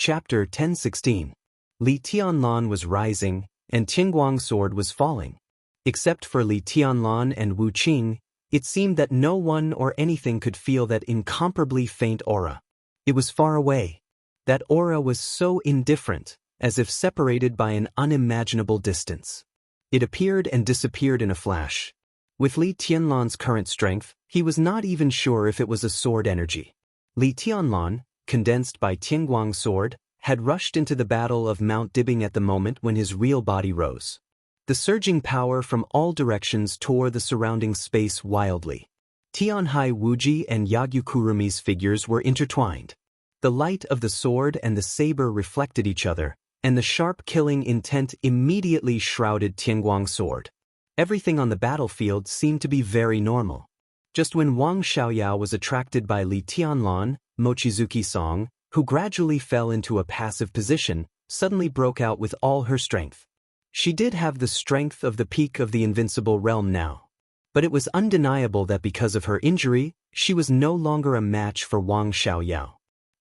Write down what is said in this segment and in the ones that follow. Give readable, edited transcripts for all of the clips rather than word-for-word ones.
Chapter 1016. Li Tianlan was rising, and Qingguang's sword was falling. Except for Li Tianlan and Wu Qing, it seemed that no one or anything could feel that incomparably faint aura. It was far away. That aura was so indifferent, as if separated by an unimaginable distance. It appeared and disappeared in a flash. With Li Tianlan's current strength, he was not even sure if it was a sword energy. Li Tianlan, condensed by Qingguang's sword, had rushed into the battle of Mount Dibing at the moment when his real body rose. The surging power from all directions tore the surrounding space wildly. Tianhai Wuji and Yagyukurumi's figures were intertwined. The light of the sword and the saber reflected each other, and the sharp killing intent immediately shrouded Qingguang's sword. Everything on the battlefield seemed to be very normal. Just when Wang Xiaoyao was attracted by Li Tianlan, Mochizuki Song, who gradually fell into a passive position, suddenly broke out with all her strength. She did have the strength of the peak of the invincible realm now. But it was undeniable that because of her injury, she was no longer a match for Wang Xiaoyao.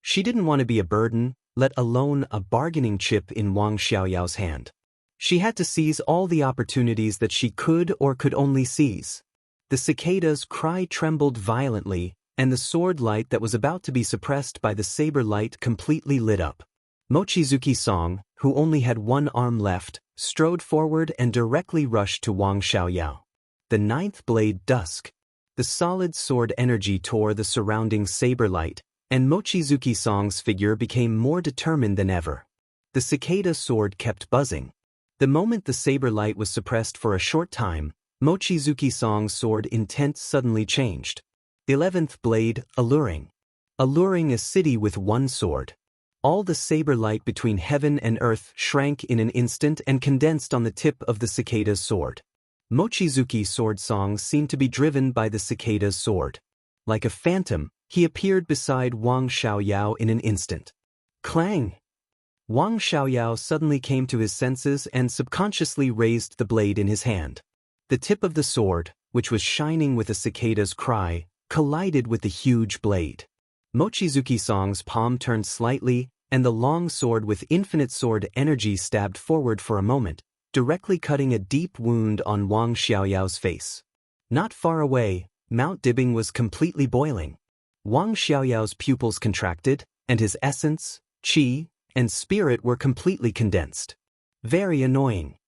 She didn't want to be a burden, let alone a bargaining chip in Wang Xiaoyao's hand. She had to seize all the opportunities that she could or could only seize. The cicada's cry trembled violently, and the sword light that was about to be suppressed by the saber light completely lit up. Mochizuki Song, who only had one arm left, strode forward and directly rushed to Wang Xiaoyao. The ninth blade Dusk. The solid sword energy tore the surrounding saber light, and Mochizuki Song's figure became more determined than ever. The cicada sword kept buzzing. The moment the saber light was suppressed for a short time, Mochizuki Song's sword intent suddenly changed. 11th blade, Alluring. Alluring a city with one sword. All the saber light between heaven and earth shrank in an instant and condensed on the tip of the cicada's sword. Mochizuki's sword song seemed to be driven by the cicada's sword. Like a phantom, he appeared beside Wang Xiaoyao in an instant. Clang! Wang Xiaoyao suddenly came to his senses and subconsciously raised the blade in his hand. The tip of the sword, which was shining with a cicada's cry, collided with the huge blade. Mochizuki Song's palm turned slightly, and the long sword with infinite sword energy stabbed forward for a moment, directly cutting a deep wound on Wang Xiaoyao's face. Not far away, Mount Dibing was completely boiling. Wang Xiaoyao's pupils contracted, and his essence, qi, and spirit were completely condensed. Very annoying.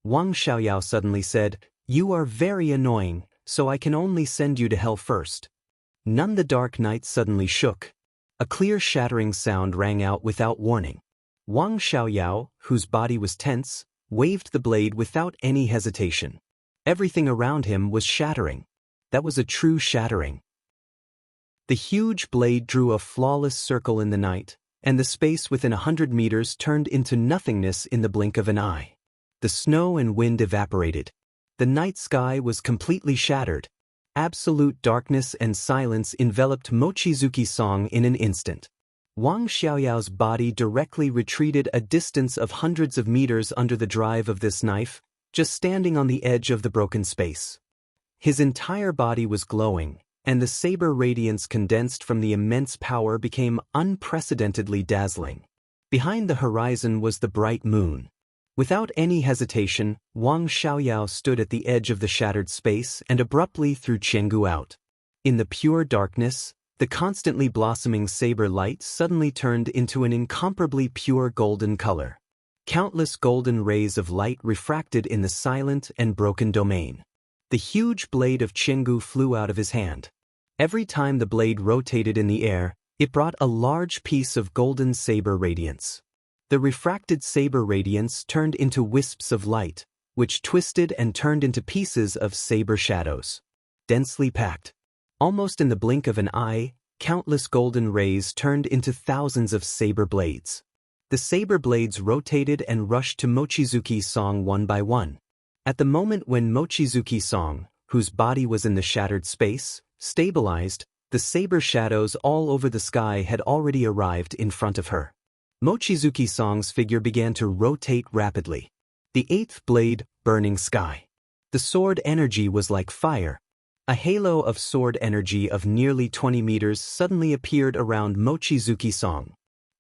Wang Xiaoyao suddenly said, "You are very annoying, so I can only send you to hell first." None. The dark night suddenly shook. A clear shattering sound rang out without warning. Wang Xiaoyao, whose body was tense, waved the blade without any hesitation. Everything around him was shattering. That was a true shattering. The huge blade drew a flawless circle in the night, and the space within 100 meters turned into nothingness in the blink of an eye. The snow and wind evaporated. The night sky was completely shattered. Absolute darkness and silence enveloped Mochizuki Song in an instant. Wang Xiaoyao's body directly retreated a distance of hundreds of meters under the drive of this knife, just standing on the edge of the broken space. His entire body was glowing, and the saber radiance condensed from the immense power became unprecedentedly dazzling. Behind the horizon was the bright moon. Without any hesitation, Wang Xiaoyao stood at the edge of the shattered space and abruptly threw Chenggu out. In the pure darkness, the constantly blossoming saber light suddenly turned into an incomparably pure golden color. Countless golden rays of light refracted in the silent and broken domain. The huge blade of Chenggu flew out of his hand. Every time the blade rotated in the air, it brought a large piece of golden saber radiance. The refracted saber radiance turned into wisps of light, which twisted and turned into pieces of saber shadows. Densely packed. Almost in the blink of an eye, countless golden rays turned into thousands of saber blades. The saber blades rotated and rushed to Mochizuki Song one by one. At the moment when Mochizuki Song, whose body was in the shattered space, stabilized, the saber shadows all over the sky had already arrived in front of her. Mochizuki Song's figure began to rotate rapidly. The eighth blade, Burning Sky. The sword energy was like fire. A halo of sword energy of nearly 20 meters suddenly appeared around Mochizuki Song.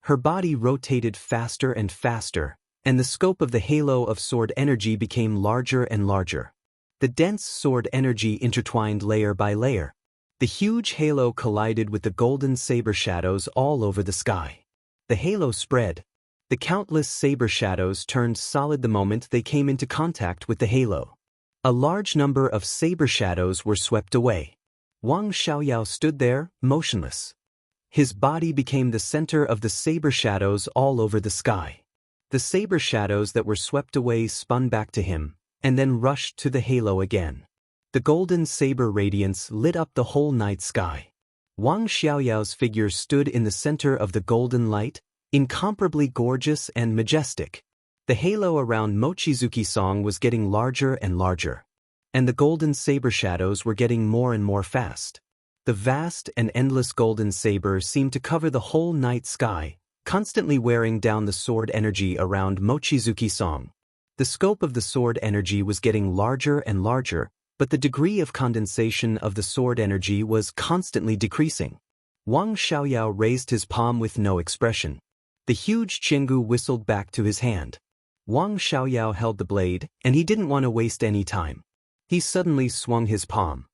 Her body rotated faster and faster, and the scope of the halo of sword energy became larger and larger. The dense sword energy intertwined layer by layer. The huge halo collided with the golden saber shadows all over the sky. The halo spread. The countless saber shadows turned solid the moment they came into contact with the halo. A large number of saber shadows were swept away. Wang Xiaoyao stood there, motionless. His body became the center of the saber shadows all over the sky. The saber shadows that were swept away spun back to him, and then rushed to the halo again. The golden saber radiance lit up the whole night sky. Wang Xiaoyao's figure stood in the center of the golden light, incomparably gorgeous and majestic. The halo around Mochizuki-song was getting larger and larger, and the golden saber shadows were getting more and more fast. The vast and endless golden saber seemed to cover the whole night sky, constantly wearing down the sword energy around Mochizuki-song. The scope of the sword energy was getting larger and larger, but the degree of condensation of the sword energy was constantly decreasing. Wang Xiaoyao raised his palm with no expression. The huge Qinggu whistled back to his hand. Wang Xiaoyao held the blade, and he didn't want to waste any time. He suddenly swung his palm.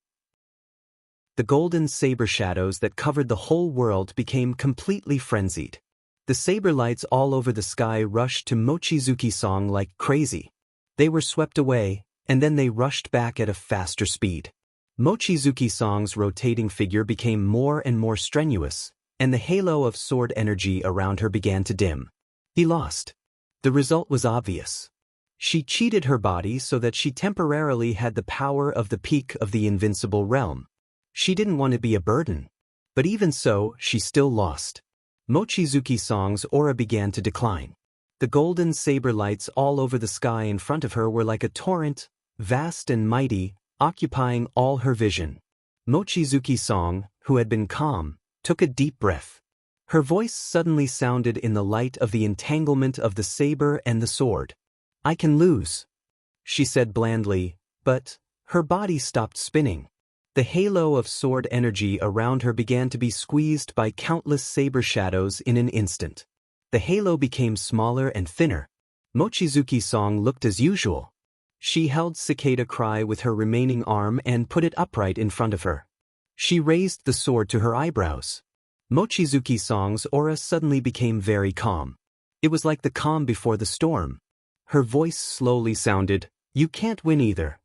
The golden saber shadows that covered the whole world became completely frenzied. The saber lights all over the sky rushed to Mochizuki-song like crazy. They were swept away, and then they rushed back at a faster speed. Mochizuki-song's rotating figure became more and more strenuous, and the halo of sword energy around her began to dim. He lost. The result was obvious. She cheated her body so that she temporarily had the power of the peak of the invincible realm. She didn't want to be a burden. But even so, she still lost. Mochizuki-song's aura began to decline. The golden saber lights all over the sky in front of her were like a torrent, vast and mighty, occupying all her vision. Mochizuki-song, who had been calm, took a deep breath. Her voice suddenly sounded in the light of the entanglement of the saber and the sword. "I can lose," she said blandly, but her body stopped spinning. The halo of sword energy around her began to be squeezed by countless saber shadows in an instant. The halo became smaller and thinner. Mochizuki-song looked as usual. She held Cicada Cry with her remaining arm and put it upright in front of her. She raised the sword to her eyebrows. Mochizuki-song's aura suddenly became very calm. It was like the calm before the storm. Her voice slowly sounded, "You can't win either."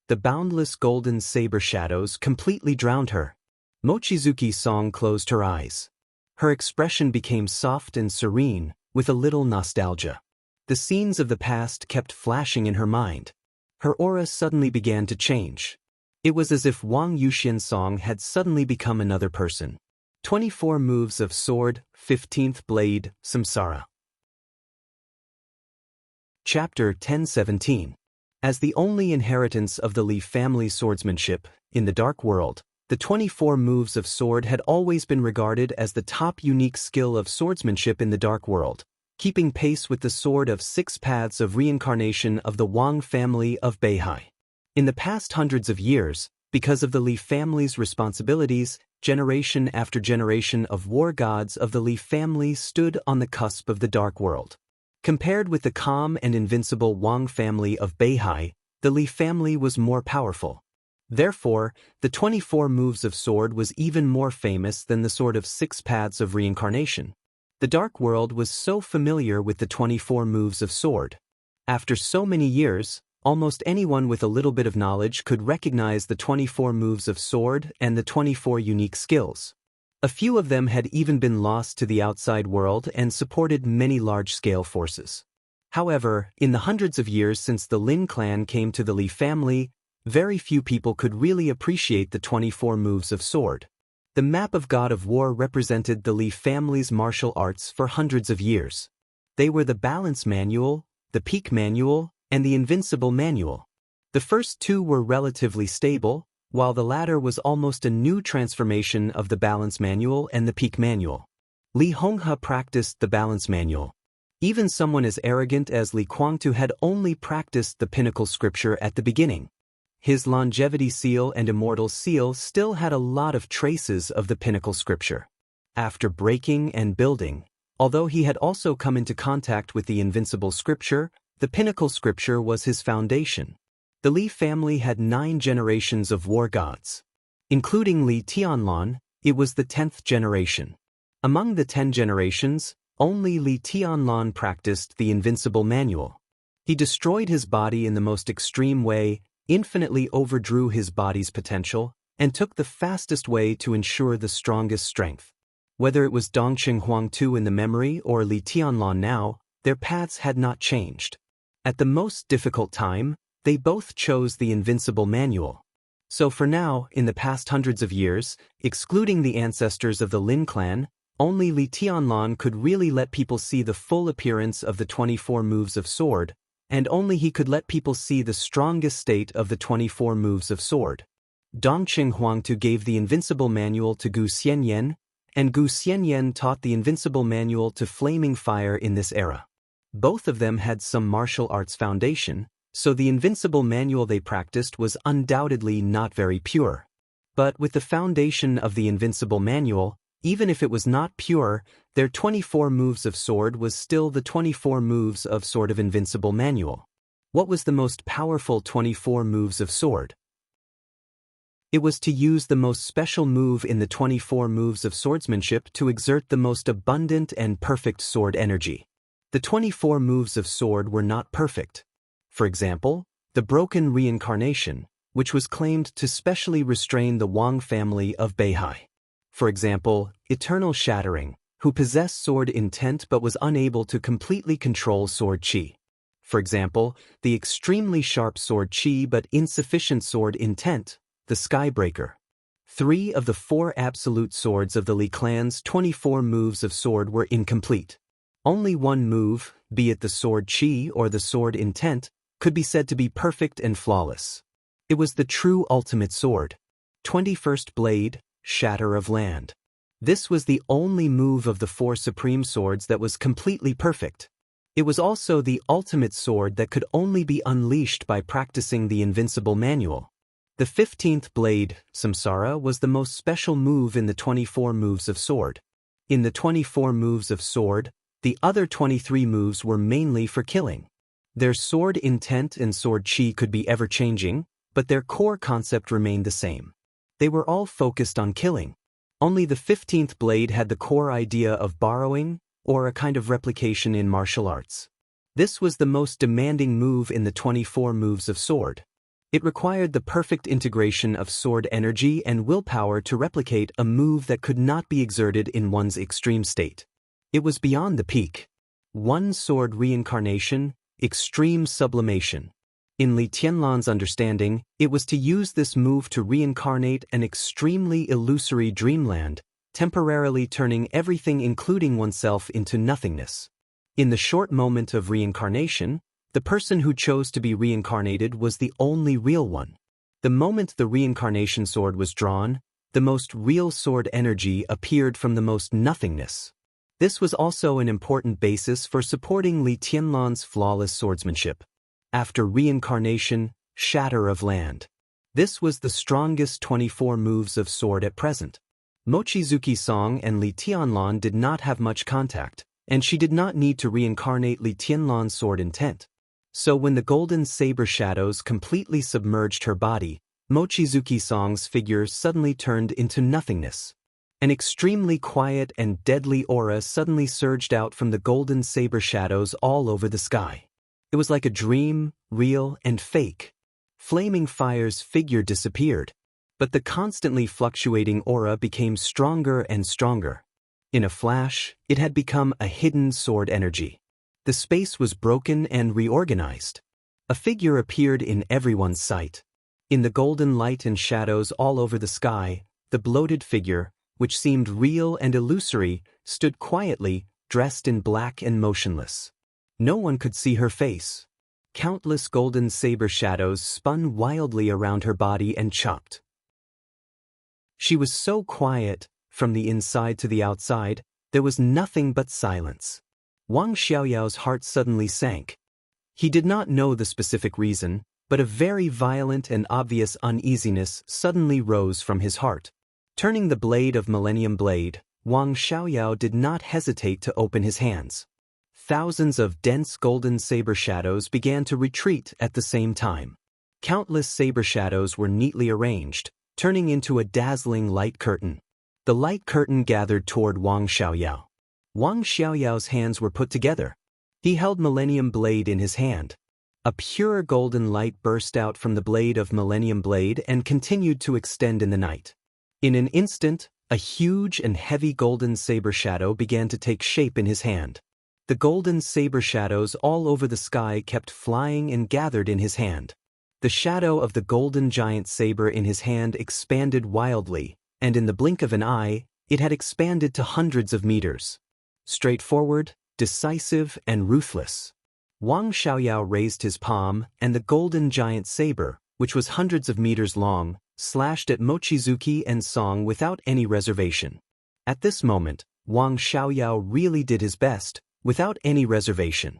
The boundless golden saber shadows completely drowned her. Mochizuki-song closed her eyes. Her expression became soft and serene, with a little nostalgia. The scenes of the past kept flashing in her mind. Her aura suddenly began to change. It was as if Wang Xiaoyao had suddenly become another person. 24 moves of sword, 15th blade, Samsara. Chapter 10:17. As the only inheritance of the Li family swordsmanship, in the Dark World, the 24 moves of sword had always been regarded as the top unique skill of swordsmanship in the Dark World, keeping pace with the sword of 6 paths of reincarnation of the Wang family of Beihai. In the past hundreds of years, because of the Li family's responsibilities, generation after generation of war gods of the Li family stood on the cusp of the Dark World. Compared with the calm and invincible Wang family of Beihai, the Li family was more powerful. Therefore, the 24 moves of sword was even more famous than the sword of 6 paths of reincarnation. The Dark World was so familiar with the 24 moves of sword. After so many years, almost anyone with a little bit of knowledge could recognize the 24 moves of sword and the 24 unique skills. A few of them had even been lost to the outside world and supported many large-scale forces. However, in the hundreds of years since the Lin clan came to the Li family, very few people could really appreciate the 24 moves of sword. The map of God of War represented the Li family's martial arts for hundreds of years. They were the Balance Manual, the Peak Manual, and the Invincible Manual. The first two were relatively stable, while the latter was almost a new transformation of the Balance Manual and the Peak Manual. Li Honghe practiced the Balance Manual. Even someone as arrogant as Li Kuangtu had only practiced the Pinnacle Scripture at the beginning. His Longevity Seal and Immortal Seal still had a lot of traces of the Pinnacle Scripture. After breaking and building, Although he had also come into contact with the invincible scripture, the pinnacle scripture was his foundation. The Li family had 9 generations of war gods. Including Li Tianlan, it was the 10th generation. Among the 10 generations, only Li Tianlan practiced the invincible manual. He destroyed his body in the most extreme way, infinitely overdrew his body's potential, and took the fastest way to ensure the strongest strength. Whether it was Dongqing Huang II in the memory or Li Tianlan now, their paths had not changed. At the most difficult time, they both chose the invincible manual. So for now, in the past hundreds of years, excluding the ancestors of the Lin clan, only Li Tianlan could really let people see the full appearance of the 24 moves of sword, and only he could let people see the strongest state of the 24 moves of sword. Dongqing Huang II gave the invincible manual to Gu Xianyan, and Gu Xianyan taught the invincible manual to Flaming Fire in this era. Both of them had some martial arts foundation, so the invincible manual they practiced was undoubtedly not very pure. But with the foundation of the invincible manual, even if it was not pure, their 24 moves of sword was still the 24 moves of sword of invincible manual. What was the most powerful 24 moves of sword? It was to use the most special move in the 24 moves of swordsmanship to exert the most abundant and perfect sword energy. The 24 moves of sword were not perfect. For example, the broken reincarnation, which was claimed to specially restrain the Wang family of Beihai. For example, eternal shattering, who possessed sword intent but was unable to completely control sword qi. For example, the extremely sharp sword qi but insufficient sword intent, the Skybreaker. 3 of the 4 absolute swords of the Li clan's 24 moves of sword were incomplete. Only one move, be it the sword qi or the sword intent, could be said to be perfect and flawless. It was the true ultimate sword. 21st Blade, Shatter of Land. This was the only move of the 4 supreme swords that was completely perfect. It was also the ultimate sword that could only be unleashed by practicing the invincible manual. The 15th Blade, Samsara, was the most special move in the 24 moves of sword. In the 24 moves of sword, the other 23 moves were mainly for killing. Their sword intent and sword qi could be ever-changing, but their core concept remained the same. They were all focused on killing. Only the 15th Blade had the core idea of borrowing, or a kind of replication in martial arts. This was the most demanding move in the 24 moves of sword. It required the perfect integration of sword energy and willpower to replicate a move that could not be exerted in one's extreme state. It was beyond the peak. One sword reincarnation, extreme sublimation. In Li Tianlan's understanding, it was to use this move to reincarnate an extremely illusory dreamland, temporarily turning everything including oneself into nothingness. In the short moment of reincarnation, the person who chose to be reincarnated was the only real one. The moment the reincarnation sword was drawn, the most real sword energy appeared from the most nothingness. This was also an important basis for supporting Li Tianlan's flawless swordsmanship. After reincarnation, Shatter of Land. This was the strongest 24 moves of sword at present. Mochizuki Song and Li Tianlan did not have much contact, and she did not need to reincarnate Li Tianlan's sword intent. So when the golden saber shadows completely submerged her body, Mochizuki Song's figure suddenly turned into nothingness. An extremely quiet and deadly aura suddenly surged out from the golden saber shadows all over the sky. It was like a dream, real and fake. Flaming Fire's figure disappeared, but the constantly fluctuating aura became stronger and stronger. In a flash, it had become a hidden sword energy. The space was broken and reorganized. A figure appeared in everyone's sight. In the golden light and shadows all over the sky, the bloated figure, which seemed real and illusory, stood quietly, dressed in black and motionless. No one could see her face. Countless golden saber shadows spun wildly around her body and chopped. She was so quiet, from the inside to the outside, there was nothing but silence. Wang Xiaoyao's heart suddenly sank. He did not know the specific reason, but a very violent and obvious uneasiness suddenly rose from his heart. Turning the blade of Millennium Blade, Wang Xiaoyao did not hesitate to open his hands. Thousands of dense golden saber shadows began to retreat at the same time. Countless saber shadows were neatly arranged, turning into a dazzling light curtain. The light curtain gathered toward Wang Xiaoyao. Wang Xiaoyao's hands were put together. He held Millennium Blade in his hand. A pure golden light burst out from the blade of Millennium Blade and continued to extend in the night. In an instant, a huge and heavy golden saber shadow began to take shape in his hand. The golden saber shadows all over the sky kept flying and gathered in his hand. The shadow of the golden giant saber in his hand expanded wildly, and in the blink of an eye, it had expanded to hundreds of meters. Straightforward, decisive, and ruthless. Wang Xiaoyao raised his palm, and the golden giant saber, which was hundreds of meters long, slashed at Mochizuki and Song without any reservation. At this moment, Wang Xiaoyao really did his best, without any reservation.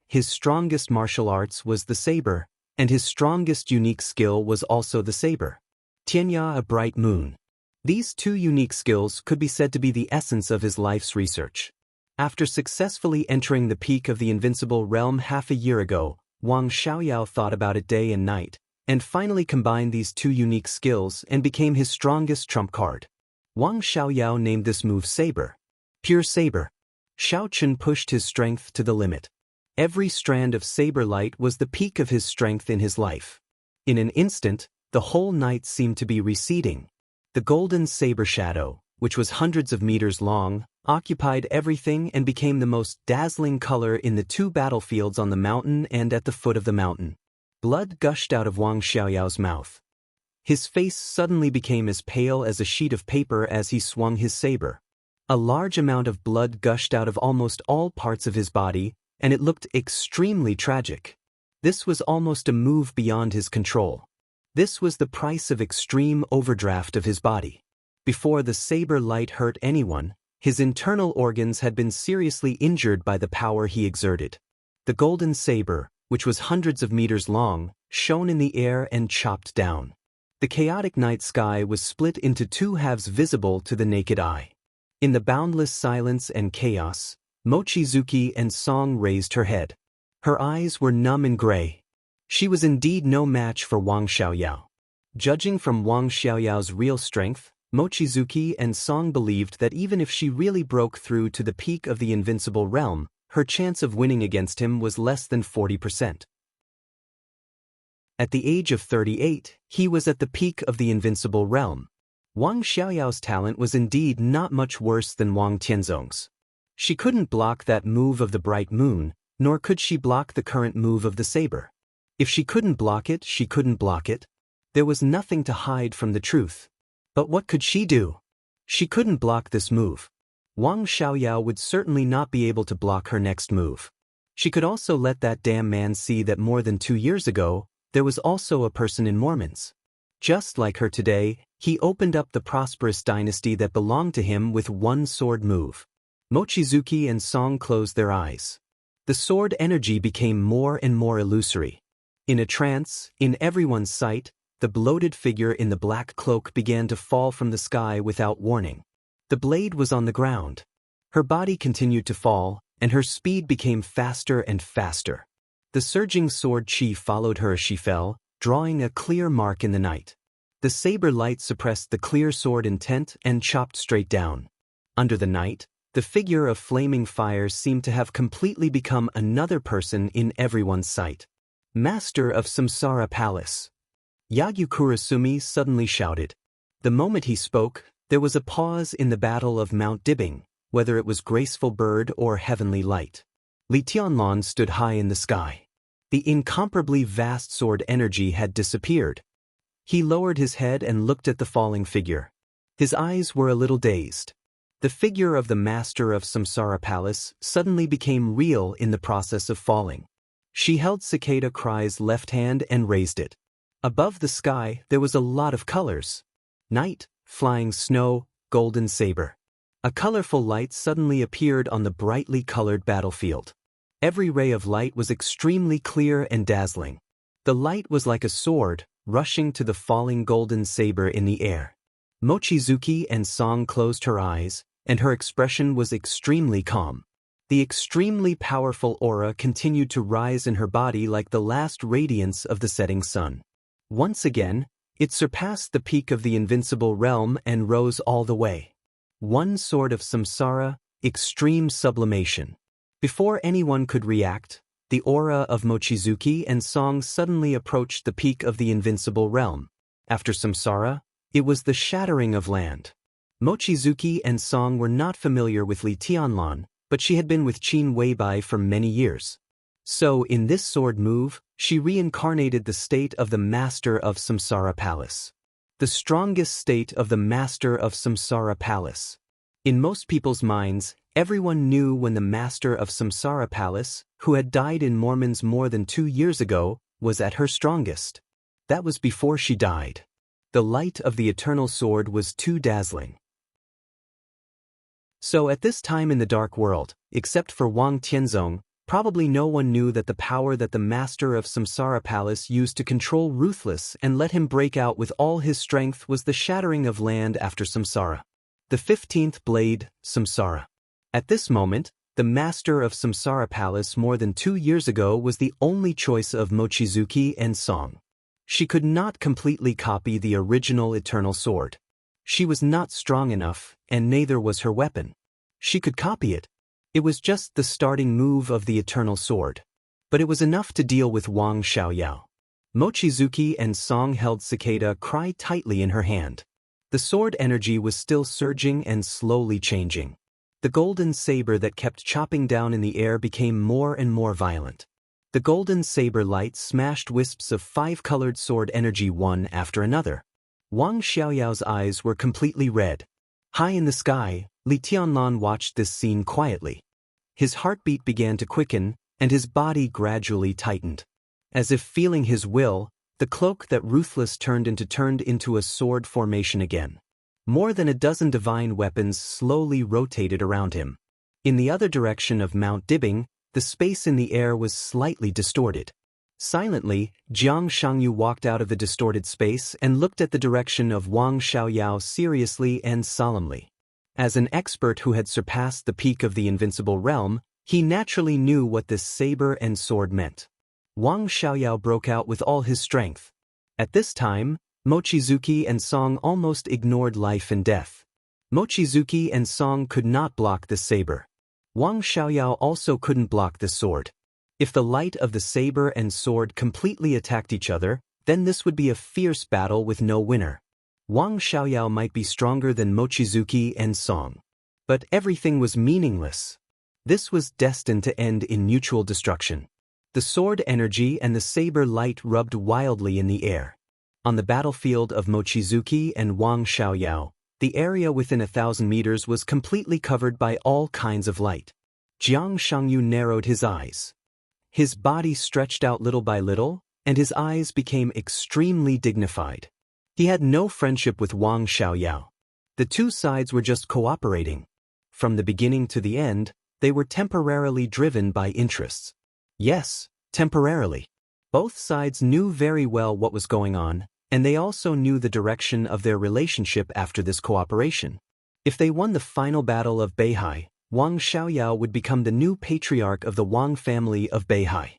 His strongest martial arts was the saber, and his strongest unique skill was also the saber. Tianya, a bright moon. These two unique skills could be said to be the essence of his life's research. After successfully entering the peak of the invincible realm half a year ago, Wang Xiaoyao thought about it day and night, and finally combined these two unique skills and became his strongest trump card. Wang Xiaoyao named this move Saber. Pure Saber. Xiao Chun pushed his strength to the limit. Every strand of saber light was the peak of his strength in his life. In an instant, the whole night seemed to be receding. The golden saber shadow, which was hundreds of meters long, occupied everything and became the most dazzling color in the two battlefields on the mountain and at the foot of the mountain. Blood gushed out of Wang Xiaoyao's mouth. His face suddenly became as pale as a sheet of paper as he swung his saber. A large amount of blood gushed out of almost all parts of his body, and it looked extremely tragic. This was almost a move beyond his control. This was the price of extreme overdraft of his body. Before the saber light hurt anyone, his internal organs had been seriously injured by the power he exerted. The golden saber, which was hundreds of meters long, shone in the air and chopped down. The chaotic night sky was split into two halves visible to the naked eye. In the boundless silence and chaos, Mochizuki and Song raised her head. Her eyes were numb and gray. She was indeed no match for Wang Xiaoyao. Judging from Wang Xiaoyao's real strength, Mochizuki and Song believed that even if she really broke through to the peak of the invincible realm, her chance of winning against him was less than 40%. At the age of 38, he was at the peak of the invincible realm. Wang Xiaoyao's talent was indeed not much worse than Wang Tianzong's. She couldn't block that move of the bright moon, nor could she block the current move of the saber. If she couldn't block it, she couldn't block it. There was nothing to hide from the truth. But what could she do? She couldn't block this move. Wang Xiaoyao would certainly not be able to block her next move. She could also let that damn man see that more than 2 years ago, there was also a person in Mormons. Just like her today, he opened up the prosperous dynasty that belonged to him with one sword move. Mochizuki and Song closed their eyes. The sword energy became more and more illusory. In a trance, in everyone's sight, the bloated figure in the black cloak began to fall from the sky without warning. The blade was on the ground. Her body continued to fall, and her speed became faster and faster. The surging sword chi followed her as she fell, drawing a clear mark in the night. The saber light suppressed the clear sword intent and chopped straight down. Under the night, the figure of flaming fire seemed to have completely become another person in everyone's sight. Master of Samsara Palace. Yagyu Kurasumi suddenly shouted. The moment he spoke, there was a pause in the battle of Mount Dibbing, whether it was graceful bird or heavenly light. Li Tianlan stood high in the sky. The incomparably vast sword energy had disappeared. He lowered his head and looked at the falling figure. His eyes were a little dazed. The figure of the master of Samsara Palace suddenly became real in the process of falling. She held Cicada Cry's left hand and raised it. Above the sky, there was a lot of colors. Night, flying snow, golden saber. A colorful light suddenly appeared on the brightly colored battlefield. Every ray of light was extremely clear and dazzling. The light was like a sword, rushing to the falling golden saber in the air. Mochizuki and Song closed her eyes, and her expression was extremely calm. The extremely powerful aura continued to rise in her body like the last radiance of the setting sun. Once again, it surpassed the peak of the invincible realm and rose all the way. One sword of samsara, extreme sublimation. Before anyone could react, the aura of Mochizuki and Song suddenly approached the peak of the invincible realm. After samsara, it was the shattering of land. Mochizuki and Song were not familiar with Li Tianlan, but she had been with Qin Weibai for many years. So, in this sword move, she reincarnated the state of the Master of Samsara Palace. The strongest state of the Master of Samsara Palace. In most people's minds, everyone knew when the Master of Samsara Palace, who had died in Mormon's more than 2 years ago, was at her strongest. That was before she died. The light of the eternal sword was too dazzling. So at this time in the dark world, except for Wang Tianzong, probably no one knew that the power that the Master of Samsara Palace used to control Ruthless and let him break out with all his strength was the shattering of land after samsara. The 15th blade, samsara. At this moment, the Master of Samsara Palace more than 2 years ago was the only choice of Mochizuki and Song. She could not completely copy the original eternal sword. She was not strong enough, and neither was her weapon. She could copy it. It was just the starting move of the eternal sword. But it was enough to deal with Wang Xiaoyao. Mochizuki and Song held Cicada Cry tightly in her hand. The sword energy was still surging and slowly changing. The golden saber that kept chopping down in the air became more and more violent. The golden saber light smashed wisps of 5-colored sword energy one after another. Wang Xiaoyao's eyes were completely red. High in the sky, Li Tianlan watched this scene quietly. His heartbeat began to quicken, and his body gradually tightened. As if feeling his will, the cloak that Ruthless turned into a sword formation again. More than a dozen divine weapons slowly rotated around him. In the other direction of Mount Dibbing, the space in the air was slightly distorted. Silently, Jiang Shangyu walked out of the distorted space and looked at the direction of Wang Xiaoyao seriously and solemnly. As an expert who had surpassed the peak of the invincible realm, he naturally knew what this saber and sword meant. Wang Xiaoyao broke out with all his strength. At this time, Mochizuki and Song almost ignored life and death. Mochizuki and Song could not block the saber. Wang Xiaoyao also couldn't block the sword. If the light of the saber and sword completely attacked each other, then this would be a fierce battle with no winner. Wang Xiaoyao might be stronger than Mochizuki and Song. But everything was meaningless. This was destined to end in mutual destruction. The sword energy and the saber light rubbed wildly in the air. On the battlefield of Mochizuki and Wang Xiaoyao, the area within 1,000 meters was completely covered by all kinds of light. Jiang Shangyu narrowed his eyes. His body stretched out little by little, and his eyes became extremely dignified. He had no friendship with Wang Xiaoyao. The two sides were just cooperating. From the beginning to the end, they were temporarily driven by interests. Yes, temporarily. Both sides knew very well what was going on, and they also knew the direction of their relationship after this cooperation. If they won the final battle of Beihai, Wang Xiaoyao would become the new patriarch of the Wang family of Beihai.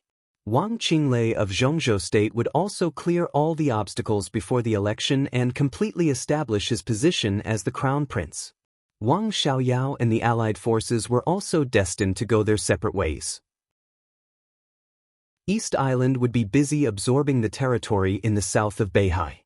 Wang Qinglei of Zhongzhou State would also clear all the obstacles before the election and completely establish his position as the crown prince. Wang Xiaoyao and the allied forces were also destined to go their separate ways. East Island would be busy absorbing the territory in the south of Beihai.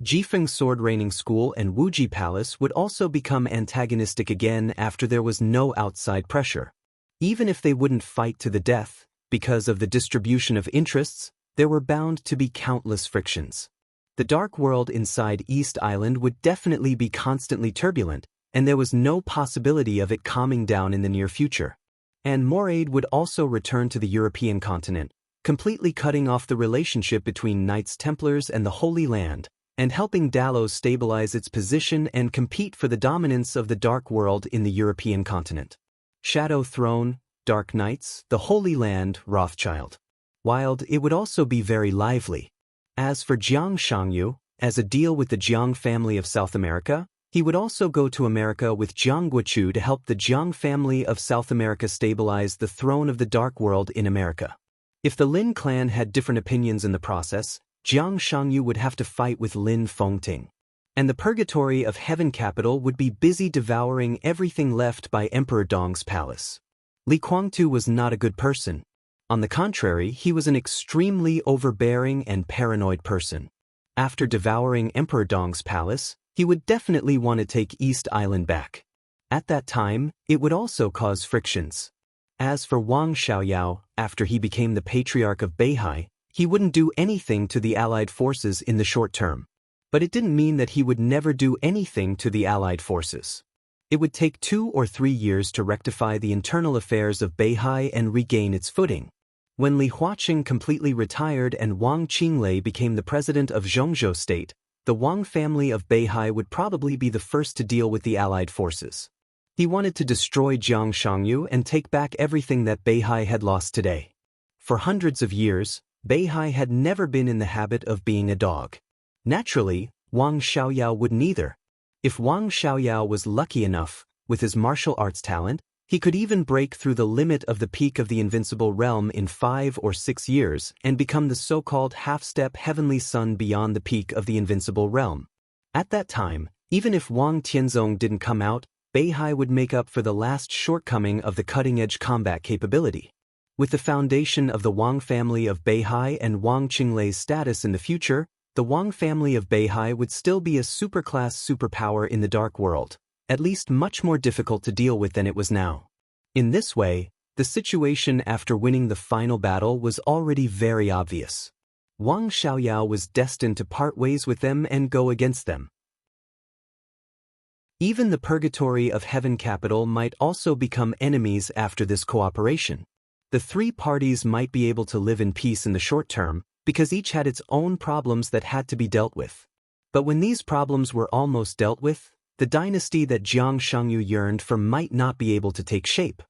Jifeng Sword Reigning School and Wuji Palace would also become antagonistic again after there was no outside pressure. Even if they wouldn't fight to the death, because of the distribution of interests, there were bound to be countless frictions. The dark world inside East Island would definitely be constantly turbulent, and there was no possibility of it calming down in the near future. And more aid would also return to the European continent, completely cutting off the relationship between Knights Templars and the Holy Land, and helping Dalos stabilize its position and compete for the dominance of the Dark World in the European continent. Shadow Throne, Dark Knights, the Holy Land, Rothschild. Wild, it would also be very lively. As for Jiang Shangyu, as a deal with the Jiang family of South America, He would also go to America with Jiang Guochu to help the Jiang family of South America stabilize the throne of the Dark World in America. If the Lin clan had different opinions in the process, Jiang Shangyu would have to fight with Lin Fengting. And the purgatory of Heaven capital would be busy devouring everything left by Emperor Dong's palace. Li Guangtu was not a good person. On the contrary, he was an extremely overbearing and paranoid person. After devouring Emperor Dong's palace, he would definitely want to take East Island back. At that time, it would also cause frictions. As for Wang Xiaoyao, after he became the patriarch of Beihai, he wouldn't do anything to the Allied forces in the short term. But it didn't mean that he would never do anything to the Allied forces. It would take 2 or 3 years to rectify the internal affairs of Beihai and regain its footing. When Li Huaqing completely retired and Wang Qinglei became the president of Zhongzhou state, the Wang family of Beihai would probably be the first to deal with the Allied forces. He wanted to destroy Jiang Shangyu and take back everything that Beihai had lost today. For hundreds of years, Beihai had never been in the habit of being a dog. Naturally, Wang Xiaoyao wouldn't either. If Wang Xiaoyao was lucky enough, with his martial arts talent, he could even break through the limit of the peak of the invincible realm in 5 or 6 years and become the so-called half-step heavenly son beyond the peak of the invincible realm. At that time, even if Wang Tianzong didn't come out, Beihai would make up for the last shortcoming of the cutting-edge combat capability. With the foundation of the Wang family of Beihai and Wang Qinglei's status in the future, the Wang family of Beihai would still be a superclass superpower in the Dark World, at least much more difficult to deal with than it was now. In this way, the situation after winning the final battle was already very obvious. Wang Xiaoyao was destined to part ways with them and go against them. Even the purgatory of Heaven capital might also become enemies after this cooperation. The 3 parties might be able to live in peace in the short term, because each had its own problems that had to be dealt with. But when these problems were almost dealt with, the dynasty that Jiang Shangyu yearned for might not be able to take shape.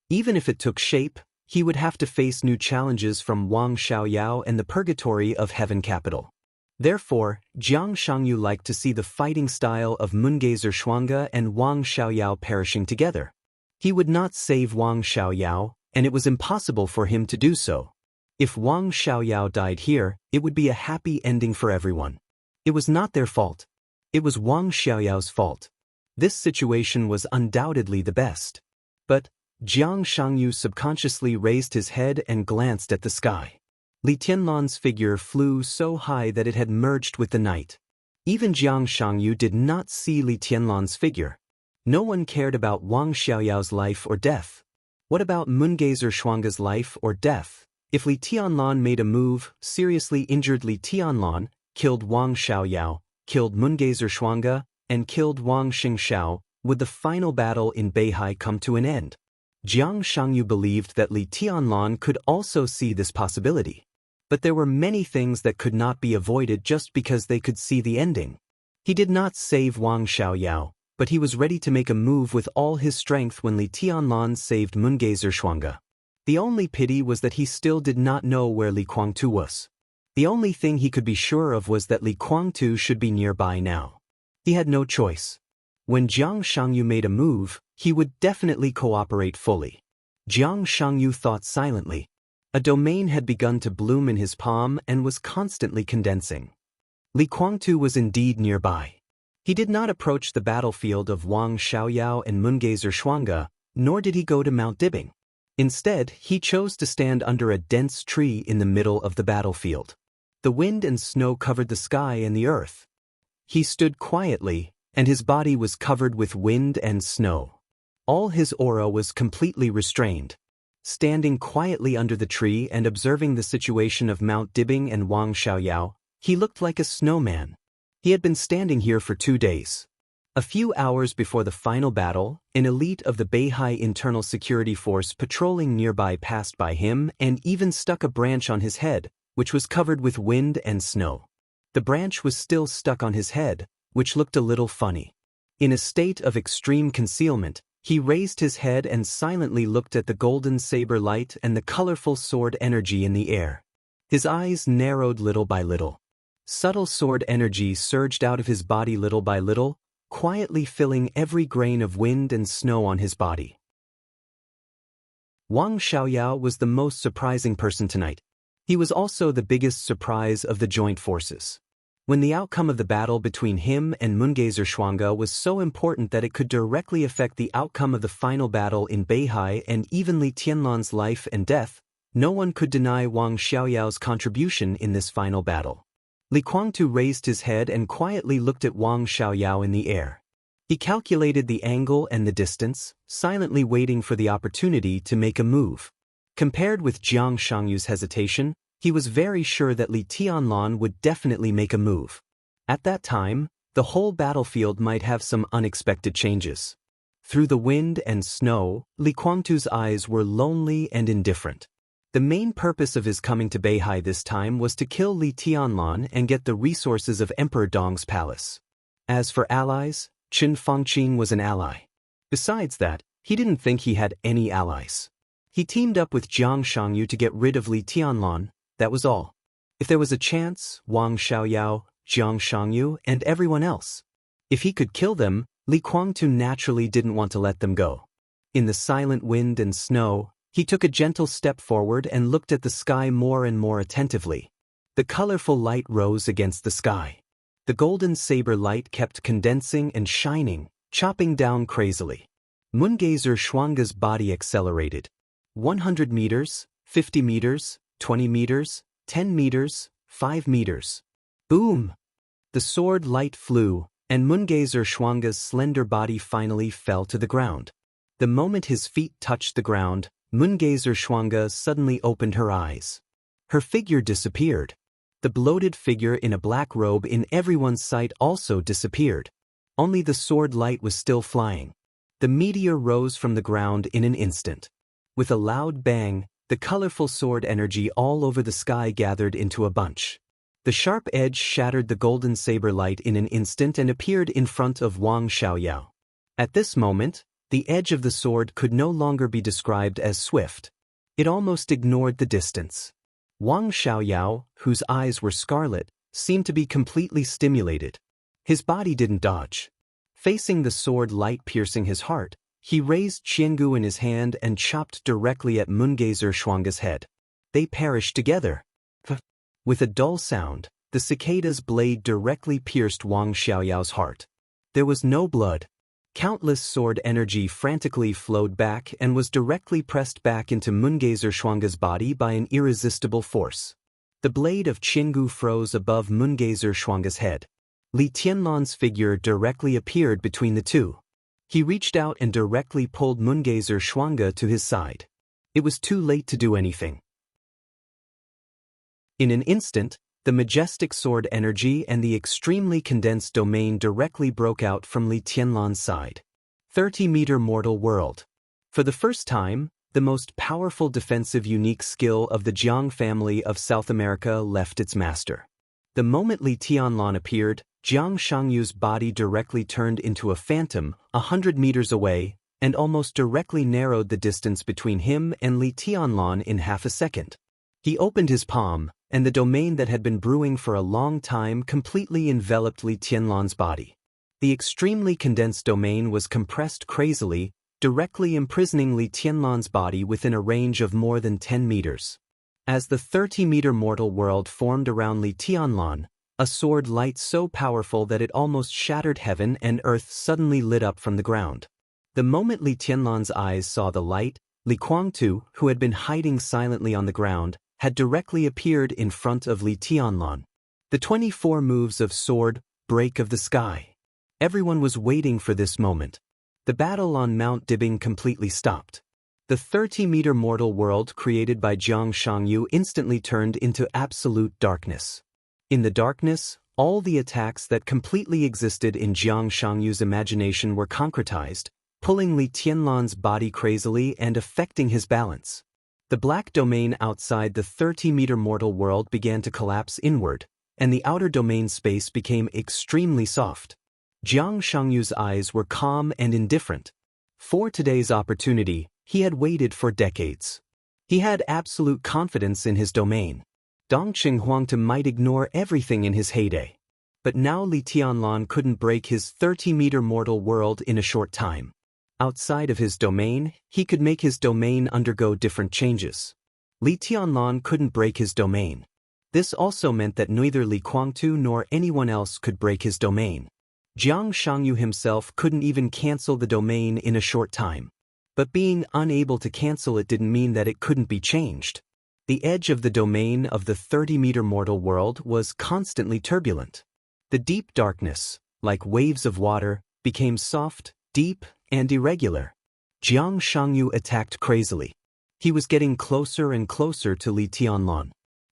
Even if it took shape, he would have to face new challenges from Wang Xiaoyao and the purgatory of Heaven capital. Therefore, Jiang Shangyu liked to see the fighting style of Mungazer Shuangge and Wang Xiaoyao perishing together. He would not save Wang Xiaoyao, and it was impossible for him to do so. If Wang Xiaoyao died here, it would be a happy ending for everyone. It was not their fault. It was Wang Xiaoyao's fault. This situation was undoubtedly the best. But Jiang Shangyu subconsciously raised his head and glanced at the sky. Li Tianlan's figure flew so high that it had merged with the night. Even Jiang Shangyu did not see Li Tianlan's figure. No one cared about Wang Xiaoyao's life or death. What about Mungazer Shuangge's life or death? If Li Tianlan made a move, seriously injured Li Tianlan, killed Wang Xiaoyao, killed Mungazer Shuangge, and killed Wang Xingxiao, would the final battle in Beihai come to an end? Jiang Shangyu believed that Li Tianlan could also see this possibility. But there were many things that could not be avoided just because they could see the ending. He did not save Wang Xiaoyao, but he was ready to make a move with all his strength when Li Tianlan saved Mungazer Shuangge. The only pity was that he still did not know where Li Guangtu was. The only thing he could be sure of was that Li Guangtu should be nearby now. He had no choice. When Jiang Shangyu made a move, he would definitely cooperate fully. Jiang Shangyu thought silently. A domain had begun to bloom in his palm and was constantly condensing. Li Guangtu was indeed nearby. He did not approach the battlefield of Wang Xiaoyao and Mungazer Shuangge, nor did he go to Mount Dibing. Instead, he chose to stand under a dense tree in the middle of the battlefield. The wind and snow covered the sky and the earth. He stood quietly, and his body was covered with wind and snow. All his aura was completely restrained. Standing quietly under the tree and observing the situation of Mount Dibing and Wang Xiaoyao, he looked like a snowman. He had been standing here for 2 days. A few hours before the final battle, an elite of the Beihai Internal Security Force patrolling nearby passed by him and even stuck a branch on his head, which was covered with wind and snow. The branch was still stuck on his head, which looked a little funny. In a state of extreme concealment, he raised his head and silently looked at the golden saber light and the colorful sword energy in the air. His eyes narrowed little by little. Subtle sword energy surged out of his body little by little, quietly filling every grain of wind and snow on his body. Wang Xiaoyao was the most surprising person tonight. He was also the biggest surprise of the joint forces. When the outcome of the battle between him and Mungazer Xuanga was so important that it could directly affect the outcome of the final battle in Beihai and even Li Tianlan's life and death, no one could deny Wang Xiaoyao's contribution in this final battle. Li Guangtu raised his head and quietly looked at Wang Xiaoyao in the air. He calculated the angle and the distance, silently waiting for the opportunity to make a move. Compared with Jiang Shangyu's hesitation, he was very sure that Li Tianlan would definitely make a move. At that time, the whole battlefield might have some unexpected changes. Through the wind and snow, Li Guangtu's eyes were lonely and indifferent. The main purpose of his coming to Beihai this time was to kill Li Tianlan and get the resources of Emperor Dong's palace. As for allies, Qin Fangqing was an ally. Besides that, he didn't think he had any allies. He teamed up with Jiang Shangyu to get rid of Li Tianlan. That was all. If there was a chance, Wang Xiaoyao, Jiang Shangyu, and everyone else. If he could kill them, Li Guangtu naturally didn't want to let them go. In the silent wind and snow, he took a gentle step forward and looked at the sky more and more attentively. The colorful light rose against the sky. The golden saber light kept condensing and shining, chopping down crazily. Mungazer Xuanga's body accelerated. 100 meters, 50 meters, 20 meters, 10 meters, 5 meters. Boom! The sword light flew, and Mungazer Xuanga's slender body finally fell to the ground. The moment his feet touched the ground, Mungazer Xuanga suddenly opened her eyes. Her figure disappeared. The bloated figure in a black robe in everyone's sight also disappeared. Only the sword light was still flying. The meteor rose from the ground in an instant. With a loud bang, the colorful sword energy all over the sky gathered into a bunch. The sharp edge shattered the golden saber light in an instant and appeared in front of Wang Xiaoyao. At this moment, the edge of the sword could no longer be described as swift. It almost ignored the distance. Wang Xiaoyao, whose eyes were scarlet, seemed to be completely stimulated. His body didn't dodge. Facing the sword light piercing his heart, he raised Qiangu in his hand and chopped directly at Mungazer Xuanga's head. They perished together. With a dull sound, the cicada's blade directly pierced Wang Xiaoyao's heart. There was no blood. Countless sword energy frantically flowed back and was directly pressed back into Mungazer Xuanga's body by an irresistible force. The blade of Qiangu froze above Mungazer Xuanga's head. Li Tianlan's figure directly appeared between the two. He reached out and directly pulled Mungazer Xuanga to his side. It was too late to do anything. In an instant, the majestic sword energy and the extremely condensed domain directly broke out from Li Tianlan's side. 30-meter mortal world. For the first time, the most powerful defensive unique skill of the Jiang family of South America left its master. The moment Li Tianlan appeared, Jiang Shangyu's body directly turned into a phantom 100 meters away and almost directly narrowed the distance between him and Li Tianlan in half a second. He opened his palm, and the domain that had been brewing for a long time completely enveloped Li Tianlan's body. The extremely condensed domain was compressed crazily, directly imprisoning Li Tianlan's body within a range of more than 10 meters. As the 30-meter mortal world formed around Li Tianlan, a sword light so powerful that it almost shattered heaven and earth suddenly lit up from the ground. The moment Li Tianlan's eyes saw the light, Li Guangtu, who had been hiding silently on the ground, had directly appeared in front of Li Tianlan. The 24 moves of sword, break of the sky. Everyone was waiting for this moment. The battle on Mount Dibing completely stopped. The 30-meter mortal world created by Jiang Shangyu instantly turned into absolute darkness. In the darkness, all the attacks that completely existed in Jiang Shangyu's imagination were concretized, pulling Li Tianlan's body crazily and affecting his balance. The black domain outside the 30-meter mortal world began to collapse inward, and the outer domain space became extremely soft. Jiang Shangyu's eyes were calm and indifferent. For today's opportunity, he had waited for decades. He had absolute confidence in his domain. Dongqing Huangtu might ignore everything in his heyday. But now Li Tianlan couldn't break his 30-meter mortal world in a short time. Outside of his domain, he could make his domain undergo different changes. Li Tianlan couldn't break his domain. This also meant that neither Li Guangtu nor anyone else could break his domain. Jiang Shangyu himself couldn't even cancel the domain in a short time. But being unable to cancel it didn't mean that it couldn't be changed. The edge of the domain of the 30-meter mortal world was constantly turbulent. The deep darkness, like waves of water, became soft, deep, and irregular. Jiang Shangyu attacked crazily. He was getting closer and closer to Li Tianlan.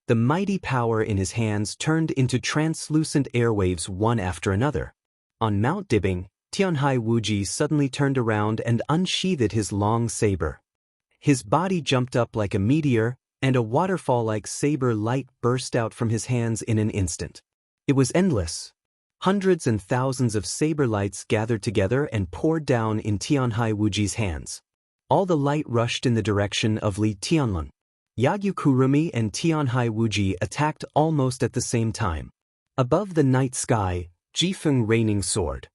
The mighty power in his hands turned into translucent airwaves one after another. On Mount Dibing, Tianhai Wuji suddenly turned around and unsheathed his long saber. His body jumped up like a meteor, and a waterfall-like saber light burst out from his hands in an instant. It was endless. Hundreds and thousands of saber lights gathered together and poured down in Tianhai Wuji's hands. All the light rushed in the direction of Li Tianlan. Yagyu Kurumi and Tianhai Wuji attacked almost at the same time. Above the night sky, Jifeng raining sword.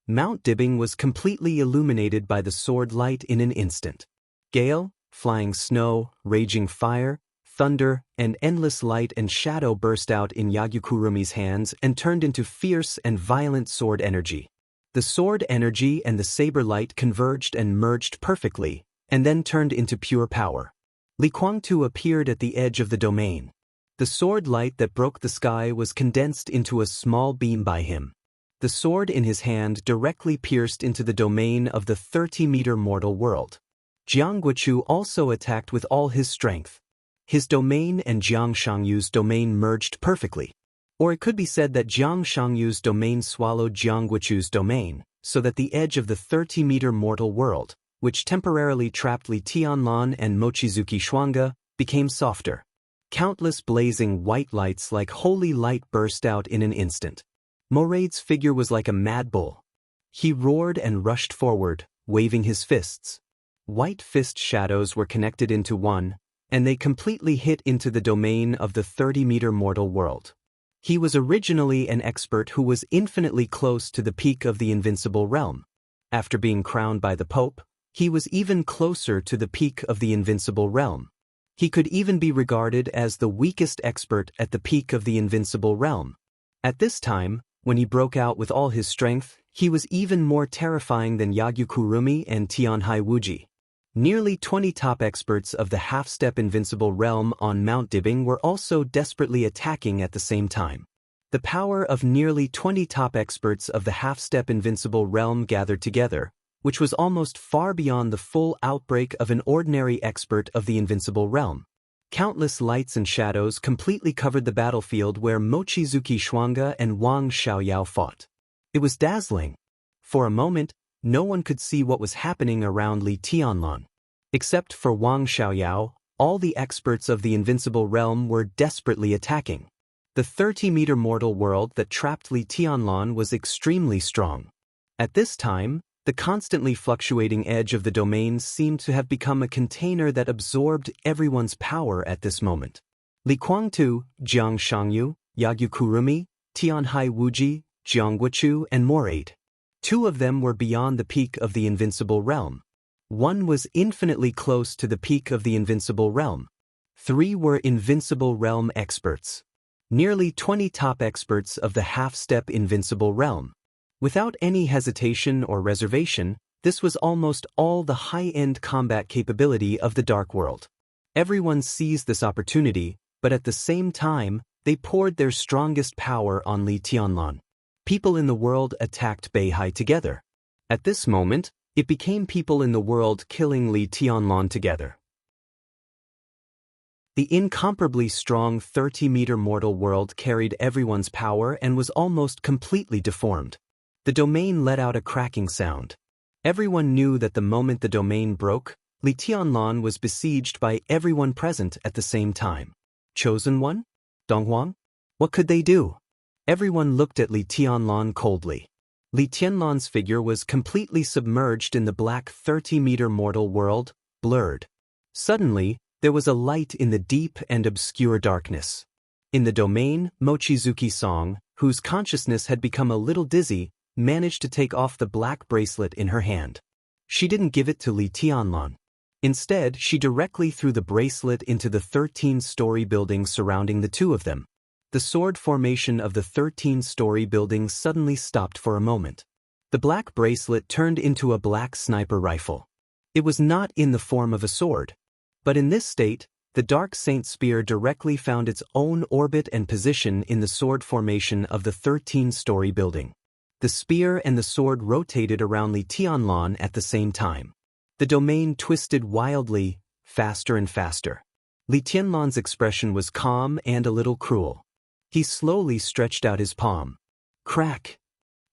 Mount Dibing was completely illuminated by the sword light in an instant. Gale, flying snow, raging fire, thunder, and endless light and shadow burst out in Yagyu Kurumi's hands and turned into fierce and violent sword energy. The sword energy and the saber light converged and merged perfectly, and then turned into pure power. Li Guangtu appeared at the edge of the domain. The sword light that broke the sky was condensed into a small beam by him. The sword in his hand directly pierced into the domain of the 30-meter mortal world. Jiang Guochu also attacked with all his strength. His domain and Jiang Shangyu's domain merged perfectly. Or it could be said that Jiang Shangyu's domain swallowed Jiang Guochu's domain, so that the edge of the 30-meter mortal world, which temporarily trapped Li Tianlan and Mochizuki Xuanga, became softer. Countless blazing white lights like holy light burst out in an instant. Morade's figure was like a mad bull. He roared and rushed forward, waving his fists. White fist shadows were connected into one, and they completely hit into the domain of the 30-meter mortal world. He was originally an expert who was infinitely close to the peak of the invincible realm. After being crowned by the Pope, he was even closer to the peak of the invincible realm. He could even be regarded as the weakest expert at the peak of the invincible realm. At this time, when he broke out with all his strength, he was even more terrifying than Yagyu Kurumi and Tianhai Wuji. Nearly 20 top experts of the half-step invincible realm on Mount Dibing were also desperately attacking at the same time. The power of nearly 20 top experts of the half-step invincible realm gathered together, which was almost far beyond the full outbreak of an ordinary expert of the invincible realm. Countless lights and shadows completely covered the battlefield where Mochizuki Xuanga and Wang Xiaoyao fought. It was dazzling. For a moment, no one could see what was happening around Li Tianlan. Except for Wang Xiaoyao, all the experts of the invincible realm were desperately attacking. The 30-meter mortal world that trapped Li Tianlan was extremely strong. At this time, the constantly fluctuating edge of the domain seemed to have become a container that absorbed everyone's power at this moment. Li Guangtu, Jiang Shangyu, Yagyu Kurumi, Tianhai Wuji, Jiang Guochu, and Morade. Two of them were beyond the peak of the invincible realm. One was infinitely close to the peak of the invincible realm. 3 were invincible realm experts. Nearly 20 top experts of the half-step invincible realm. Without any hesitation or reservation, this was almost all the high-end combat capability of the Dark World. Everyone seized this opportunity, but at the same time, they poured their strongest power on Li Tianlan. People in the world attacked Beihai together. At this moment, it became people in the world killing Li Tianlan together. The incomparably strong 30-meter mortal world carried everyone's power and was almost completely deformed. The domain let out a cracking sound. Everyone knew that the moment the domain broke, Li Tianlan was besieged by everyone present at the same time. Chosen One? Donghuang? What could they do? Everyone looked at Li Tianlan coldly. Li Tianlan's figure was completely submerged in the black 30-meter mortal world, blurred. Suddenly, there was a light in the deep and obscure darkness. In the domain, Mochizuki Song, whose consciousness had become a little dizzy, managed to take off the black bracelet in her hand. She didn't give it to Li Tianlan. Instead, she directly threw the bracelet into the 13-story building surrounding the two of them. The sword formation of the 13-story building suddenly stopped for a moment. The black bracelet turned into a black sniper rifle. It was not in the form of a sword. But in this state, the Dark Saint Spear directly found its own orbit and position in the sword formation of the 13-story building. The spear and the sword rotated around Li Tianlan at the same time. The domain twisted wildly, faster and faster. Li Tianlan's expression was calm and a little cruel. He slowly stretched out his palm. Crack!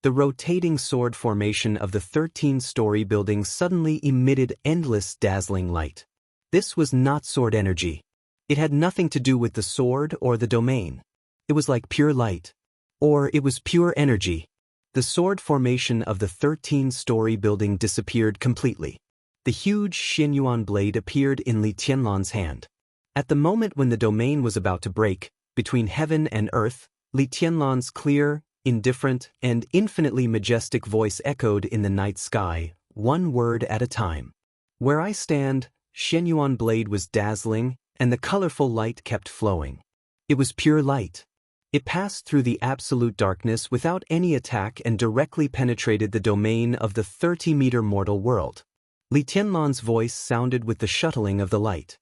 The rotating sword formation of the 13-story building suddenly emitted endless dazzling light. This was not sword energy. It had nothing to do with the sword or the domain. It was like pure light. Or it was pure energy. The sword formation of the 13-story building disappeared completely. The huge Xianyuan blade appeared in Li Tianlan's hand. At the moment when the domain was about to break, between heaven and earth, Li Tianlan's clear, indifferent, and infinitely majestic voice echoed in the night sky, one word at a time. Where I stand, Xianyuan blade was dazzling, and the colorful light kept flowing. It was pure light. It passed through the absolute darkness without any attack and directly penetrated the domain of the 30-meter mortal world. Li Tianlan's voice sounded with the shuttling of the light.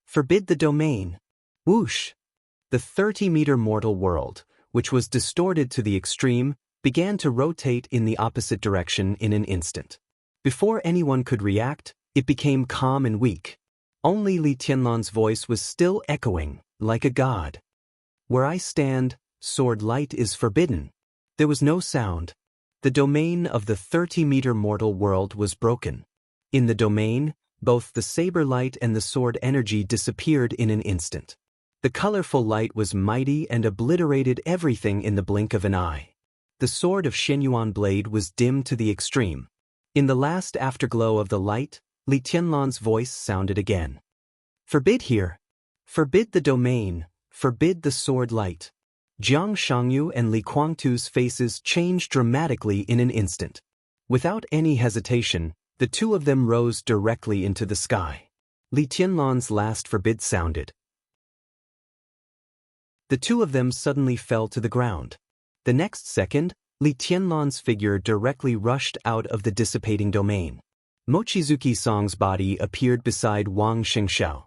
Forbid the domain. Whoosh! The 30-meter mortal world, which was distorted to the extreme, began to rotate in the opposite direction in an instant. Before anyone could react, it became calm and weak. Only Li Tianlan's voice was still echoing, like a god. Where I stand, sword light is forbidden. There was no sound. The domain of the 30-meter mortal world was broken. In the domain, both the saber light and the sword energy disappeared in an instant. The colorful light was mighty and obliterated everything in the blink of an eye. The sword of Xianyuan blade was dim to the extreme. In the last afterglow of the light, Li Tianlan's voice sounded again. Forbid here. Forbid the domain. Forbid the sword light. Jiang Shangyu and Li Guangtu's faces changed dramatically in an instant. Without any hesitation, the two of them rose directly into the sky. Li Tianlan's last forbid sounded. The two of them suddenly fell to the ground. The next second, Li Tianlan's figure directly rushed out of the dissipating domain. Mochizuki Song's body appeared beside Wang Xianxia.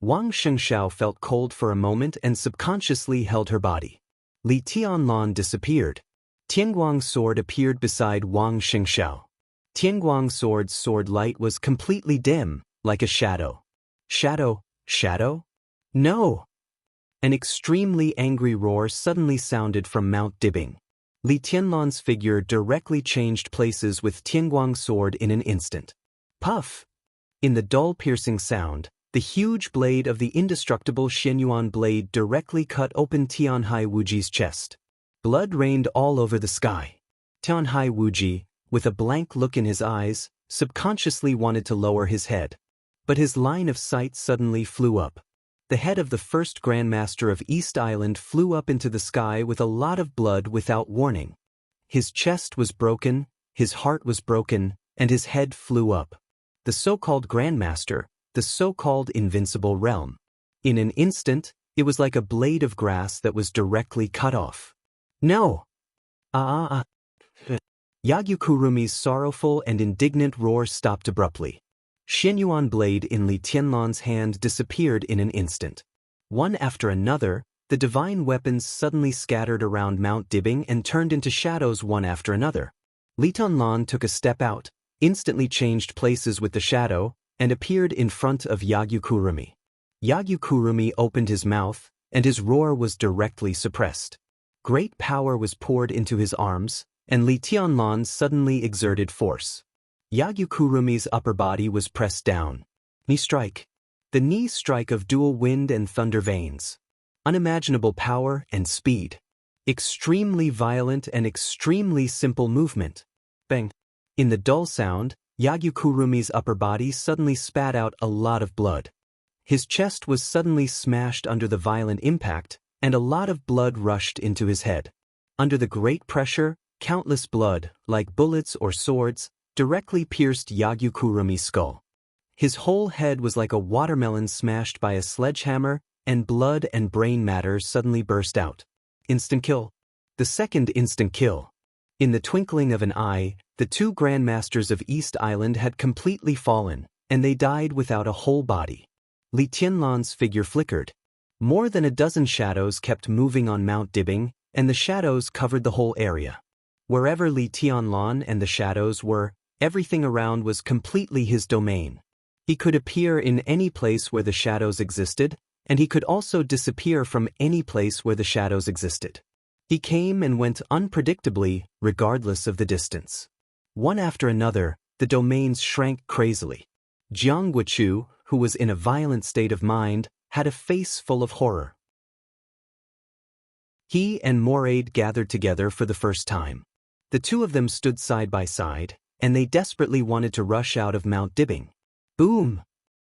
Wang Xianxia felt cold for a moment and subconsciously held her body. Li Tianlan disappeared. Tianguang's sword appeared beside Wang Xianxia. Tianguang's sword light was completely dim, like a shadow. Shadow? Shadow? No! An extremely angry roar suddenly sounded from Mount Dibing. Li Tianlan's figure directly changed places with Tianguang's sword in an instant. Puff! In the dull piercing sound, the huge blade of the indestructible Xianyuan blade directly cut open Tianhai Wuji's chest. Blood rained all over the sky. Tianhai Wuji, with a blank look in his eyes, subconsciously wanted to lower his head. But his line of sight suddenly flew up. The head of the first Grandmaster of East Island flew up into the sky with a lot of blood without warning. His chest was broken, his heart was broken, and his head flew up. The so-called Grandmaster, the so-called invincible realm. In an instant, it was like a blade of grass that was directly cut off. No! Yagyukurumi's sorrowful and indignant roar stopped abruptly. Xianyuan blade in Li Tianlan's hand disappeared in an instant. One after another, the divine weapons suddenly scattered around Mount Dibing and turned into shadows one after another. Li Tianlan took a step out, instantly changed places with the shadow, and appeared in front of Yagyukurumi. Yagyukurumi opened his mouth, and his roar was directly suppressed. Great power was poured into his arms, and Li Tianlan suddenly exerted force. Yagyukurumi's upper body was pressed down. Knee strike. The knee strike of dual wind and thunder veins. Unimaginable power and speed. Extremely violent and extremely simple movement. Bang. In the dull sound, Yagyukurumi's upper body suddenly spat out a lot of blood. His chest was suddenly smashed under the violent impact, and a lot of blood rushed into his head. Under the great pressure, countless blood, like bullets or swords, directly pierced Yagyu-Kurumi's skull. His whole head was like a watermelon smashed by a sledgehammer, and blood and brain matter suddenly burst out. Instant kill. The second instant kill. In the twinkling of an eye, the two grandmasters of East Island had completely fallen, and they died without a whole body. Li Tianlan's figure flickered. More than a dozen shadows kept moving on Mount Dibbing, and the shadows covered the whole area. Wherever Li Tianlan and the shadows were, everything around was completely his domain. He could appear in any place where the shadows existed, and he could also disappear from any place where the shadows existed. He came and went unpredictably, regardless of the distance. One after another, the domains shrank crazily. Jiang Guochu, who was in a violent state of mind, had a face full of horror. He and Moraid gathered together for the first time. The two of them stood side by side, and they desperately wanted to rush out of Mount Dibbing. Boom!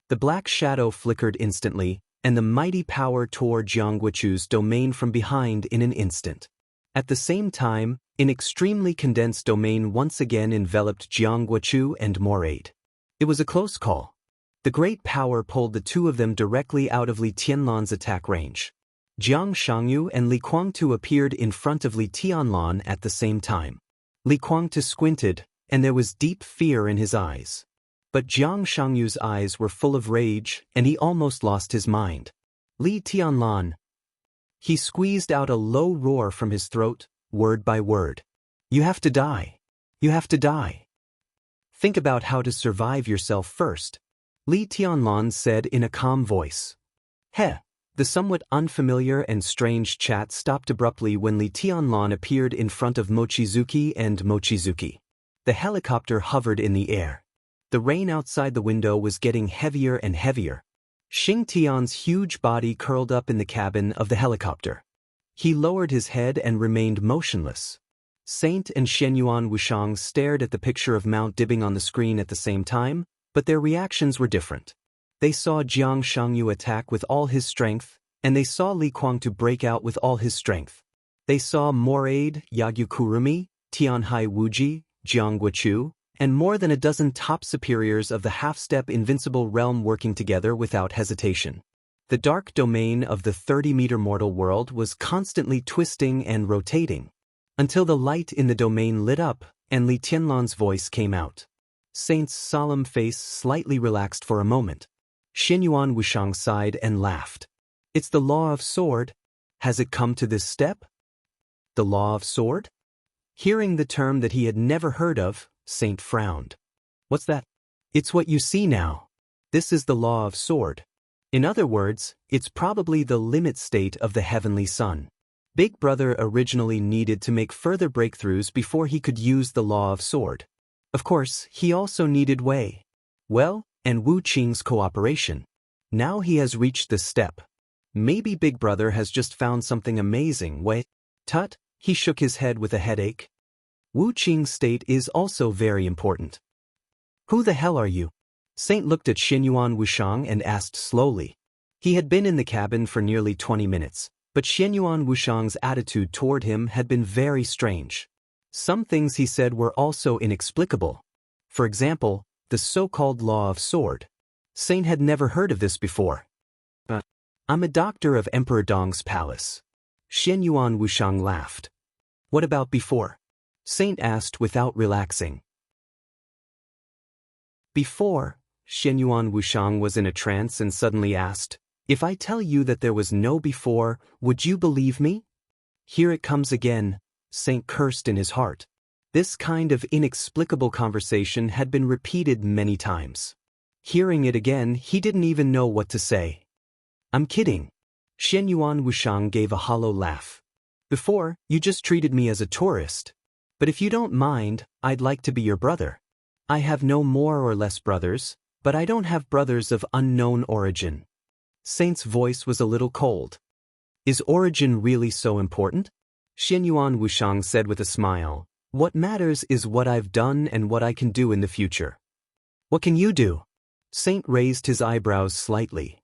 The black shadow flickered instantly, and the mighty power tore Jiang Guochu's domain from behind in an instant. At the same time, an extremely condensed domain once again enveloped Jiang Guochu and Moraid. It was a close call. The great power pulled the two of them directly out of Li Tianlan's attack range. Jiang Shangyu and Li Guangtu appeared in front of Li Tianlan at the same time. Li Guangtu squinted, and there was deep fear in his eyes. But Jiang Shangyu's eyes were full of rage, and he almost lost his mind. Li Tianlan. He squeezed out a low roar from his throat, word by word. You have to die. You have to die. Think about how to survive yourself first. Li Tianlan said in a calm voice. Heh. The somewhat unfamiliar and strange chat stopped abruptly when Li Tianlan appeared in front of Mochizuki and Mochizuki. The helicopter hovered in the air. The rain outside the window was getting heavier and heavier. Xing Tian's huge body curled up in the cabin of the helicopter. He lowered his head and remained motionless. Saint and Shenyuan Wushang stared at the picture of Mount Dibbing on the screen at the same time, but their reactions were different. They saw Jiang Shangyu attack with all his strength, and they saw Li Guangtu break out with all his strength. They saw Moraid, Yagyu-Kurumi, Tianhai Wuji, Jiang Guochu, and more than a dozen top superiors of the half-step invincible realm working together without hesitation. The dark domain of the 30-meter mortal world was constantly twisting and rotating, until the light in the domain lit up and Li Tianlan's voice came out. Saint's solemn face slightly relaxed for a moment. Shenyuan Wushang sighed and laughed. It's the law of sword. Has it come to this step? The law of sword? Hearing the term that he had never heard of, Saint frowned. What's that? It's what you see now. This is the law of sword. In other words, it's probably the limit state of the heavenly sun. Big Brother originally needed to make further breakthroughs before he could use the law of sword. Of course, he also needed Wei. Well, and Wu Qing's cooperation. Now he has reached this step. Maybe Big Brother has just found something amazing. Wei. Tut, he shook his head with a headache. Wu Qing's state is also very important. Who the hell are you? Saint looked at Shenyuan Wushang and asked slowly. He had been in the cabin for nearly 20 minutes, but Shenyuan Wushang's attitude toward him had been very strange. Some things he said were also inexplicable. For example, the so-called law of sword. Saint had never heard of this before. But I'm a doctor of Emperor Dong's palace. Shenyuan Wushang laughed. What about before? Saint asked without relaxing. Before, Shenyuan Wushang was in a trance and suddenly asked, if I tell you that there was no before, would you believe me? Here it comes again, Saint cursed in his heart. This kind of inexplicable conversation had been repeated many times. Hearing it again, he didn't even know what to say. I'm kidding. Shenyuan Wushang gave a hollow laugh. Before, you just treated me as a tourist. But if you don't mind, I'd like to be your brother. I have no more or less brothers, but I don't have brothers of unknown origin. Saint's voice was a little cold. Is origin really so important? Shenyuan Wushang said with a smile. What matters is what I've done and what I can do in the future. What can you do? Saint raised his eyebrows slightly.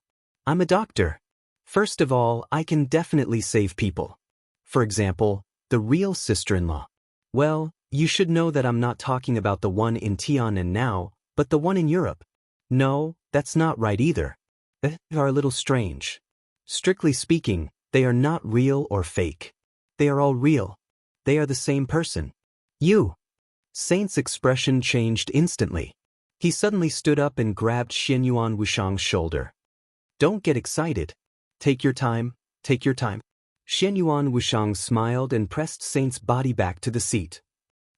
I'm a doctor. First of all, I can definitely save people. For example, the real sister-in-law. Well, you should know that I'm not talking about the one in Tian now, but the one in Europe. No, that's not right either. They are a little strange. Strictly speaking, they are not real or fake. They are all real. They are the same person. You. Saint's expression changed instantly. He suddenly stood up and grabbed Xianyuan Wuxiang's shoulder. Don't get excited. Take your time, take your time. Xianyuan Wuxiang smiled and pressed Saint's body back to the seat.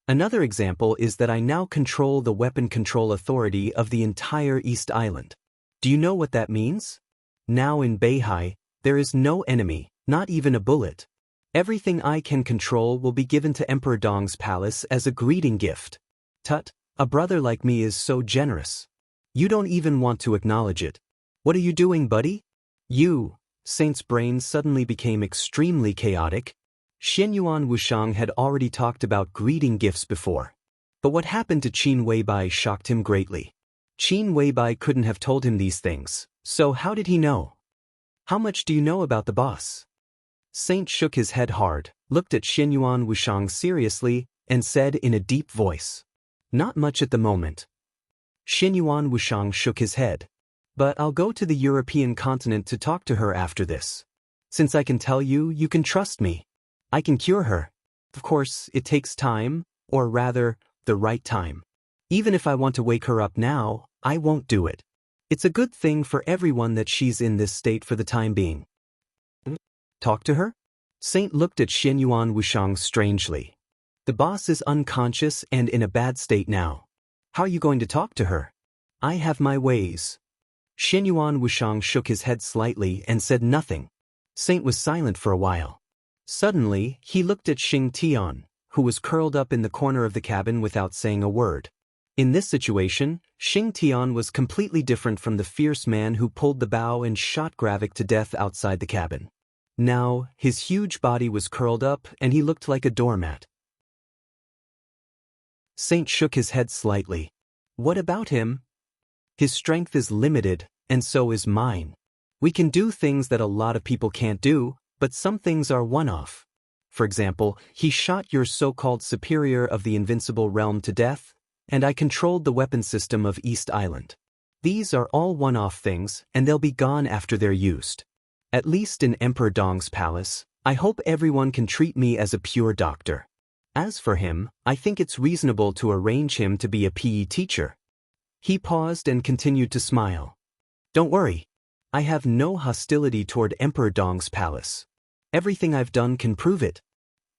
Another example is that I now control the weapon control authority of the entire East Island. Do you know what that means? Now in Beihai, there is no enemy, not even a bullet. Everything I can control will be given to Emperor Dong's palace as a greeting gift. Tut, a brother like me is so generous. You don't even want to acknowledge it. What are you doing, buddy? Saint's brain suddenly became extremely chaotic. Xianyuan Wuxiang had already talked about greeting gifts before. But what happened to Qin Weibai shocked him greatly. Qin Weibai couldn't have told him these things, so how did he know? How much do you know about the boss? Saint shook his head hard, looked at Xianyuan Wuxiang seriously, and said in a deep voice, "Not much at the moment." Xianyuan Wuxiang shook his head. "But I'll go to the European continent to talk to her after this. Since I can tell you, you can trust me. I can cure her. Of course, it takes time, or rather, the right time. Even if I want to wake her up now, I won't do it. It's a good thing for everyone that she's in this state for the time being." Talk to her? Saint looked at Xianyuan Wuxiang strangely. The boss is unconscious and in a bad state now. How are you going to talk to her? I have my ways. Xianyuan Wuxiang shook his head slightly and said nothing. Saint was silent for a while. Suddenly, he looked at Xing Tian, who was curled up in the corner of the cabin without saying a word. In this situation, Xing Tian was completely different from the fierce man who pulled the bow and shot Gravik to death outside the cabin. Now, his huge body was curled up and he looked like a doormat. Saint shook his head slightly. What about him? His strength is limited, and so is mine. We can do things that a lot of people can't do, but some things are one-off. For example, he shot your so-called superior of the invincible realm to death, and I controlled the weapon system of East Island. These are all one-off things, and they'll be gone after they're used. At least in Emperor Dong's palace, I hope everyone can treat me as a pure doctor. As for him, I think it's reasonable to arrange him to be a PE teacher. He paused and continued to smile. Don't worry. I have no hostility toward Emperor Dong's palace. Everything I've done can prove it.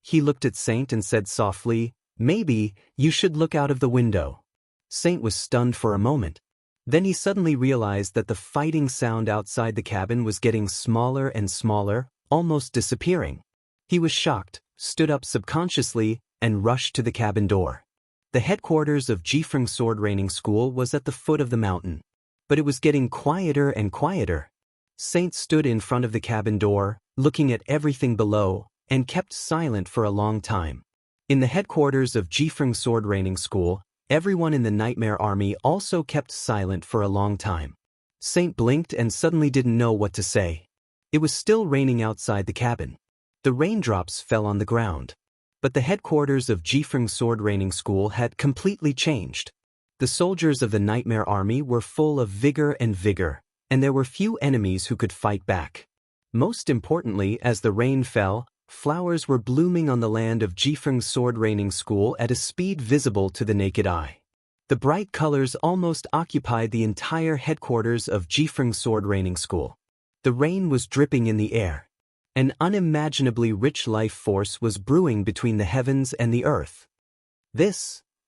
He looked at Saint and said softly, "Maybe you should look out of the window." Saint was stunned for a moment. Then he suddenly realized that the fighting sound outside the cabin was getting smaller and smaller, almost disappearing. He was shocked, stood up subconsciously, and rushed to the cabin door. The headquarters of Jifeng Sword Raining School was at the foot of the mountain. But it was getting quieter and quieter. Saint stood in front of the cabin door, looking at everything below, and kept silent for a long time. In the headquarters of Jifeng Sword Raining School, everyone in the Nightmare Army also kept silent for a long time. Saint blinked and suddenly didn't know what to say. It was still raining outside the cabin. The raindrops fell on the ground. But the headquarters of Jifeng Sword Raining School had completely changed. The soldiers of the Nightmare Army were full of vigor, and there were few enemies who could fight back. Most importantly, as the rain fell, flowers were blooming on the land of Jifeng Sword Raining School at a speed visible to the naked eye. The bright colors almost occupied the entire headquarters of Jifeng Sword Raining School. The rain was dripping in the air. An unimaginably rich life force was brewing between the heavens and the earth.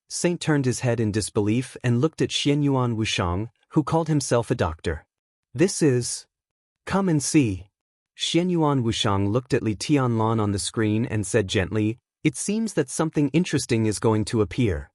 Saint turned his head in disbelief and looked at Xianyuan Wuxiang, who called himself a doctor. This is... Come and see. Xianyuan Wuxiang looked at Li Tianlan on the screen and said gently, "It seems that something interesting is going to appear."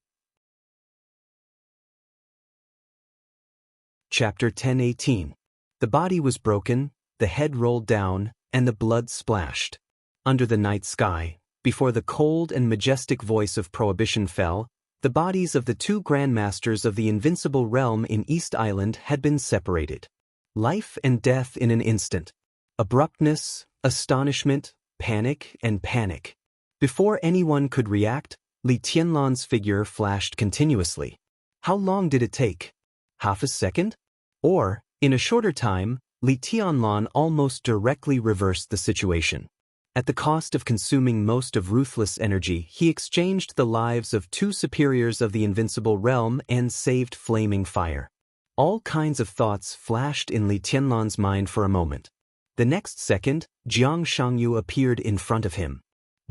Chapter 10:18. The body was broken, the head rolled down, and the blood splashed. Under the night sky, before the cold and majestic voice of prohibition fell, the bodies of the two grandmasters of the invincible realm in East Island had been separated. Life and death in an instant. Abruptness, astonishment, panic, and panic. Before anyone could react, Li Tianlan's figure flashed continuously. How long did it take? Half a second? Or, in a shorter time, Li Tianlan almost directly reversed the situation. At the cost of consuming most of ruthless energy, he exchanged the lives of 2 superiors of the invincible realm and saved flaming fire. All kinds of thoughts flashed in Li Tianlan's mind for a moment. The next second, Jiang Shangyu appeared in front of him.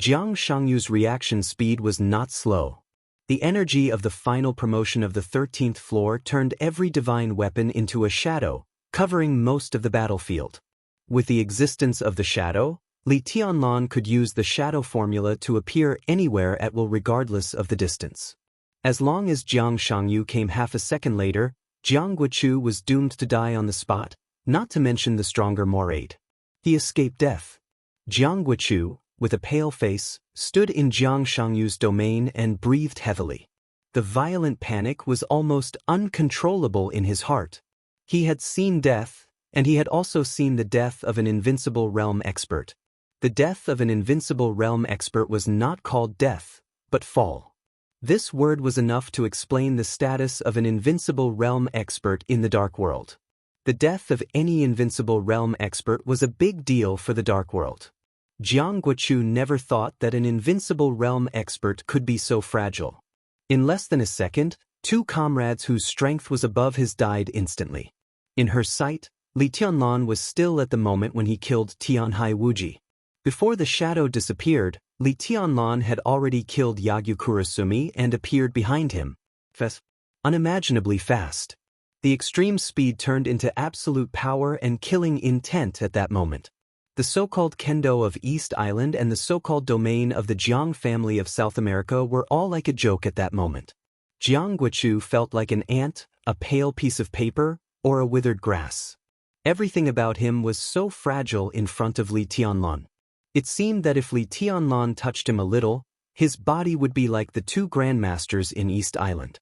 Jiang Shangyu's reaction speed was not slow. The energy of the final promotion of the 13th floor turned every divine weapon into a shadow, covering most of the battlefield. With the existence of the shadow, Li Tianlan could use the shadow formula to appear anywhere at will regardless of the distance. As long as Jiang Shangyu came half a second later, Jiang Guochu was doomed to die on the spot, not to mention the stronger Morade. He escaped death. Jiang Guochu, with a pale face, stood in Jiang Shangyu's domain and breathed heavily. The violent panic was almost uncontrollable in his heart. He had seen death, and he had also seen the death of an invincible realm expert. The death of an invincible realm expert was not called death, but fall. This word was enough to explain the status of an invincible realm expert in the Dark World. The death of any invincible realm expert was a big deal for the Dark World. Jiang Guochu never thought that an invincible realm expert could be so fragile. In less than a second, 2 comrades whose strength was above his died instantly. In her sight, Li Tianlan was still at the moment when he killed Tianhai Wuji. Before the shadow disappeared, Li Tianlan had already killed Yagyu Kurasumi and appeared behind him. Unimaginably fast. The extreme speed turned into absolute power and killing intent at that moment. The so-called Kendo of East Island and the so-called domain of the Jiang family of South America were all like a joke at that moment. Jiang Guochu felt like an ant, a pale piece of paper, or a withered grass. Everything about him was so fragile in front of Li Tianlan. It seemed that if Li Tianlan touched him a little, his body would be like the 2 grandmasters in East Island.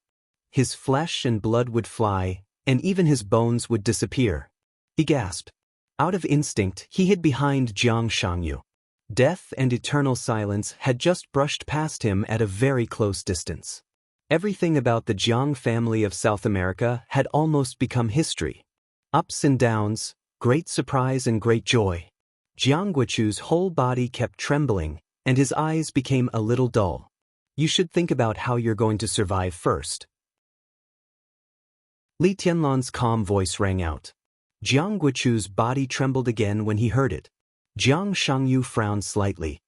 His flesh and blood would fly, and even his bones would disappear. He gasped. Out of instinct, he hid behind Jiang Shangyu. Death and eternal silence had just brushed past him at a very close distance. Everything about the Jiang family of South America had almost become history. Ups and downs, great surprise and great joy. Jiang Guochu's whole body kept trembling, and his eyes became a little dull. You should think about how you're going to survive first. Li Tianlan's calm voice rang out. Jiang Guochu's body trembled again when he heard it. Jiang Shangyu frowned slightly.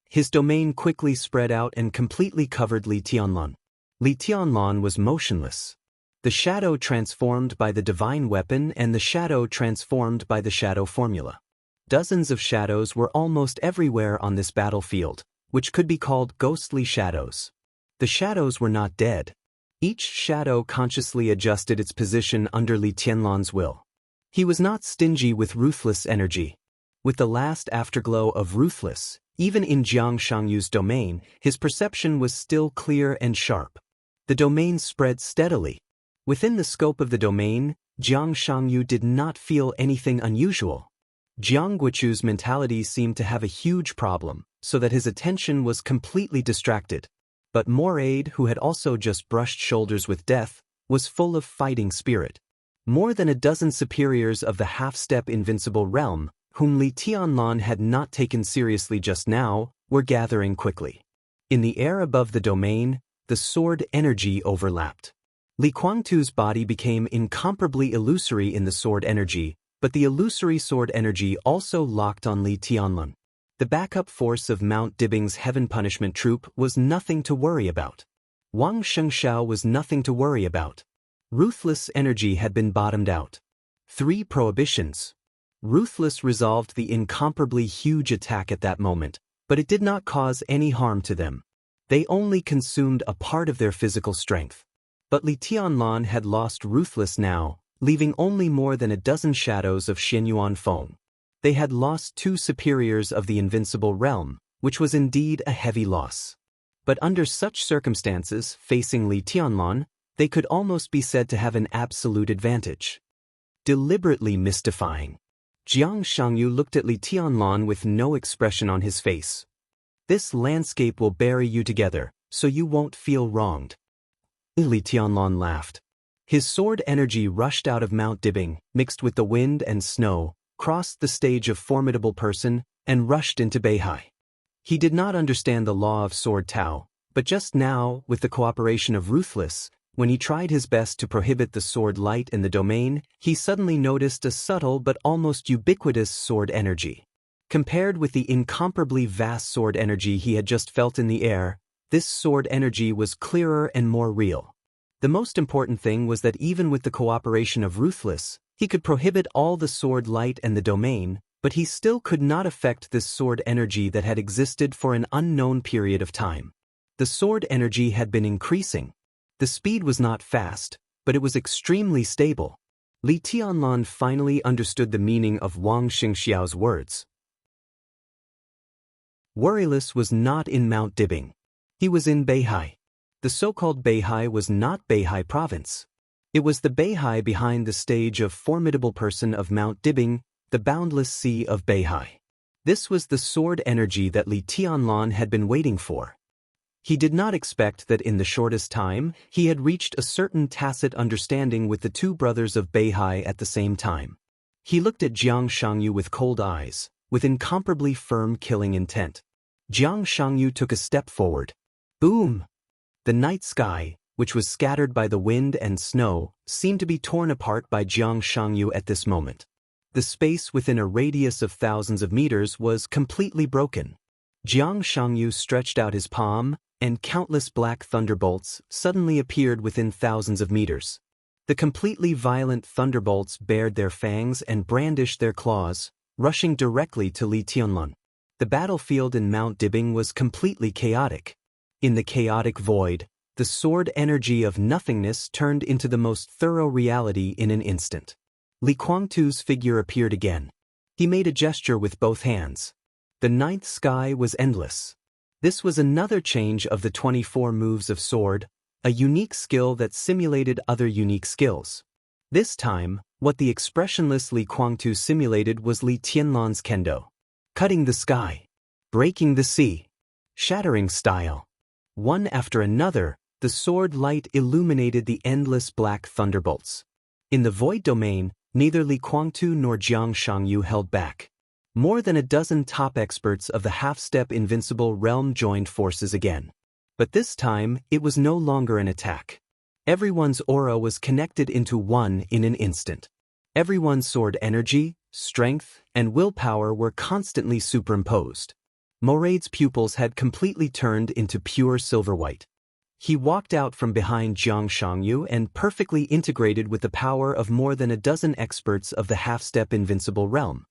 His domain quickly spread out and completely covered Li Tianlan. Li Tianlan was motionless. The shadow transformed by the divine weapon and the shadow transformed by the shadow formula. Dozens of shadows were almost everywhere on this battlefield, which could be called ghostly shadows. The shadows were not dead. Each shadow consciously adjusted its position under Li Tianlan's will. He was not stingy with ruthless energy. With the last afterglow of ruthless, even in Jiang Shangyu's domain, his perception was still clear and sharp. The domain spread steadily. Within the scope of the domain, Jiang Shangyu did not feel anything unusual. Jiang Guochu's mentality seemed to have a huge problem, so that his attention was completely distracted. But Morade, who had also just brushed shoulders with death, was full of fighting spirit. More than a dozen superiors of the half-step invincible realm, whom Li Tianlan had not taken seriously just now, were gathering quickly. In the air above the domain, the sword energy overlapped. Li Guangtu's body became incomparably illusory in the sword energy, but the illusory sword energy also locked on Li Tianlan. The backup force of Mount Dibing's Heaven Punishment Troop was nothing to worry about. Wang Shengxiao was nothing to worry about. Ruthless energy had been bottomed out. 3 prohibitions. Ruthless resolved the incomparably huge attack at that moment, but it did not cause any harm to them. They only consumed a part of their physical strength. But Li Tianlan had lost Ruthless now, leaving only more than a dozen shadows of Xianyuan Feng. They had lost 2 superiors of the invincible realm, which was indeed a heavy loss. But under such circumstances, facing Li Tianlan, they could almost be said to have an absolute advantage. Deliberately mystifying. Jiang Shangyu looked at Li Tianlan with no expression on his face. This landscape will bury you together, so you won't feel wronged. Li Tianlan laughed. His sword energy rushed out of Mount Dibing, mixed with the wind and snow, crossed the stage of formidable person, and rushed into Beihai. He did not understand the law of sword Tao, but just now, with the cooperation of Ruthless, when he tried his best to prohibit the sword light in the domain, he suddenly noticed a subtle but almost ubiquitous sword energy. Compared with the incomparably vast sword energy he had just felt in the air, this sword energy was clearer and more real. The most important thing was that even with the cooperation of Ruthless, he could prohibit all the sword light and the domain, but he still could not affect this sword energy that had existed for an unknown period of time. The sword energy had been increasing. The speed was not fast, but it was extremely stable. Li Tianlan finally understood the meaning of Wang Xingxiao's words. Worryless was not in Mount Dibing. He was in Beihai. The so-called Beihai was not Beihai province. It was the Beihai behind the stage of formidable person of Mount Dibing, the boundless sea of Beihai. This was the sword energy that Li Tianlan had been waiting for. He did not expect that in the shortest time, he had reached a certain tacit understanding with the two brothers of Beihai at the same time. He looked at Jiang Shangyu with cold eyes, with incomparably firm killing intent. Jiang Shangyu took a step forward. Boom! The night sky, which was scattered by the wind and snow, seemed to be torn apart by Jiang Shangyu at this moment. The space within a radius of thousands of meters was completely broken. Jiang Shangyu stretched out his palm, and countless black thunderbolts suddenly appeared within thousands of meters. The completely violent thunderbolts bared their fangs and brandished their claws, rushing directly to Li Tianlan. The battlefield in Mount Dibing was completely chaotic. In the chaotic void, the sword energy of nothingness turned into the most thorough reality in an instant. Li Guangtu's figure appeared again. He made a gesture with both hands. The ninth sky was endless. This was another change of the 24 moves of sword, a unique skill that simulated other unique skills. This time, what the expressionless Li Guangtu simulated was Li Tianlan's kendo. Cutting the sky, breaking the sea, shattering style. One after another, the sword light illuminated the endless black thunderbolts. In the void domain, neither Li Guangtu nor Jiang Shangyu held back. More than a dozen top experts of the half-step invincible realm joined forces again. But this time, it was no longer an attack. Everyone's aura was connected into one in an instant. Everyone's sword energy, strength, and willpower were constantly superimposed. Moraid's pupils had completely turned into pure silver white. He walked out from behind Jiang Shangyu and perfectly integrated with the power of more than a dozen experts of the half-step invincible realm.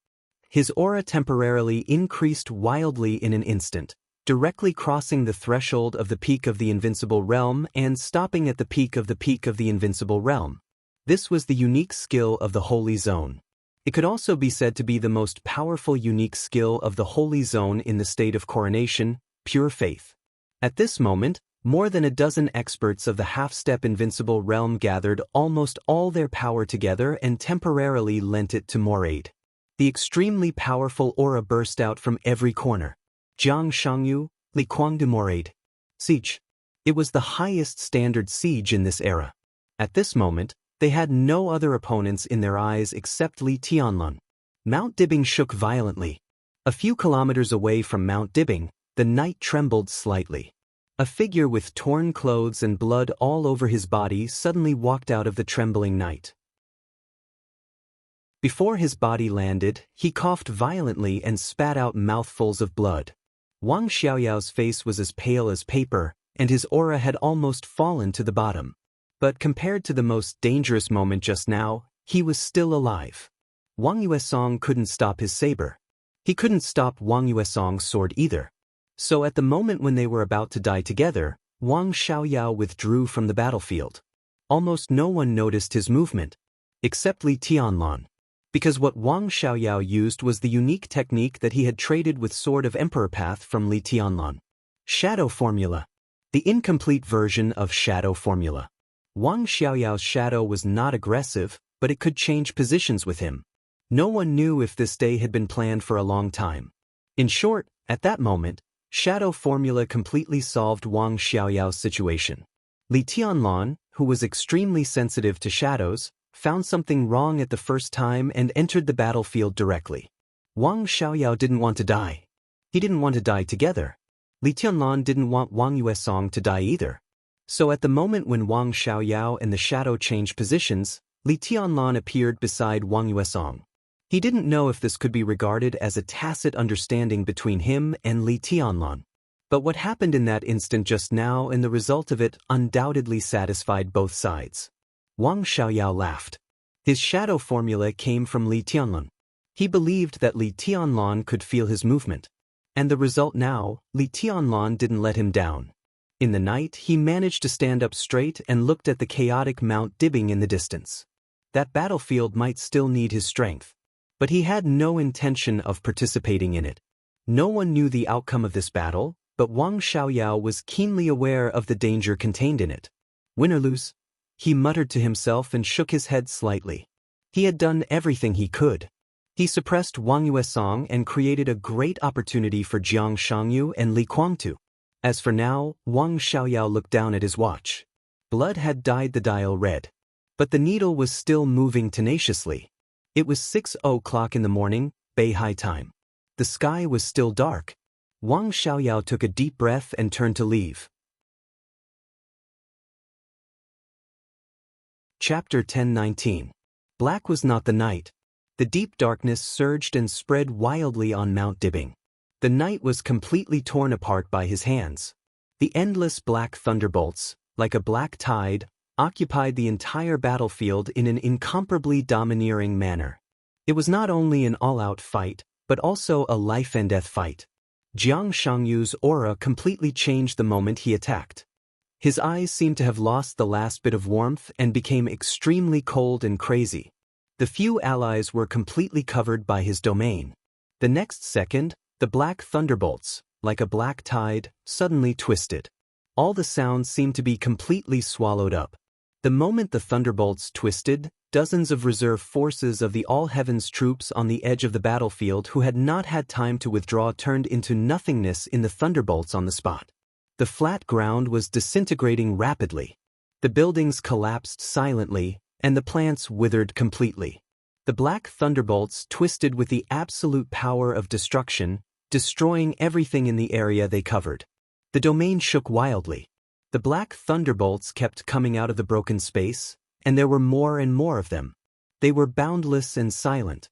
His aura temporarily increased wildly in an instant, directly crossing the threshold of the peak of the invincible realm and stopping at the peak of the invincible realm. This was the unique skill of the Holy Zone. It could also be said to be the most powerful unique skill of the Holy Zone in the state of coronation, pure faith. At this moment, more than a dozen experts of the half-step invincible realm gathered almost all their power together and temporarily lent it to Moraid. The extremely powerful aura burst out from every corner. Jiang Shangyu, Li Guangtu Moraid. Siege. It was the highest standard siege in this era. At this moment, they had no other opponents in their eyes except Li Tianlan. Mount Dibing shook violently. A few kilometers away from Mount Dibing, the night trembled slightly. A figure with torn clothes and blood all over his body suddenly walked out of the trembling night. Before his body landed, he coughed violently and spat out mouthfuls of blood. Wang Xiaoyao's face was as pale as paper, and his aura had almost fallen to the bottom. But compared to the most dangerous moment just now, he was still alive. Wang Yuesong couldn't stop his saber. He couldn't stop Wang Yuesong's sword either. So at the moment when they were about to die together, Wang Xiaoyao withdrew from the battlefield. Almost no one noticed his movement, except Li Tianlan. Because what Wang Xiaoyao used was the unique technique that he had traded with Sword of Emperor Path from Li Tianlan. Shadow Formula. The incomplete version of Shadow Formula. Wang Xiaoyao's shadow was not aggressive, but it could change positions with him. No one knew if this day had been planned for a long time. In short, at that moment, shadow formula completely solved Wang Xiaoyao's situation. Li Tianlan, who was extremely sensitive to shadows, found something wrong at the first time and entered the battlefield directly. Wang Xiaoyao didn't want to die. He didn't want to die together. Li Tianlan didn't want Wang Yuesong to die either. So at the moment when Wang Xiaoyao and the shadow changed positions, Li Tianlan appeared beside Wang Yuesong. He didn't know if this could be regarded as a tacit understanding between him and Li Tianlan. But what happened in that instant just now and the result of it undoubtedly satisfied both sides. Wang Xiaoyao laughed. His shadow formula came from Li Tianlan. He believed that Li Tianlan could feel his movement. And the result now, Li Tianlan didn't let him down. In the night, he managed to stand up straight and looked at the chaotic Mount Dibbing in the distance. That battlefield might still need his strength. But he had no intention of participating in it. No one knew the outcome of this battle, but Wang Xiaoyao was keenly aware of the danger contained in it. Win or lose, he muttered to himself and shook his head slightly. He had done everything he could. He suppressed Wang Yuesong and created a great opportunity for Jiang Shangyu and Li Guangtu. As for now, Wang Xiaoyao looked down at his watch. Blood had dyed the dial red. But the needle was still moving tenaciously. It was 6:00 in the morning, Beihai time. The sky was still dark. Wang Xiaoyao took a deep breath and turned to leave. Chapter 10:19. Black was not the night. The deep darkness surged and spread wildly on Mount Dibbing. The night was completely torn apart by his hands. The endless black thunderbolts, like a black tide, occupied the entire battlefield in an incomparably domineering manner. It was not only an all-out fight, but also a life-and-death fight. Jiang Shangyu's aura completely changed the moment he attacked. His eyes seemed to have lost the last bit of warmth and became extremely cold and crazy. The few allies were completely covered by his domain. The next second, the black thunderbolts, like a black tide, suddenly twisted. All the sounds seemed to be completely swallowed up. The moment the thunderbolts twisted, dozens of reserve forces of the All-Heavens troops on the edge of the battlefield who had not had time to withdraw turned into nothingness in the thunderbolts on the spot. The flat ground was disintegrating rapidly. The buildings collapsed silently, and the plants withered completely. The black thunderbolts twisted with the absolute power of destruction, destroying everything in the area they covered. The domain shook wildly. The black thunderbolts kept coming out of the broken space, and there were more and more of them. They were boundless and silent.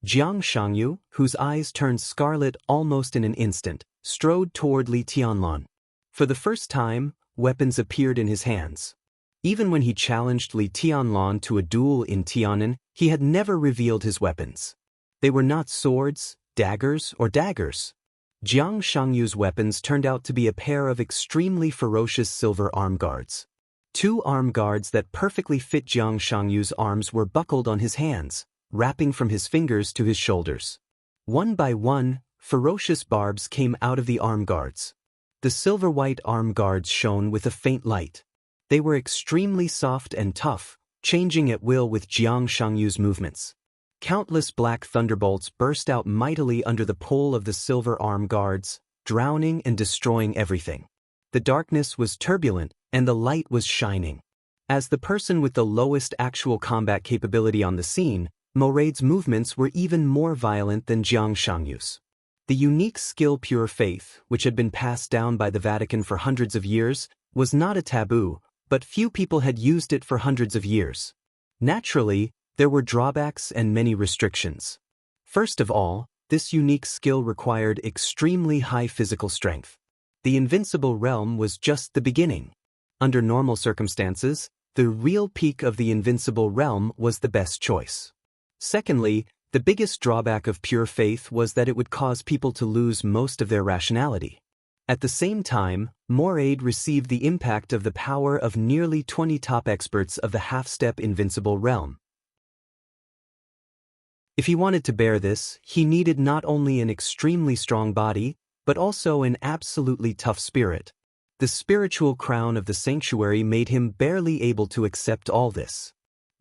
Jiang Shangyu, whose eyes turned scarlet almost in an instant, strode toward Li Tianlan. For the first time, weapons appeared in his hands. Even when he challenged Li Tianlan to a duel in Tianan, he had never revealed his weapons. They were not swords, daggers, or daggers. Jiang Shangyu's weapons turned out to be a pair of extremely ferocious silver arm guards. 2 arm guards that perfectly fit Jiang Shangyu's arms were buckled on his hands, wrapping from his fingers to his shoulders. One by one, ferocious barbs came out of the arm guards. The silver-white arm guards shone with a faint light. They were extremely soft and tough, changing at will with Jiang Shangyu's movements. Countless black thunderbolts burst out mightily under the pull of the silver arm guards, drowning and destroying everything. The darkness was turbulent, and the light was shining. As the person with the lowest actual combat capability on the scene, Moraid's movements were even more violent than Jiang Shangyu's. The unique skill Pure Faith, which had been passed down by the Vatican for hundreds of years, was not a taboo, but few people had used it for hundreds of years. Naturally, there were drawbacks and many restrictions. First of all, this unique skill required extremely high physical strength. The invincible realm was just the beginning. Under normal circumstances, the real peak of the invincible realm was the best choice. Secondly, the biggest drawback of Pure Faith was that it would cause people to lose most of their rationality. At the same time, Moraid received the impact of the power of nearly 20 top experts of the half-step invincible realm. If he wanted to bear this, he needed not only an extremely strong body, but also an absolutely tough spirit. The spiritual crown of the sanctuary made him barely able to accept all this.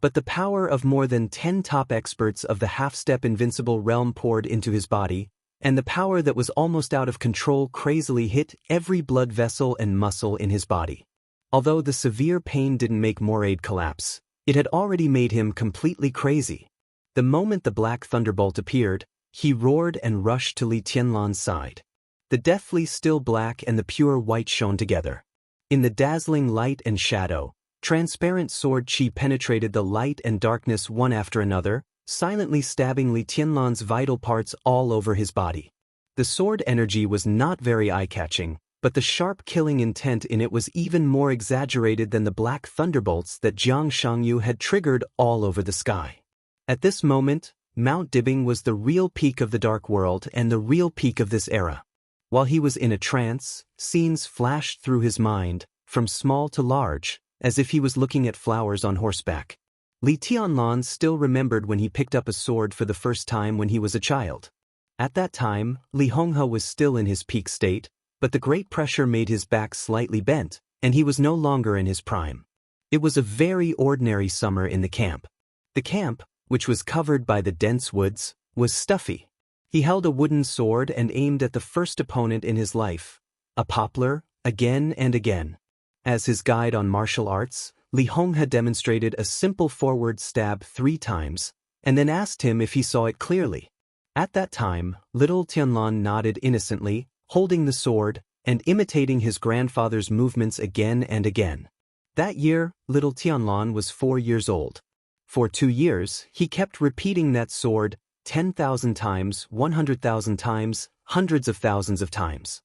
But the power of more than 10 top experts of the half-step invincible realm poured into his body, and the power that was almost out of control crazily hit every blood vessel and muscle in his body. Although the severe pain didn't make Moraid collapse, it had already made him completely crazy. The moment the black thunderbolt appeared, he roared and rushed to Li Tianlan's side. The deathly still black and the pure white shone together. In the dazzling light and shadow, transparent sword qi penetrated the light and darkness one after another, silently stabbing Li Tianlan's vital parts all over his body. The sword energy was not very eye-catching, but the sharp killing intent in it was even more exaggerated than the black thunderbolts that Jiang Shangyu had triggered all over the sky. At this moment, Mount Dibbing was the real peak of the Dark World and the real peak of this era. While he was in a trance, scenes flashed through his mind, from small to large, as if he was looking at flowers on horseback. Li Tianlan still remembered when he picked up a sword for the first time when he was a child. At that time, Li Honghe was still in his peak state, but the great pressure made his back slightly bent, and he was no longer in his prime. It was a very ordinary summer in the camp. The camp, which was covered by the dense woods, was stuffy. He held a wooden sword and aimed at the first opponent in his life, a poplar, again and again. As his guide on martial arts, Li Honghe demonstrated a simple forward stab 3 times, and then asked him if he saw it clearly. At that time, little Tianlan nodded innocently, holding the sword, and imitating his grandfather's movements again and again. That year, little Tianlan was 4 years old. For 2 years, he kept repeating that sword 10,000 times, 100,000 times, hundreds of thousands of times.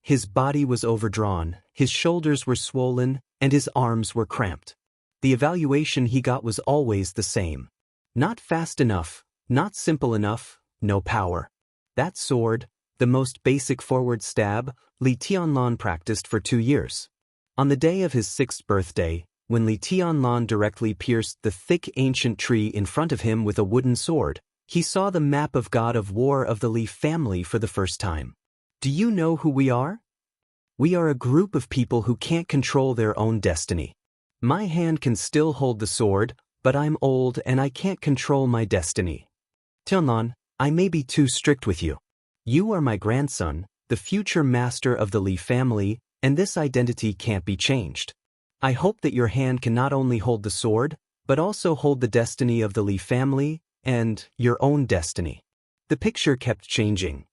His body was overdrawn, his shoulders were swollen, and his arms were cramped. The evaluation he got was always the same. Not fast enough, not simple enough, no power. That sword, the most basic forward stab, Li Tianlan practiced for 2 years. On the day of his 6th birthday, when Li Tianlan directly pierced the thick ancient tree in front of him with a wooden sword, he saw the map of God of War of the Li family for the first time. Do you know who we are? We are a group of people who can't control their own destiny. My hand can still hold the sword, but I'm old and I can't control my destiny. Tianlan, I may be too strict with you. You are my grandson, the future master of the Li family, and this identity can't be changed. I hope that your hand can not only hold the sword, but also hold the destiny of the Li family, and your own destiny. The picture kept changing.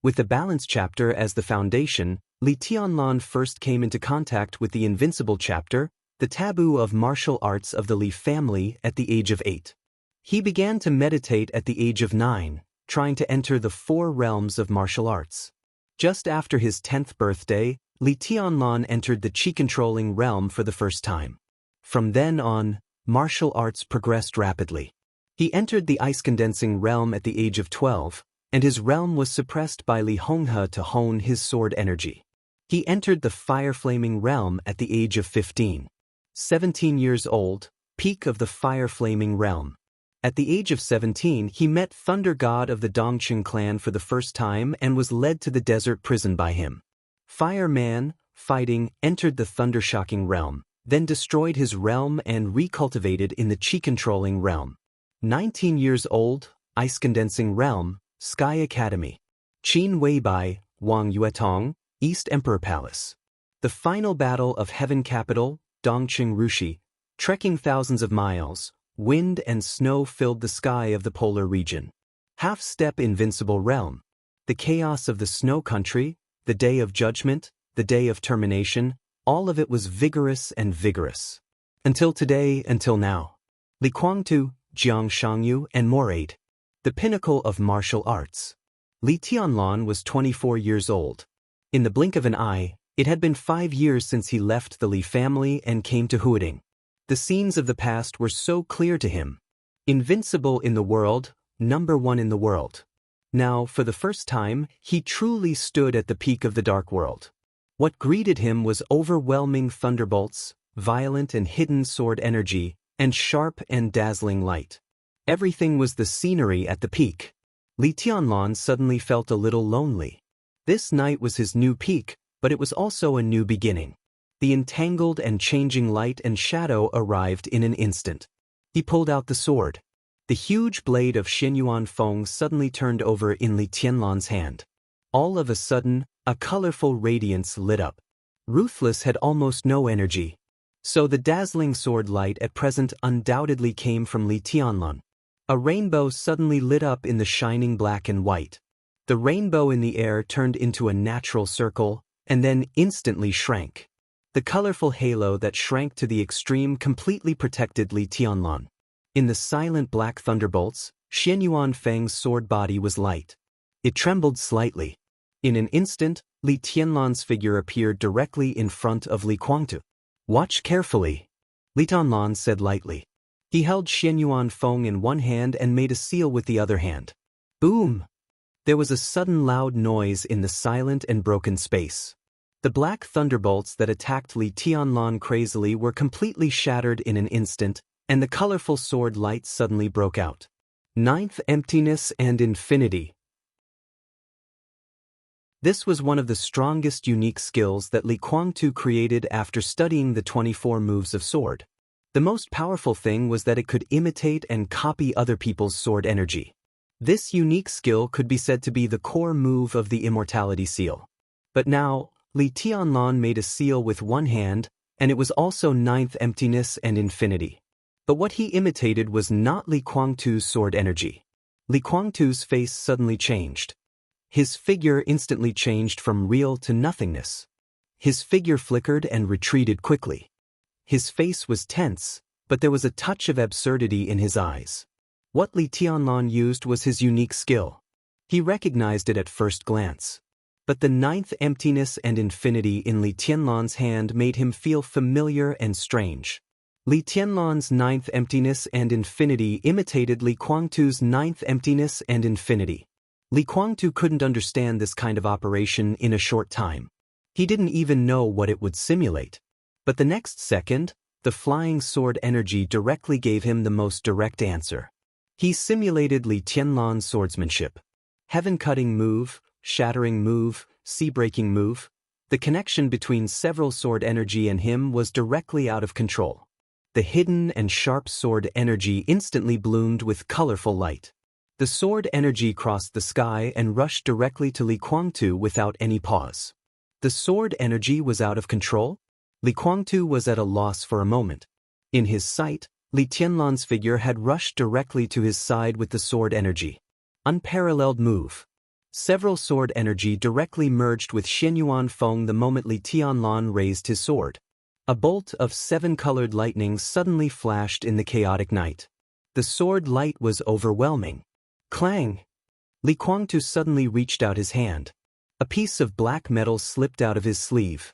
With the balance chapter as the foundation, Li Tianlan first came into contact with the invincible chapter, the taboo of martial arts of the Li family, at the age of 8. He began to meditate at the age of 9, trying to enter the 4 realms of martial arts. Just after his 10th birthday, Li Tianlan entered the qi-controlling realm for the first time. From then on, martial arts progressed rapidly. He entered the ice-condensing realm at the age of 12, and his realm was suppressed by Li Honghe to hone his sword energy. He entered the fire-flaming realm at the age of 15. 17 years old, peak of the fire-flaming realm. At the age of 17, he met Thunder God of the Dongqing clan for the first time and was led to the desert prison by him. Fire Man, fighting, entered the thunder-shocking realm, then destroyed his realm and recultivated in the qi-controlling realm. 19 years old, ice-condensing realm, Sky Academy. Qin Weibai, Wang Yuetong, East Emperor Palace. The final battle of Heaven Capital, Dongqing Rushi, trekking thousands of miles, wind and snow filled the sky of the polar region. Half-step invincible realm. The chaos of the snow country, the day of judgment, the day of termination, all of it was vigorous and vigorous. Until today, until now. Li Kuangtu, Jiang Shangyu, and Moraid. The pinnacle of martial arts. Li Tianlan was 24 years old. In the blink of an eye, it had been 5 years since he left the Li family and came to Huading. The scenes of the past were so clear to him. Invincible in the world, number 1 in the world. Now, for the first time, he truly stood at the peak of the Dark World. What greeted him was overwhelming thunderbolts, violent and hidden sword energy, and sharp and dazzling light. Everything was the scenery at the peak. Li Tianlan suddenly felt a little lonely. This night was his new peak, but it was also a new beginning. The entangled and changing light and shadow arrived in an instant. He pulled out the sword. The huge blade of Xianyuan Feng suddenly turned over in Li Tianlan's hand. All of a sudden, a colorful radiance lit up. Ruthless had almost no energy. So the dazzling sword light at present undoubtedly came from Li Tianlan. A rainbow suddenly lit up in the shining black and white. The rainbow in the air turned into a natural circle, and then instantly shrank. The colorful halo that shrank to the extreme completely protected Li Tianlan. In the silent black thunderbolts, Xianyuan Feng's sword body was light. It trembled slightly. In an instant, Li Tianlan's figure appeared directly in front of Li Guangtu. "Watch carefully," Li Tianlan said lightly. He held Xianyuan Feng in one hand and made a seal with the other hand. Boom! There was a sudden loud noise in the silent and broken space. The black thunderbolts that attacked Li Tianlan crazily were completely shattered in an instant, and the colorful sword light suddenly broke out. Ninth emptiness and infinity. This was one of the strongest unique skills that Li Guangtu created after studying the 24 moves of sword. The most powerful thing was that it could imitate and copy other people's sword energy. This unique skill could be said to be the core move of the immortality seal. But now, Li Tianlan made a seal with one hand, and it was also ninth emptiness and infinity. But what he imitated was not Li Guangtu's sword energy. Li Guangtu's face suddenly changed. His figure instantly changed from real to nothingness. His figure flickered and retreated quickly. His face was tense, but there was a touch of absurdity in his eyes. What Li Tianlan used was his unique skill. He recognized it at first glance. But the ninth emptiness and infinity in Li Tianlan's hand made him feel familiar and strange. Li Tianlan's ninth emptiness and infinity imitated Li Guangtu's ninth emptiness and infinity. Li Guangtu couldn't understand this kind of operation in a short time. He didn't even know what it would simulate. But the next second, the flying sword energy directly gave him the most direct answer. He simulated Li Tianlan's swordsmanship. Heaven-cutting move, shattering move, sea-breaking move. The connection between several sword energy and him was directly out of control. The hidden and sharp sword energy instantly bloomed with colorful light. The sword energy crossed the sky and rushed directly to Li Guangtu without any pause. The sword energy was out of control? Li Guangtu was at a loss for a moment. In his sight, Li Tianlan's figure had rushed directly to his side with the sword energy. Unparalleled move. Several sword energy directly merged with Xianyuan Feng the moment Li Tianlan raised his sword. A bolt of 7-colored lightning suddenly flashed in the chaotic night. The sword light was overwhelming. Clang! Li Guangtu suddenly reached out his hand. A piece of black metal slipped out of his sleeve.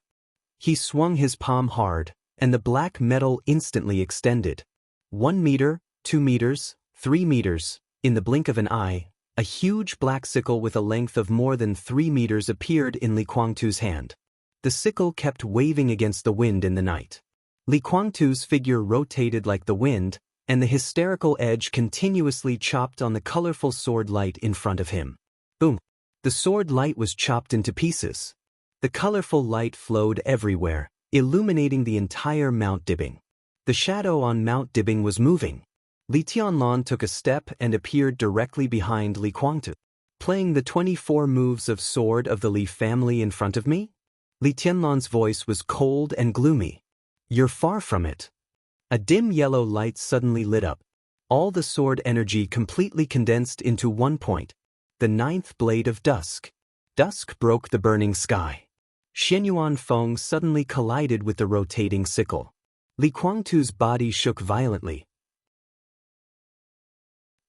He swung his palm hard, and the black metal instantly extended. 1 meter, 2 meters, 3 meters. In the blink of an eye, a huge black sickle with a length of more than 3 meters appeared in Li Guangtu's hand. The sickle kept waving against the wind in the night. Li Guangtu's figure rotated like the wind, and the hysterical edge continuously chopped on the colorful sword light in front of him. Boom! The sword light was chopped into pieces. The colorful light flowed everywhere, illuminating the entire Mount Dibbing. The shadow on Mount Dibbing was moving. Li Tianlan took a step and appeared directly behind Li Guangtu. Playing the 24 moves of sword of the Li family in front of me? Li Tianlan's voice was cold and gloomy. You're far from it. A dim yellow light suddenly lit up. All the sword energy completely condensed into one point. The ninth blade of dusk. Dusk broke the burning sky. Xianyuan Feng suddenly collided with the rotating sickle. Li Guangtu's body shook violently.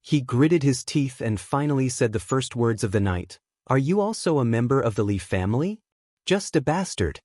He gritted his teeth and finally said the first words of the night. Are you also a member of the Li family? Just a bastard.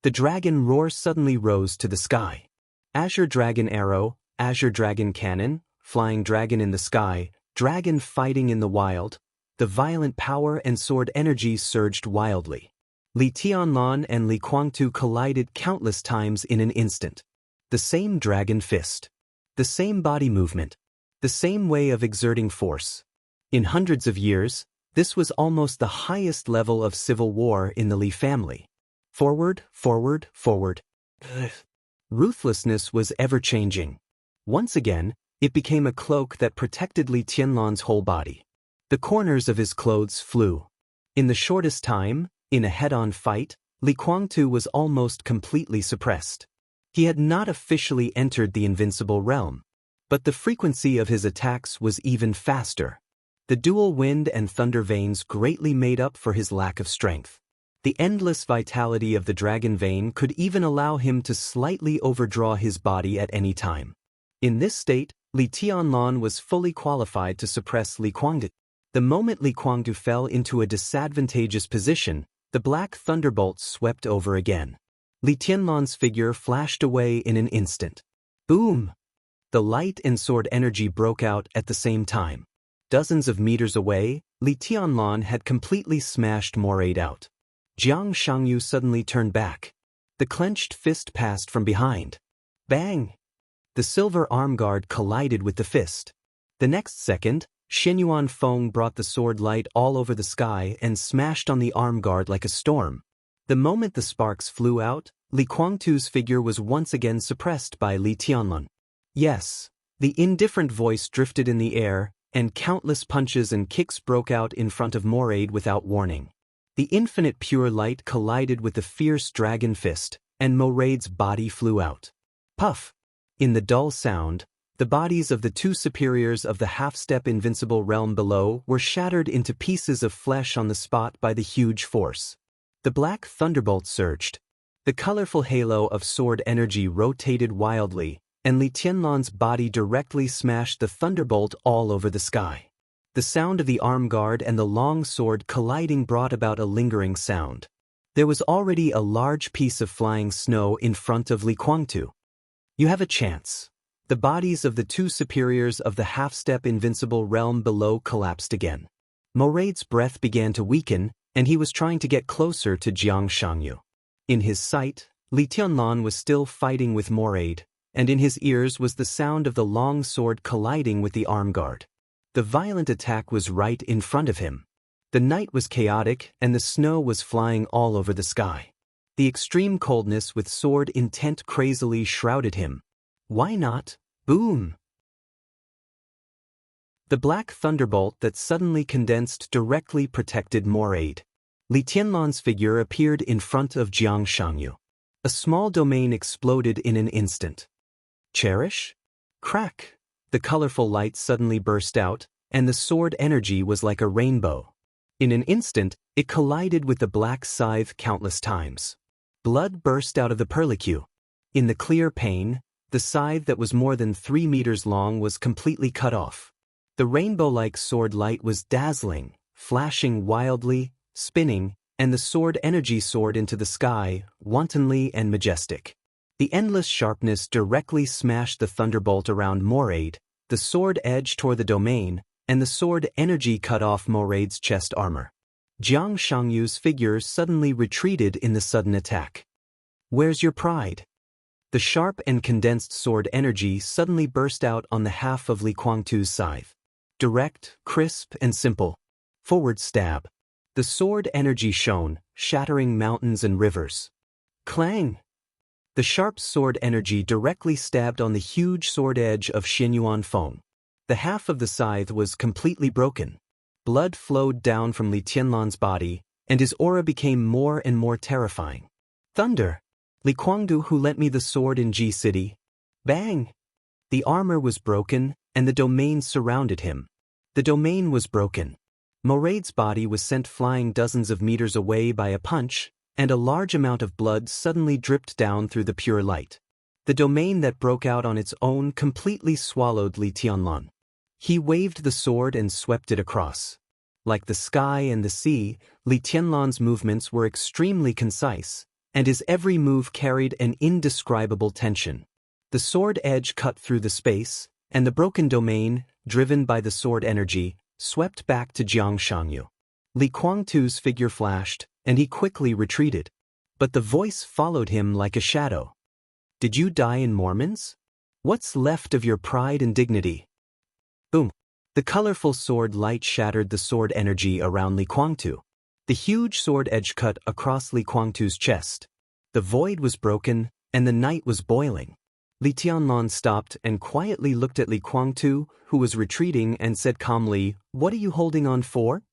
The dragon roar suddenly rose to the sky. Azure dragon arrow, azure dragon cannon, flying dragon in the sky, dragon fighting in the wild. The violent power and sword energy surged wildly. Li Tianlan and Li Guangtu collided countless times in an instant. The same dragon fist. The same body movement. The same way of exerting force. In hundreds of years, this was almost the highest level of civil war in the Li family. Forward, forward, forward. Ruthlessness was ever-changing. Once again, it became a cloak that protected Li Tianlan's whole body. The corners of his clothes flew. In the shortest time, in a head-on fight, Li Guangtu was almost completely suppressed. He had not officially entered the invincible realm, but the frequency of his attacks was even faster. The dual wind and thunder veins greatly made up for his lack of strength. The endless vitality of the dragon vein could even allow him to slightly overdraw his body at any time. In this state, Li Tianlan was fully qualified to suppress Li Guangtu. The moment Li Guangtu fell into a disadvantageous position, the black thunderbolts swept over again. Li Tianlan's figure flashed away in an instant. Boom! The light and sword energy broke out at the same time. Dozens of meters away, Li Tianlan had completely smashed Morade out. Xianxia suddenly turned back. The clenched fist passed from behind. Bang! The silver arm guard collided with the fist. The next second, Xinyuan Feng brought the sword light all over the sky and smashed on the arm guard like a storm. The moment the sparks flew out, Li Guangtu's figure was once again suppressed by Li Tianlan. Yes, the indifferent voice drifted in the air, and countless punches and kicks broke out in front of Morade without warning. The infinite pure light collided with the fierce dragon fist, and Morade's body flew out. Puff! In the dull sound, the bodies of the two superiors of the half-step invincible realm below were shattered into pieces of flesh on the spot by the huge force. The black thunderbolt surged. The colorful halo of sword energy rotated wildly, and Li Tianlan's body directly smashed the thunderbolt all over the sky. The sound of the arm guard and the long sword colliding brought about a lingering sound. There was already a large piece of flying snow in front of Li Guangtu. You have a chance. The bodies of the two superiors of the half-step invincible realm below collapsed again. Morade's breath began to weaken, and he was trying to get closer to Xianxia. In his sight, Li Tianlan was still fighting with Morade, and in his ears was the sound of the long sword colliding with the arm guard. The violent attack was right in front of him. The night was chaotic, and the snow was flying all over the sky. The extreme coldness with sword intent crazily shrouded him. Why not? Boom! The black thunderbolt that suddenly condensed directly protected Morade. Li Tianlan's figure appeared in front of Xianxia. A small domain exploded in an instant. Cherish? Crack! The colorful light suddenly burst out, and the sword energy was like a rainbow. In an instant, it collided with the black scythe countless times. Blood burst out of the perlicue. In the clear pane, the scythe that was more than 3 meters long was completely cut off. The rainbow-like sword light was dazzling, flashing wildly, spinning, and the sword energy soared into the sky, wantonly and majestic. The endless sharpness directly smashed the thunderbolt around Morade, the sword edge tore the domain, and the sword energy cut off Morade's chest armor. Xianxia's figure suddenly retreated in the sudden attack. Where's your pride? The sharp and condensed sword energy suddenly burst out on the half of Li Guangtu's scythe. Direct, crisp, and simple. Forward stab. The sword energy shone, shattering mountains and rivers. Clang! The sharp sword energy directly stabbed on the huge sword edge of Xinyuan Feng. The half of the scythe was completely broken. Blood flowed down from Li Tianlan's body, and his aura became more and more terrifying. Thunder! Li Guangtu who lent me the sword in Ji City. Bang! The armor was broken, and the domain surrounded him. The domain was broken. Morade's body was sent flying dozens of meters away by a punch, and a large amount of blood suddenly dripped down through the pure light. The domain that broke out on its own completely swallowed Li Tianlan. He waved the sword and swept it across. Like the sky and the sea, Li Tianlan's movements were extremely concise, and his every move carried an indescribable tension. The sword edge cut through the space, and the broken domain, driven by the sword energy, swept back to Xianxia. Li Guangtu's figure flashed, and he quickly retreated. But the voice followed him like a shadow. Did you die in Mormons? What's left of your pride and dignity? Boom! The colorful sword light shattered the sword energy around Li Guangtu. The huge sword edge cut across Li Guangtu's chest. The void was broken, and the night was boiling. Li Tianlan stopped and quietly looked at Li Guangtu, who was retreating, and said calmly, "What are you holding on for?"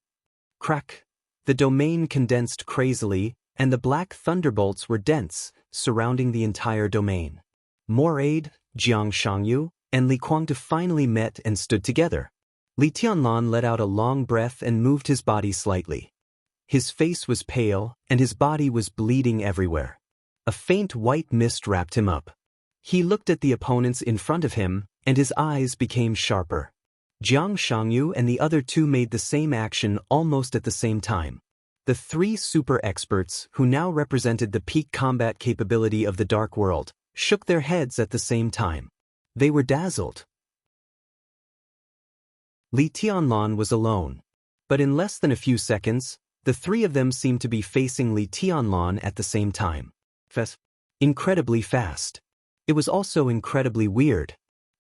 Crack! The domain condensed crazily, and the black thunderbolts were dense, surrounding the entire domain. Morade, Jiang Shangyu, and Li Guangtu finally met and stood together. Li Tianlan let out a long breath and moved his body slightly. His face was pale, and his body was bleeding everywhere. A faint white mist wrapped him up. He looked at the opponents in front of him, and his eyes became sharper. Jiang Shangyu and the other two made the same action almost at the same time. The three super experts, who now represented the peak combat capability of the Dark World, shook their heads at the same time. They were dazzled. Li Tianlan was alone. But in less than a few seconds, the three of them seemed to be facing Li Tianlan at the same time. Incredibly fast. It was also incredibly weird.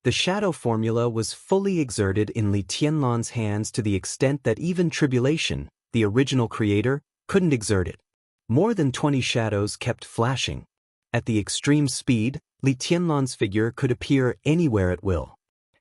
The shadow formula was fully exerted in Li Tianlan's hands to the extent that even Tribulation, the original creator, couldn't exert it. More than 20 shadows kept flashing. At the extreme speed, Li Tianlan's figure could appear anywhere at will.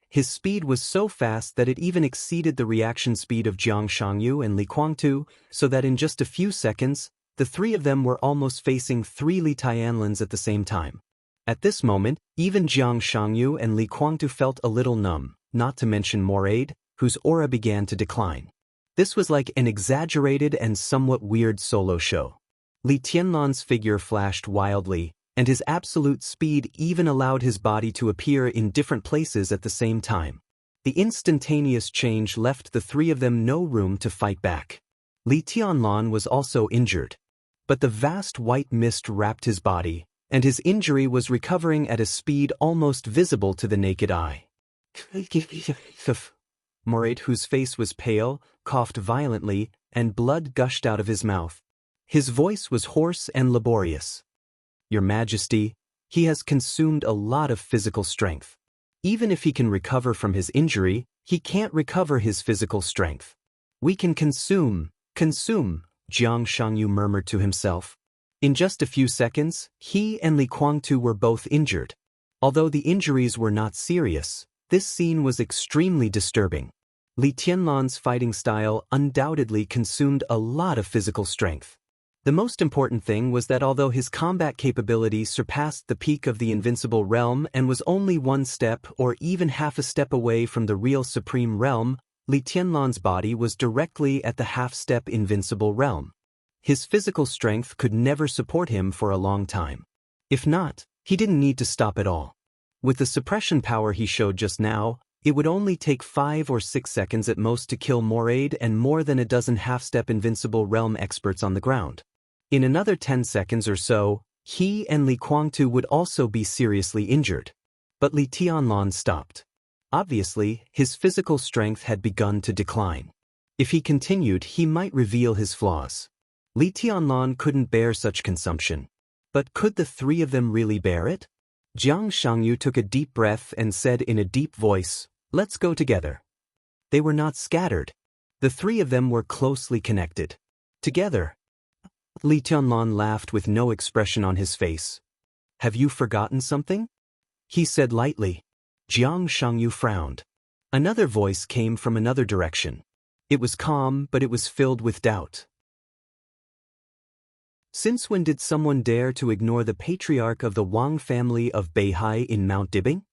His speed was so fast that it even exceeded the reaction speed of Jiang Shangyu and Li Guangtu, so that in just a few seconds, the three of them were almost facing three Li Tianlans at the same time. At this moment, even Jiang Shangyu and Li Guangtu felt a little numb, not to mention Morade, whose aura began to decline. This was like an exaggerated and somewhat weird solo show. Li Tianlan's figure flashed wildly, and his absolute speed even allowed his body to appear in different places at the same time. The instantaneous change left the three of them no room to fight back. Li Tianlan was also injured. But the vast white mist wrapped his body, and his injury was recovering at a speed almost visible to the naked eye. Morade, whose face was pale, coughed violently, and blood gushed out of his mouth. His voice was hoarse and laborious. "Your Majesty, he has consumed a lot of physical strength. Even if he can recover from his injury, he can't recover his physical strength." "We can consume, Jiang Shangyu murmured to himself. In just a few seconds, he and Li Guangtu were both injured. Although the injuries were not serious, this scene was extremely disturbing. Li Tianlan's fighting style undoubtedly consumed a lot of physical strength. The most important thing was that although his combat capability surpassed the peak of the invincible realm and was only one step or even half a step away from the real supreme realm, Li Tianlan's body was directly at the half-step invincible realm. His physical strength could never support him for a long time. If not, he didn't need to stop at all. With the suppression power he showed just now, it would only take 5 or 6 seconds at most to kill Morade and more than a dozen half-step invincible realm experts on the ground. In another 10 seconds or so, he and Li Guangtu would also be seriously injured. But Li Tianlan stopped. Obviously, his physical strength had begun to decline. If he continued, he might reveal his flaws. Li Tianlan couldn't bear such consumption. But could the three of them really bear it? Jiang Shangyu took a deep breath and said in a deep voice, "Let's go together." They were not scattered. The three of them were closely connected. Together. Li Tianlan laughed with no expression on his face. "Have you forgotten something?" he said lightly. Jiang Shangyu frowned. Another voice came from another direction. It was calm, but it was filled with doubt. "Since when did someone dare to ignore the patriarch of the Wang family of Beihai in Mount Dibing?"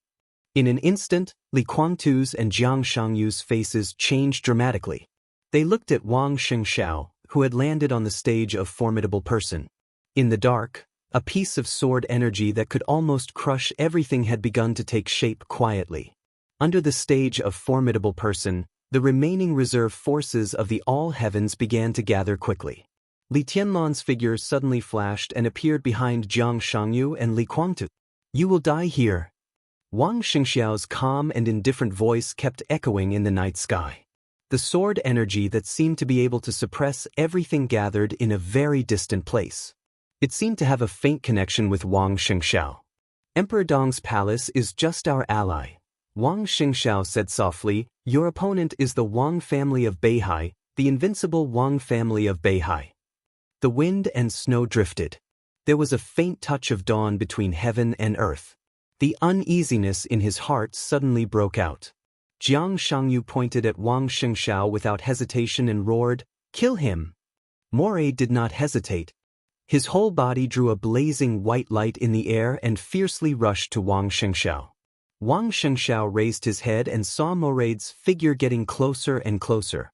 In an instant, Li Guangtu's and Jiang Shangyu's faces changed dramatically. They looked at Wang Xianxia, who had landed on the stage of Formidable Person. In the dark, a piece of sword energy that could almost crush everything had begun to take shape quietly. Under the stage of Formidable Person, the remaining reserve forces of the all heavens began to gather quickly. Li Tianlan's figure suddenly flashed and appeared behind Jiang Shangyu and Li Guangtu. "You will die here." Wang Xianxiao's calm and indifferent voice kept echoing in the night sky. The sword energy that seemed to be able to suppress everything gathered in a very distant place. It seemed to have a faint connection with Wang Xianxiao. "Emperor Dong's palace is just our ally," Wang Xianxiao said softly. "Your opponent is the Wang family of Beihai, the invincible Wang family of Beihai." The wind and snow drifted. There was a faint touch of dawn between heaven and earth. The uneasiness in his heart suddenly broke out. Jiang Shangyu pointed at Wang Xianxia without hesitation and roared, "Kill him!" Moray did not hesitate. His whole body drew a blazing white light in the air and fiercely rushed to Wang Xianxia. Wang Xianxia raised his head and saw Moray's figure getting closer and closer.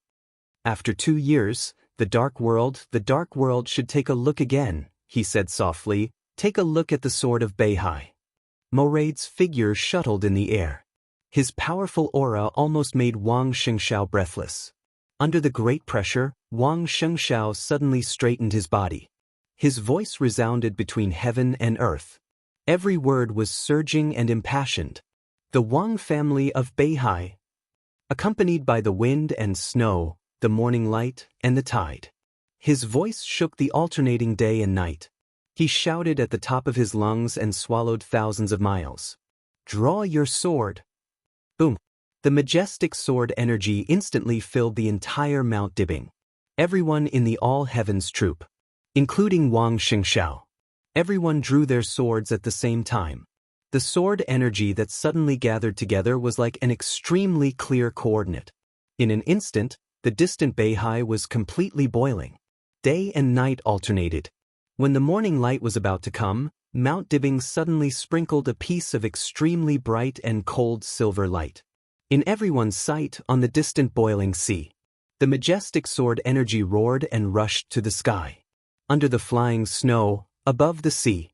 "After 2 years, the dark world should take a look again," he said softly. "Take a look at the sword of Beihai." Moray's figure shuttled in the air. His powerful aura almost made Wang Xianxia breathless. Under the great pressure, Wang Xianxia suddenly straightened his body. His voice resounded between heaven and earth. Every word was surging and impassioned. "The Wang family of Beihai," accompanied by the wind and snow, the morning light and the tide. His voice shook the alternating day and night. He shouted at the top of his lungs and swallowed thousands of miles. "Draw your sword." Boom. The majestic sword energy instantly filled the entire Mount Dibing. Everyone in the All Heavens troop, including Wang Xianxia, everyone drew their swords at the same time. The sword energy that suddenly gathered together was like an extremely clear coordinate. In an instant, the distant Beihai was completely boiling. Day and night alternated. When the morning light was about to come, Mount Dibing suddenly sprinkled a piece of extremely bright and cold silver light. In everyone's sight on the distant boiling sea, the majestic sword energy roared and rushed to the sky. Under the flying snow, above the sea,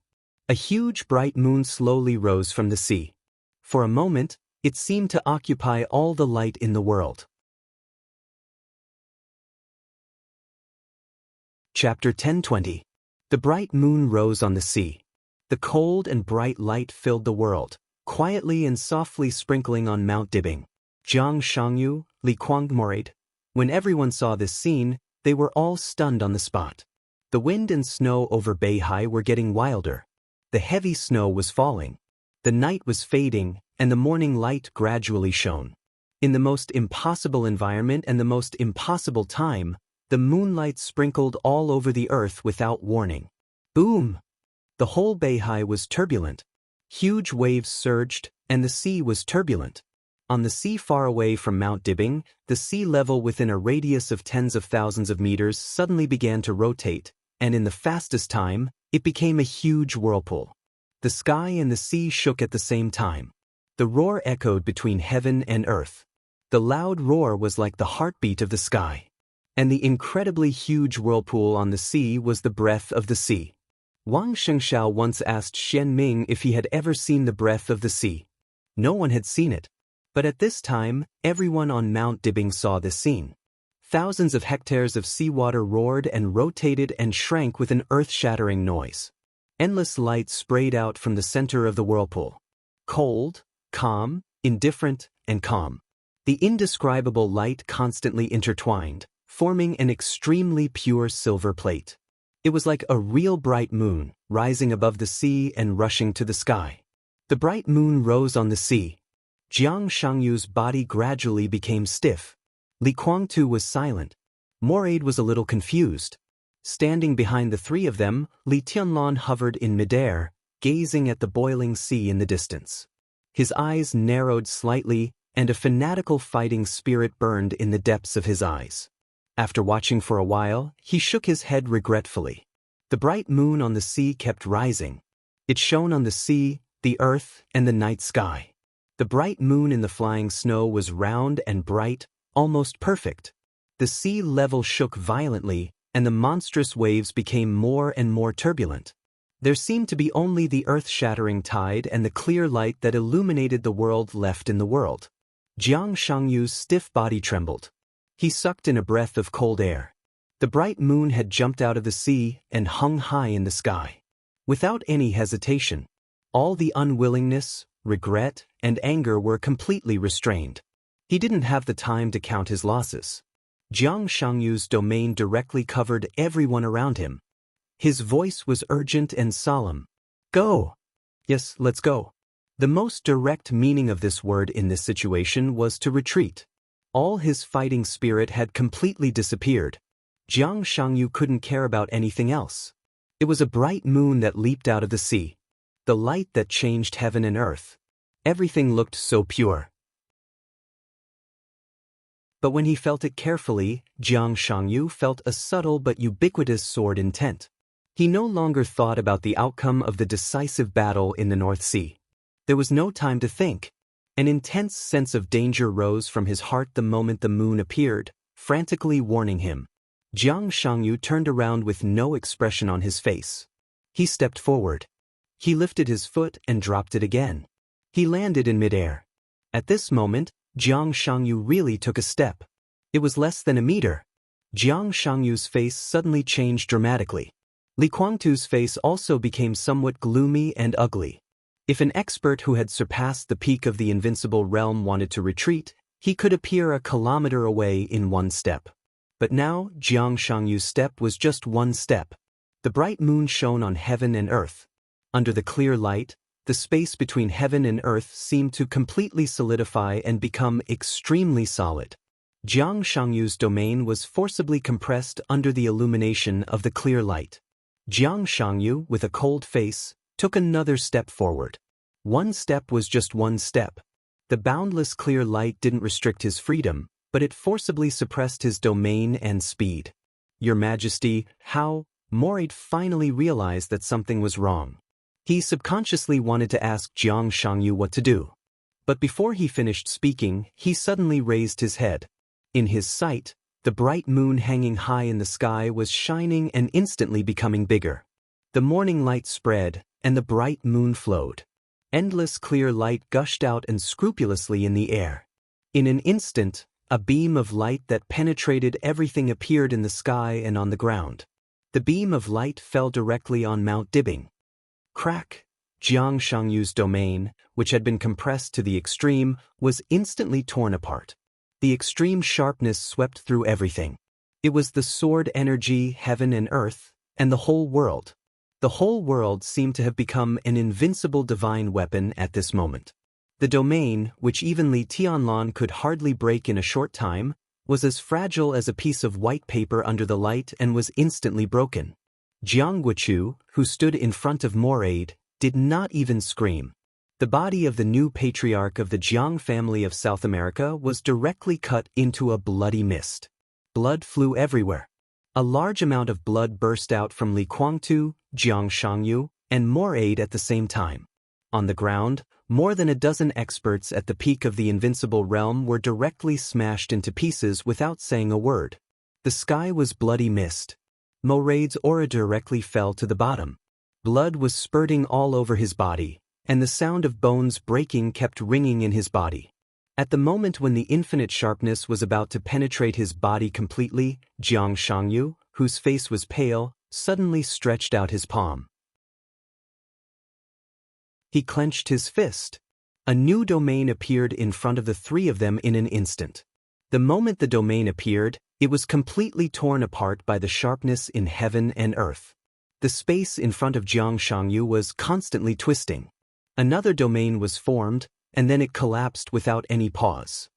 a huge bright moon slowly rose from the sea. For a moment, it seemed to occupy all the light in the world. Chapter 10:20. The bright moon rose on the sea. The cold and bright light filled the world, quietly and softly sprinkling on Mount Dibing. Jiang Shangyu, Li Kuangmorade. When everyone saw this scene, they were all stunned on the spot. The wind and snow over Beihai were getting wilder. The heavy snow was falling. The night was fading, and the morning light gradually shone. In the most impossible environment and the most impossible time, the moonlight sprinkled all over the earth without warning. Boom! The whole Beihai was turbulent. Huge waves surged, and the sea was turbulent. On the sea far away from Mount Dibing, the sea level within a radius of tens of thousands of meters suddenly began to rotate, and in the fastest time, it became a huge whirlpool. The sky and the sea shook at the same time. The roar echoed between heaven and earth. The loud roar was like the heartbeat of the sky. And the incredibly huge whirlpool on the sea was the breath of the sea. Wang Xianxia once asked Xian Ming if he had ever seen the breath of the sea. No one had seen it. But at this time, everyone on Mount Dibing saw this scene. Thousands of hectares of seawater roared and rotated and shrank with an earth-shattering noise. Endless light sprayed out from the center of the whirlpool. Cold, calm, indifferent, and calm. The indescribable light constantly intertwined, forming an extremely pure silver plate. It was like a real bright moon, rising above the sea and rushing to the sky. The bright moon rose on the sea. Jiang Shangyu's body gradually became stiff. Li Kuangtu was silent. Morade was a little confused. Standing behind the three of them, Li Tianlan hovered in midair, gazing at the boiling sea in the distance. His eyes narrowed slightly, and a fanatical fighting spirit burned in the depths of his eyes. After watching for a while, he shook his head regretfully. The bright moon on the sea kept rising. It shone on the sea, the earth, and the night sky. The bright moon in the flying snow was round and bright, almost perfect. The sea level shook violently, and the monstrous waves became more and more turbulent. There seemed to be only the earth-shattering tide and the clear light that illuminated the world left in the world. Jiang Shangyu's stiff body trembled. He sucked in a breath of cold air. The bright moon had jumped out of the sea and hung high in the sky. Without any hesitation, all the unwillingness, regret, and anger were completely restrained. He didn't have the time to count his losses. Jiang Shangyu's domain directly covered everyone around him. His voice was urgent and solemn. Go! Yes, let's go. The most direct meaning of this word in this situation was to retreat. All his fighting spirit had completely disappeared. Jiang Shangyu couldn't care about anything else. It was a bright moon that leaped out of the sea. The light that changed heaven and earth. Everything looked so pure. But when he felt it carefully, Jiang Shangyu felt a subtle but ubiquitous sword intent. He no longer thought about the outcome of the decisive battle in the North Sea. There was no time to think. An intense sense of danger rose from his heart the moment the moon appeared, frantically warning him. Jiang Shangyu turned around with no expression on his face. He stepped forward. He lifted his foot and dropped it again. He landed in midair. At this moment, Jiang Shangyu really took a step. It was less than a meter. Jiang Shangyu's face suddenly changed dramatically. Li Guangtu's face also became somewhat gloomy and ugly. If an expert who had surpassed the peak of the invincible realm wanted to retreat, he could appear a kilometer away in one step. But now, Jiang Shangyu's step was just one step. The bright moon shone on heaven and earth. Under the clear light, the space between heaven and earth seemed to completely solidify and become extremely solid. Jiang Shangyu's domain was forcibly compressed under the illumination of the clear light. Jiang Shangyu, with a cold face, took another step forward. One step was just one step. The boundless clear light didn't restrict his freedom, but it forcibly suppressed his domain and speed. Your Majesty, how? Moraid finally realized that something was wrong. He subconsciously wanted to ask Jiang Shangyu what to do. But before he finished speaking, he suddenly raised his head. In his sight, the bright moon hanging high in the sky was shining and instantly becoming bigger. The morning light spread, and the bright moon flowed. Endless clear light gushed out unscrupulously in the air. In an instant, a beam of light that penetrated everything appeared in the sky and on the ground. The beam of light fell directly on Mount Dibbing. Crack! Jiang Shangyu's domain, which had been compressed to the extreme, was instantly torn apart. The extreme sharpness swept through everything. It was the sword energy, heaven and earth, and the whole world. The whole world seemed to have become an invincible divine weapon at this moment. The domain, which even Li Tianlan could hardly break in a short time, was as fragile as a piece of white paper under the light and was instantly broken. Jiang Guochu, who stood in front of Moraid, did not even scream. The body of the new patriarch of the Jiang family of South America was directly cut into a bloody mist. Blood flew everywhere. A large amount of blood burst out from Li Guangtu, Jiang Shangyu, and Moraid at the same time. On the ground, more than a dozen experts at the peak of the invincible realm were directly smashed into pieces without saying a word. The sky was bloody mist. Moraid's aura directly fell to the bottom. Blood was spurting all over his body, and the sound of bones breaking kept ringing in his body. At the moment when the infinite sharpness was about to penetrate his body completely, Jiang Shangyu, whose face was pale, suddenly stretched out his palm. He clenched his fist. A new domain appeared in front of the three of them in an instant. The moment the domain appeared, it was completely torn apart by the sharpness in heaven and earth. The space in front of Jiang Shangyu was constantly twisting. Another domain was formed, and then it collapsed without any pause.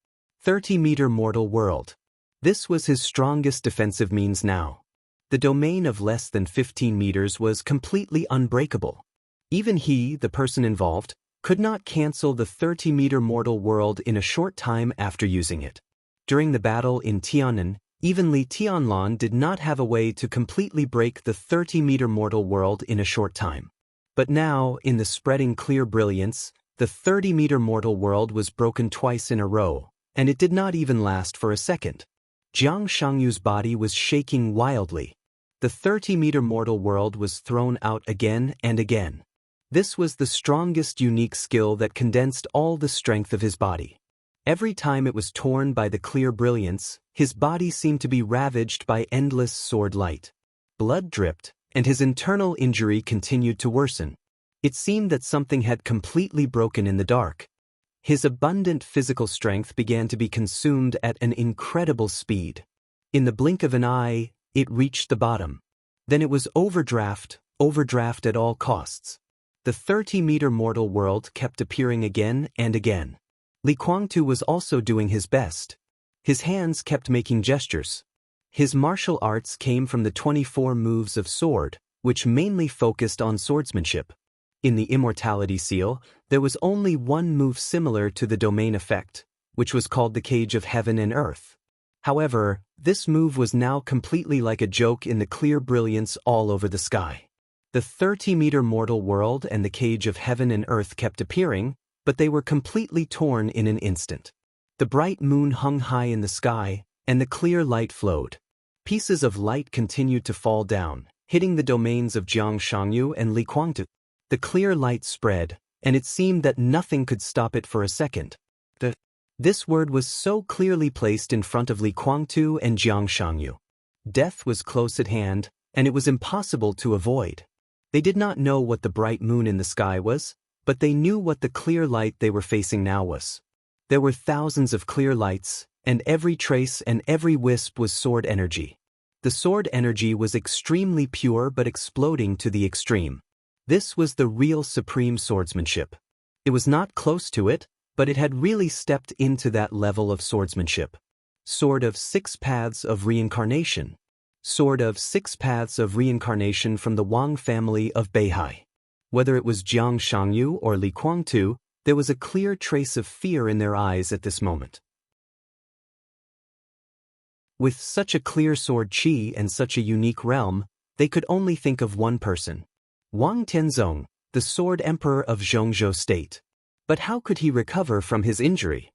30-meter mortal world. This was his strongest defensive means now. The domain of less than 15 meters was completely unbreakable. Even he, the person involved, could not cancel the 30-meter mortal world in a short time after using it. During the battle in Tianan, even Li Tianlan did not have a way to completely break the 30-meter mortal world in a short time. But now, in the spreading clear brilliance, the 30-meter mortal world was broken twice in a row, and it did not even last for a second. Jiang Shangyu's body was shaking wildly. The 30-meter mortal world was thrown out again and again. This was the strongest unique skill that condensed all the strength of his body. Every time it was torn by the clear brilliance, his body seemed to be ravaged by endless sword light. Blood dripped, and his internal injury continued to worsen. It seemed that something had completely broken in the dark. His abundant physical strength began to be consumed at an incredible speed. In the blink of an eye, it reached the bottom. Then it was overdraft at all costs. The 30-meter mortal world kept appearing again and again. Li Guangtu was also doing his best. His hands kept making gestures. His martial arts came from the 24 moves of sword, which mainly focused on swordsmanship. In the Immortality seal, there was only one move similar to the domain effect, which was called the Cage of Heaven and Earth. However, this move was now completely like a joke in the clear brilliance all over the sky. The 30-meter mortal world and the Cage of Heaven and Earth kept appearing, but they were completely torn in an instant. The bright moon hung high in the sky, and the clear light flowed. Pieces of light continued to fall down, hitting the domains of Jiang Shangyu and Li Kuangtu. The clear light spread, and it seemed that nothing could stop it for a second. This word was so clearly placed in front of Li Kuangtu and Jiang Shangyu. Death was close at hand, and it was impossible to avoid. They did not know what the bright moon in the sky was, but they knew what the clear light they were facing now was. There were thousands of clear lights, and every trace and every wisp was sword energy. The sword energy was extremely pure but exploding to the extreme. This was the real supreme swordsmanship. It was not close to it, but it had really stepped into that level of swordsmanship. Sword of 6 Paths of Reincarnation. Sword of 6 Paths of Reincarnation from the Wang family of Beihai. Whether it was Jiang Shangyu or Li Kuangtu, there was a clear trace of fear in their eyes at this moment. With such a clear sword qi and such a unique realm, they could only think of one person. Wang Tianzong, the Sword Emperor of Zhongzhou State. But how could he recover from his injury?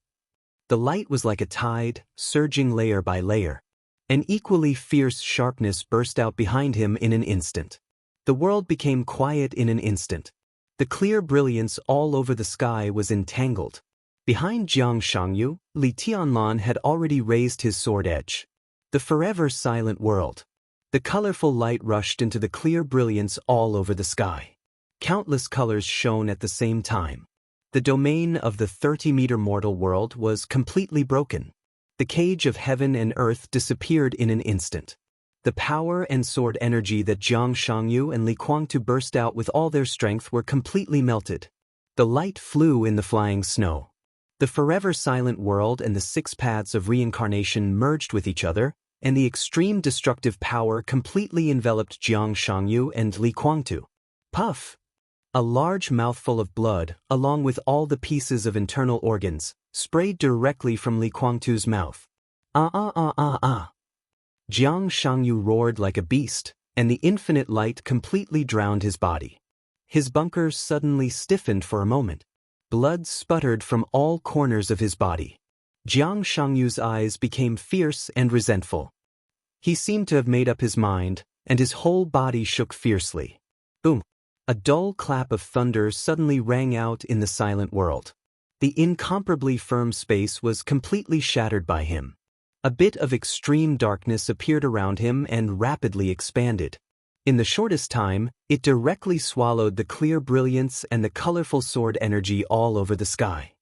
The light was like a tide, surging layer by layer. An equally fierce sharpness burst out behind him in an instant. The world became quiet in an instant. The clear brilliance all over the sky was entangled. Behind Jiang Shangyu, Li Tianlan had already raised his sword edge. The forever silent world. The colorful light rushed into the clear brilliance all over the sky. Countless colors shone at the same time. The domain of the 30-meter mortal world was completely broken. The Cage of Heaven and Earth disappeared in an instant. The power and sword energy that Jiang Shangyu and Li Kuangtu burst out with all their strength were completely melted. The light flew in the flying snow. The forever silent world and the 6 paths of reincarnation merged with each other, and the extreme destructive power completely enveloped Jiang Shangyu and Li Kuangtu. Puff! A large mouthful of blood, along with all the pieces of internal organs, sprayed directly from Li Kuangtu's mouth. Ah! Jiang Shangyu roared like a beast, and the infinite light completely drowned his body. His bunkers suddenly stiffened for a moment. Blood sputtered from all corners of his body. Jiang Shangyu's eyes became fierce and resentful. He seemed to have made up his mind, and his whole body shook fiercely. Boom! A dull clap of thunder suddenly rang out in the silent world. The incomparably firm space was completely shattered by him. A bit of extreme darkness appeared around him and rapidly expanded. In the shortest time, it directly swallowed the clear brilliance and the colorful sword energy all over the sky.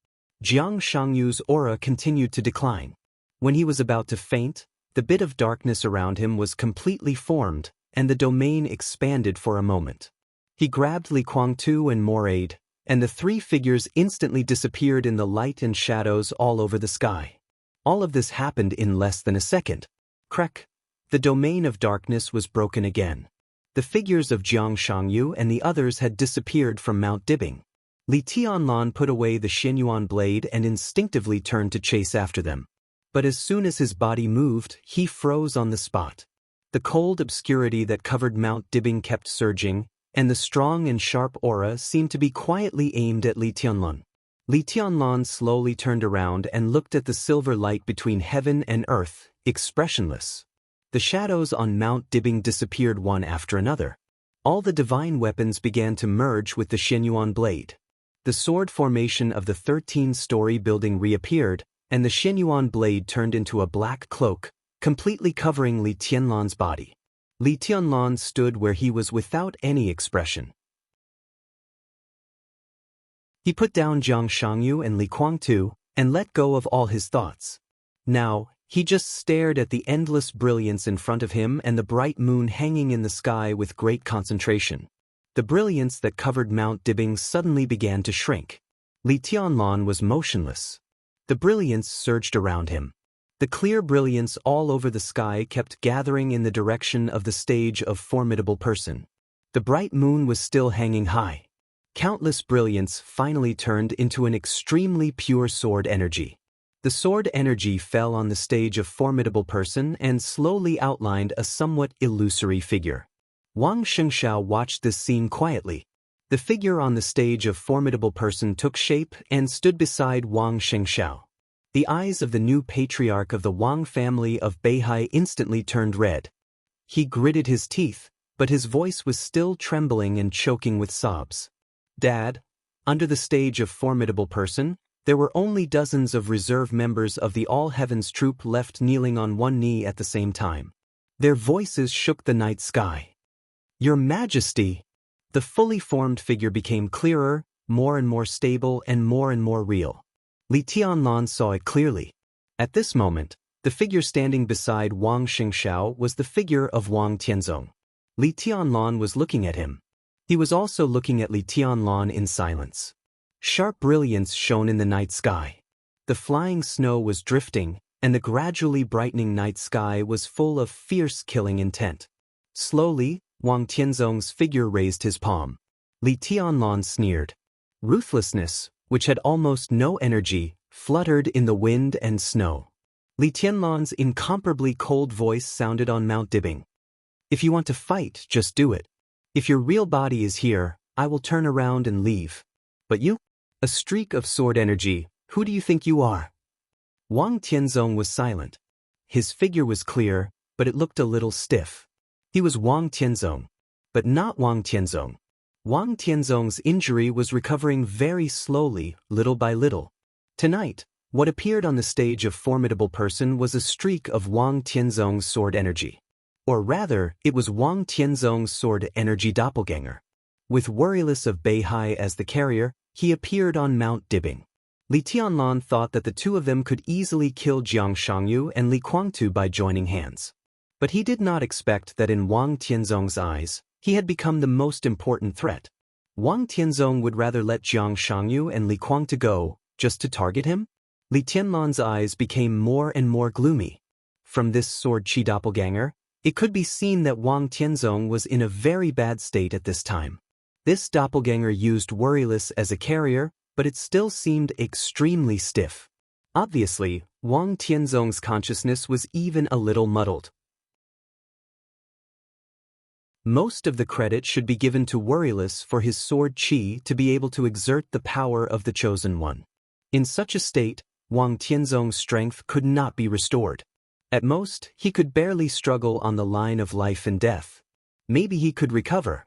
Jiang Shangyu's aura continued to decline. When he was about to faint, the bit of darkness around him was completely formed, and the domain expanded for a moment. He grabbed Li Kuangtu and more aid, and the 3 figures instantly disappeared in the light and shadows all over the sky. All of this happened in less than a second. Crack! The domain of darkness was broken again. The figures of Jiang Shangyu and the others had disappeared from Mount Dibing. Li Tianlan put away the Xianyuan blade and instinctively turned to chase after them. But as soon as his body moved, he froze on the spot. The cold obscurity that covered Mount Dibing kept surging, and the strong and sharp aura seemed to be quietly aimed at Li Tianlan. Li Tianlan slowly turned around and looked at the silver light between heaven and earth, expressionless. The shadows on Mount Dibing disappeared one after another. All the divine weapons began to merge with the Xianyuan blade. The sword formation of the 13-story building reappeared, and the Xianyuan blade turned into a black cloak, completely covering Li Tianlan's body. Li Tianlan stood where he was without any expression. He put down Jiang Shangyu and Li Kuangtu, and let go of all his thoughts. Now, he just stared at the endless brilliance in front of him and the bright moon hanging in the sky with great concentration. The brilliance that covered Mount Dibing suddenly began to shrink. Li Tianlan was motionless. The brilliance surged around him. The clear brilliance all over the sky kept gathering in the direction of the stage of formidable person. The bright moon was still hanging high. Countless brilliance finally turned into an extremely pure sword energy. The sword energy fell on the stage of formidable person and slowly outlined a somewhat illusory figure. Wang Xianxia watched this scene quietly. The figure on the stage of formidable person took shape and stood beside Wang Xianxia. The eyes of the new patriarch of the Wang family of Beihai instantly turned red. He gritted his teeth, but his voice was still trembling and choking with sobs. "Dad," under the stage of formidable person, there were only dozens of reserve members of the All Heavens troop left kneeling on one knee at the same time. Their voices shook the night sky. "Your Majesty!" The fully formed figure became clearer, more and more stable and more real. Li Tianlan saw it clearly. At this moment, the figure standing beside Wang Xianxia was the figure of Wang Tianzong. Li Tianlan was looking at him. He was also looking at Li Tianlan in silence. Sharp brilliance shone in the night sky. The flying snow was drifting, and the gradually brightening night sky was full of fierce killing intent. Slowly, Wang Tianzong's figure raised his palm. Li Tianlan sneered. Ruthlessness, which had almost no energy, fluttered in the wind and snow. Li Tianlan's incomparably cold voice sounded on Mount Dibbing. "If you want to fight, just do it. If your real body is here, I will turn around and leave. But you? A streak of sword energy, who do you think you are?" Wang Tianzong was silent. His figure was clear, but it looked a little stiff. He was Wang Tianzong, but not Wang Tianzong. Wang Tianzong's injury was recovering very slowly, little by little. Tonight, what appeared on the stage of formidable person was a streak of Wang Tianzong's sword energy. Or rather, it was Wang Tianzong's sword energy doppelganger. With Worryless of Beihai as the carrier, he appeared on Mount Dibbing. Li Tianlan thought that the two of them could easily kill Jiang Shangyu and Li Guangtu by joining hands. But he did not expect that in Wang Tianzong's eyes, he had become the most important threat. Wang Tianzong would rather let Jiang Shangyu and Li Guangtu go, just to target him? Li Tianlan's eyes became more and more gloomy. From this sword chi doppelganger, it could be seen that Wang Tianzong was in a very bad state at this time. This doppelganger used Worryless as a carrier, but it still seemed extremely stiff. Obviously, Wang Tianzong's consciousness was even a little muddled. Most of the credit should be given to Worryless for his sword chi to be able to exert the power of the Chosen One. In such a state, Wang Tianzong's strength could not be restored. At most, he could barely struggle on the line of life and death. Maybe he could recover.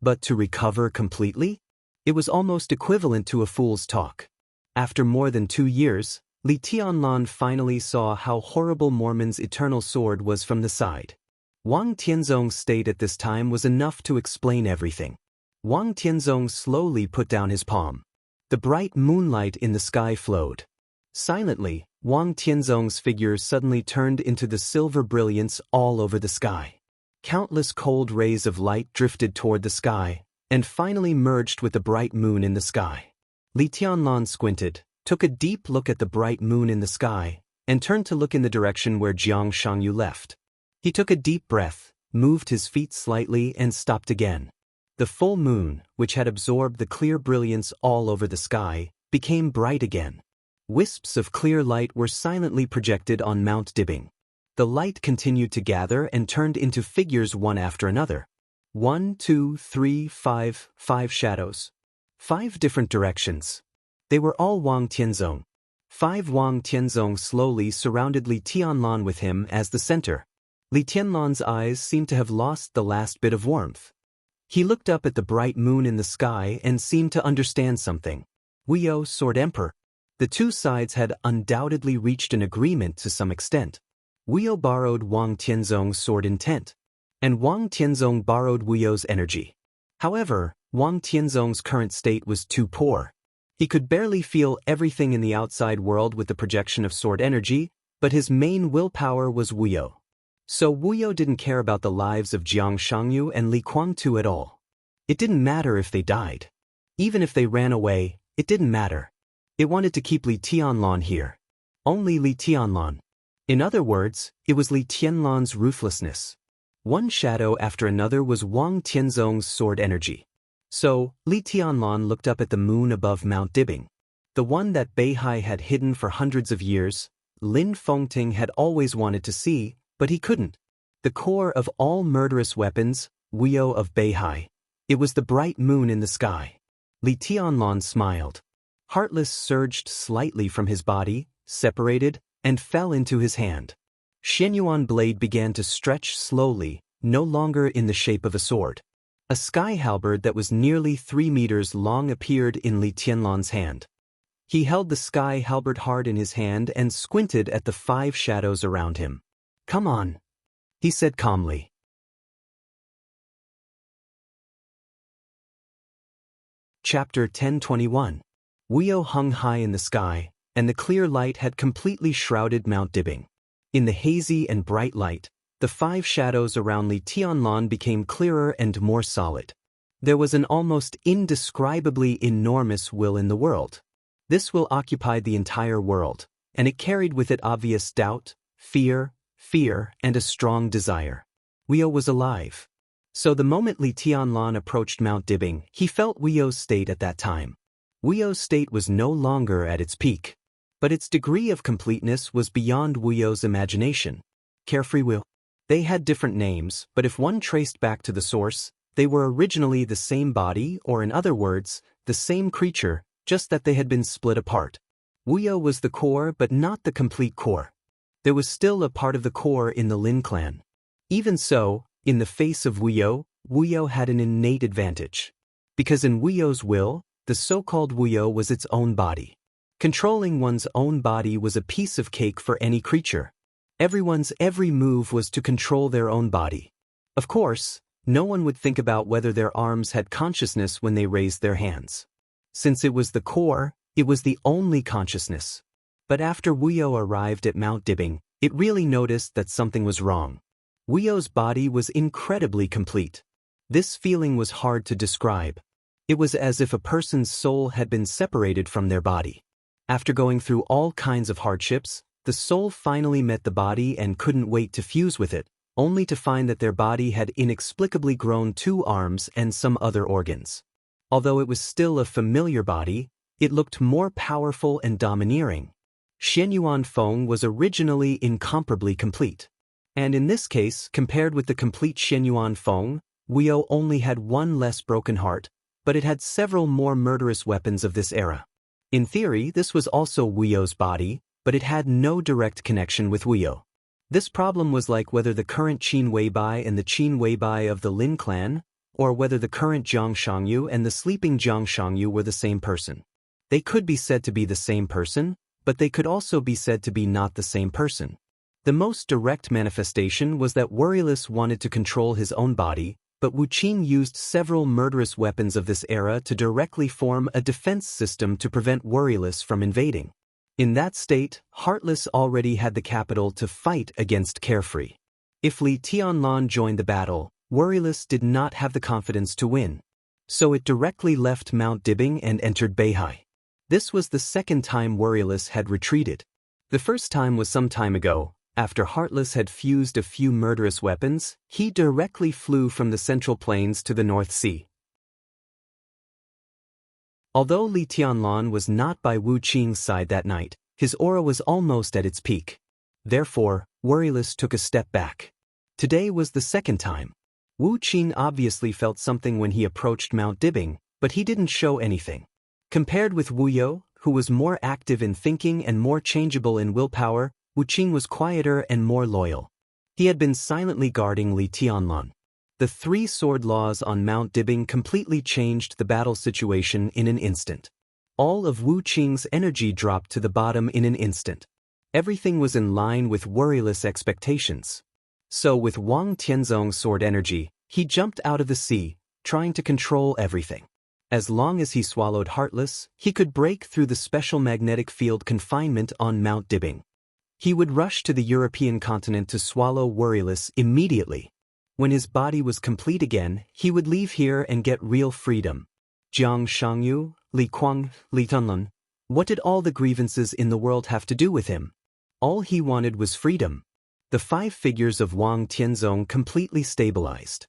But to recover completely? It was almost equivalent to a fool's talk. After more than 2 years, Li Tianlan finally saw how horrible Mormon's eternal sword was from the side. Wang Tianzong's state at this time was enough to explain everything. Wang Tianzong slowly put down his palm. The bright moonlight in the sky flowed. Silently, Wang Tianzong's figure suddenly turned into the silver brilliance all over the sky. Countless cold rays of light drifted toward the sky, and finally merged with the bright moon in the sky. Li Tianlan squinted, took a deep look at the bright moon in the sky, and turned to look in the direction where Jiang Shangyu left. He took a deep breath, moved his feet slightly and stopped again. The full moon, which had absorbed the clear brilliance all over the sky, became bright again. Wisps of clear light were silently projected on Mount Dibbing. The light continued to gather and turned into figures one after another. 1, 2, 3, 5 shadows. 5 different directions. They were all Wang Tianzong. 5 Wang Tianzong slowly surrounded Li Tianlan with him as the center. Li Tianlan's eyes seemed to have lost the last bit of warmth. He looked up at the bright moon in the sky and seemed to understand something. Wuyo, Sword Emperor. The two sides had undoubtedly reached an agreement to some extent. Wuyo borrowed Wang Tianzong's sword intent, and Wang Tianzong borrowed Wuyo's energy. However, Wang Tianzong's current state was too poor. He could barely feel everything in the outside world with the projection of sword energy, but his main willpower was Wuyo. So Wuyo didn't care about the lives of Jiang Shangyu and Li Guangtu at all. It didn't matter if they died. Even if they ran away, it didn't matter. It wanted to keep Li Tianlan here. Only Li Tianlan. In other words, it was Li Tianlan's ruthlessness. One shadow after another was Wang Tianzong's sword energy. So, Li Tianlan looked up at the moon above Mount Dibing. The one that Beihai had hidden for hundreds of years, Lin Fengting had always wanted to see, but he couldn't. The core of all murderous weapons, Wuyo of Beihai. It was the bright moon in the sky. Li Tianlan smiled. Heartless surged slightly from his body, separated, and fell into his hand. Xianyuan blade began to stretch slowly, no longer in the shape of a sword. A sky halberd that was nearly 3 meters long appeared in Li Tianlan's hand. He held the sky halberd hard in his hand and squinted at the 5 shadows around him. "Come on," he said calmly. Chapter 1021. Wuyo hung high in the sky, and the clear light had completely shrouded Mount Dibing. In the hazy and bright light, the 5 shadows around Li Tianlan became clearer and more solid. There was an almost indescribably enormous will in the world. This will occupied the entire world, and it carried with it obvious doubt, fear, and a strong desire. Wuyo was alive. So the moment Li Tianlan approached Mount Dibing, he felt Wuyo's state at that time. Wuyo's state was no longer at its peak, but its degree of completeness was beyond Wuyo's imagination. Carefree will. They had different names, but if one traced back to the source, they were originally the same body, or in other words, the same creature, just that they had been split apart. Wuyo was the core but not the complete core. There was still a part of the core in the Lin clan. Even so, in the face of Wuyo, Wuyo had an innate advantage. Because in Wuyo's will, the so-called Wuyo was its own body. Controlling one's own body was a piece of cake for any creature. Everyone's every move was to control their own body. Of course, no one would think about whether their arms had consciousness when they raised their hands. Since it was the core, it was the only consciousness. But after Wuyo arrived at Mount Dibing, it really noticed that something was wrong. Wuyo's body was incredibly complete. This feeling was hard to describe. It was as if a person's soul had been separated from their body. After going through all kinds of hardships, the soul finally met the body and couldn't wait to fuse with it, only to find that their body had inexplicably grown 2 arms and some other organs. Although it was still a familiar body, it looked more powerful and domineering. Xianyuan Feng was originally incomparably complete. And in this case, compared with the complete Xianyuan Feng, Wuyo only had 1 less broken heart, but it had several more murderous weapons of this era. In theory, this was also Wuyo's body, but it had no direct connection with Wuyo. This problem was like whether the current Qin Weibai and the Qin Weibai of the Lin clan, or whether the current Jiang Shangyu and the sleeping Jiang Shangyu were the same person. They could be said to be the same person, but they could also be said to be not the same person. The most direct manifestation was that Worryless wanted to control his own body, but Wuqing used several murderous weapons of this era to directly form a defense system to prevent Worryless from invading. In that state, Heartless already had the capital to fight against Carefree. If Li Tianlan joined the battle, Worryless did not have the confidence to win. So it directly left Mount Dibing and entered Beihai. This was the second time Worryless had retreated. The first time was some time ago. After Heartless had fused a few murderous weapons, he directly flew from the Central Plains to the North Sea. Although Li Tianlan was not by Wu Qing's side that night, his aura was almost at its peak. Therefore, Worryless took a step back. Today was the second time. Wu Qing obviously felt something when he approached Mount Dibing, but he didn't show anything. Compared with Wuyo, who was more active in thinking and more changeable in willpower, Wu Qing was quieter and more loyal. He had been silently guarding Li Tianlan. The 3 sword laws on Mount Dibing completely changed the battle situation in an instant. All of Wu Qing's energy dropped to the bottom in an instant. Everything was in line with Worryless expectations. So with Wang Tianzong's sword energy, he jumped out of the sea, trying to control everything. As long as he swallowed Heartless, he could break through the special magnetic field confinement on Mount Dibing. He would rush to the European continent to swallow Worryless immediately. When his body was complete again, he would leave here and get real freedom. Jiang Shangyu, Li Kuang, Li Tunlun. What did all the grievances in the world have to do with him? All he wanted was freedom. The 5 figures of Wang Tianzong completely stabilized.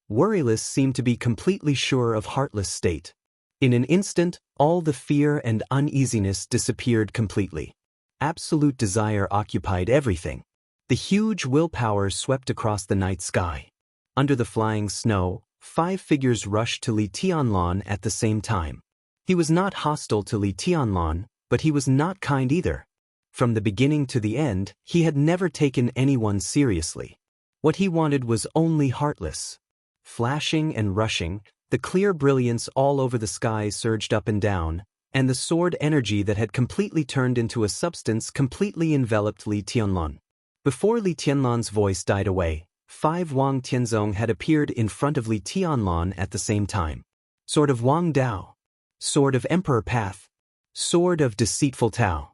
Worryless seemed to be completely sure of heartless state. In an instant, all the fear and uneasiness disappeared completely. Absolute desire occupied everything. The huge willpower swept across the night sky. Under the flying snow, 5 figures rushed to Li Tianlan at the same time. He was not hostile to Li Tianlan, but he was not kind either. From the beginning to the end, he had never taken anyone seriously. What he wanted was only heartless. Flashing and rushing, the clear brilliance all over the sky surged up and down, and the sword energy that had completely turned into a substance completely enveloped Li Tianlan. Before Li Tianlan's voice died away, 5 Wang Tianzong had appeared in front of Li Tianlan at the same time. Sword of Wang Dao. Sword of Emperor Path. Sword of Deceitful Tao.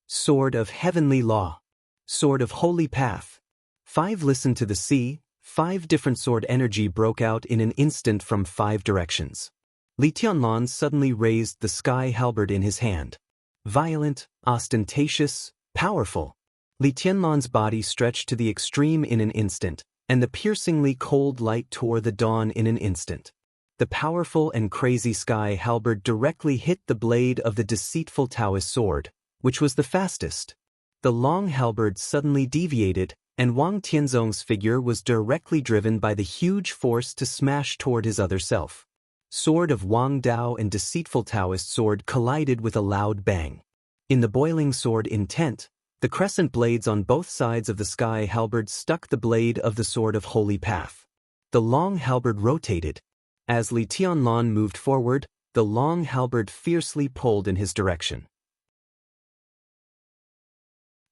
Sword of Heavenly Law. Sword of Holy Path. 5 listened to the sea. 5 different sword energy broke out in an instant from 5 directions. Li Tianlan suddenly raised the sky halberd in his hand. Violent, ostentatious, powerful. Li Tianlan's body stretched to the extreme in an instant, and the piercingly cold light tore the dawn in an instant. The powerful and crazy sky halberd directly hit the blade of the deceitful Taoist sword, which was the fastest. The long halberd suddenly deviated, and Wang Tianzong's figure was directly driven by the huge force to smash toward his other self. Sword of Wang Dao and deceitful Taoist sword collided with a loud bang. In the boiling sword intent, the crescent blades on both sides of the sky halberd stuck the blade of the sword of Holy Path. The long halberd rotated. As Li Tianlan moved forward, the long halberd fiercely pulled in his direction.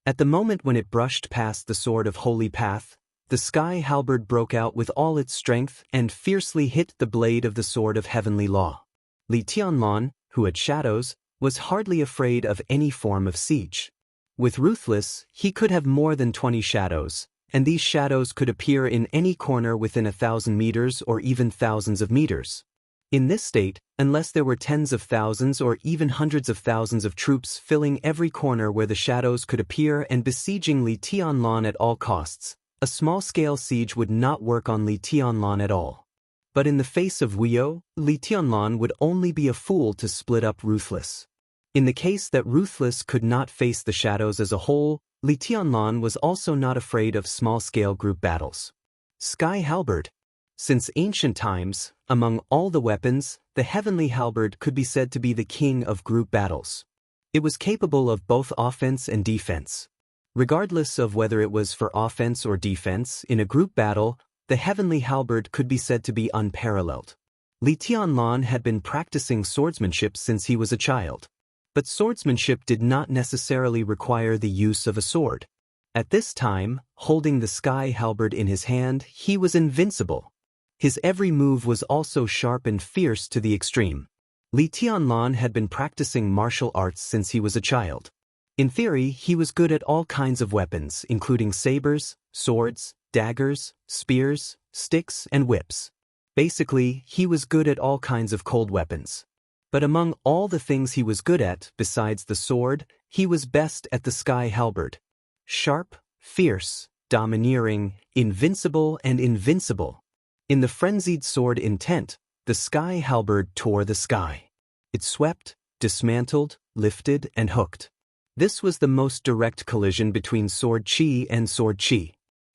At the moment when it brushed past the sword of Holy Path, the sky halberd broke out with all its strength and fiercely hit the blade of the sword of Heavenly Law. Li Tianlan, who had shadows, was hardly afraid of any form of siege. With Ruthless, he could have more than 20 shadows, and these shadows could appear in any corner within 1,000 meters or even thousands of meters. In this state, unless there were tens of thousands or even hundreds of thousands of troops filling every corner where the shadows could appear and besieging Li Tianlan at all costs, a small-scale siege would not work on Li Tianlan at all. But in the face of Wuyo, Li Tianlan would only be a fool to split up Ruthless. In the case that Ruthless could not face the shadows as a whole, Li Tianlan was also not afraid of small-scale group battles. Sky Halberd. Since ancient times, among all the weapons, the Heavenly Halberd could be said to be the king of group battles. It was capable of both offense and defense. Regardless of whether it was for offense or defense, in a group battle, the Heavenly Halberd could be said to be unparalleled. Li Tianlan had been practicing swordsmanship since he was a child. But swordsmanship did not necessarily require the use of a sword. At this time, holding the sky halberd in his hand, he was invincible. His every move was also sharp and fierce to the extreme. Li Tianlan had been practicing martial arts since he was a child. In theory, he was good at all kinds of weapons, including sabers, swords, daggers, spears, sticks, and whips. Basically, he was good at all kinds of cold weapons. But among all the things he was good at, besides the sword, he was best at the sky halberd. Sharp, fierce, domineering, invincible, and invincible. In the frenzied sword intent, the sky halberd tore the sky. It swept, dismantled, lifted, and hooked. This was the most direct collision between sword chi and sword chi.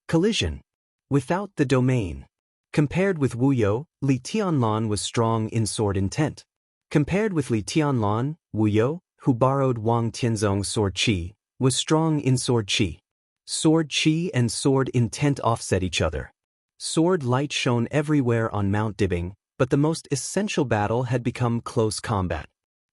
Collision. Without the domain. Compared with Wuyo, Li Tianlan was strong in sword intent. Compared with Li Tianlan, Wuyo, who borrowed Wang Tianzong's sword chi, was strong in sword chi. Sword chi and sword intent offset each other. Sword light shone everywhere on Mount Dibing, but the most essential battle had become close combat.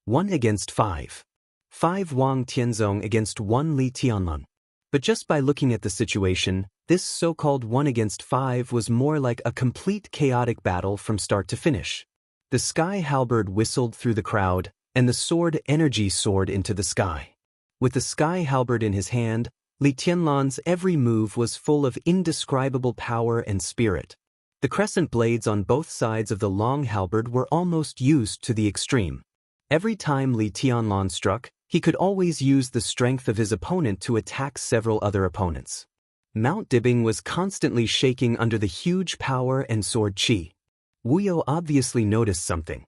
1 against 5. 5 Wang Tianzong against 1 Li Tianlan. But just by looking at the situation, this so-called 1 against 5 was more like a complete chaotic battle from start to finish. The sky halberd whistled through the crowd, and the sword energy soared into the sky. With the sky halberd in his hand, Li Tianlan's every move was full of indescribable power and spirit. The crescent blades on both sides of the long halberd were almost used to the extreme. Every time Li Tianlan struck, he could always use the strength of his opponent to attack several other opponents. Mount Dibing was constantly shaking under the huge power and sword qi. Wuyo obviously noticed something.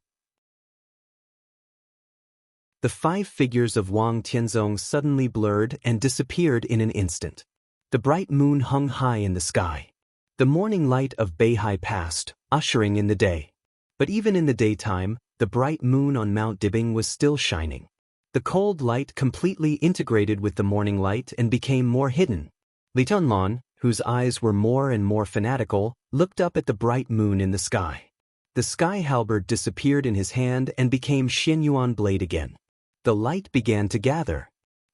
The 5 figures of Wang Tianzong suddenly blurred and disappeared in an instant. The bright moon hung high in the sky. The morning light of Beihai passed, ushering in the day. But even in the daytime, the bright moon on Mount Dibing was still shining. The cold light completely integrated with the morning light and became more hidden. Li Tianlan, whose eyes were more and more fanatical, looked up at the bright moon in the sky. The sky halberd disappeared in his hand and became Xianyuan blade again. The light began to gather.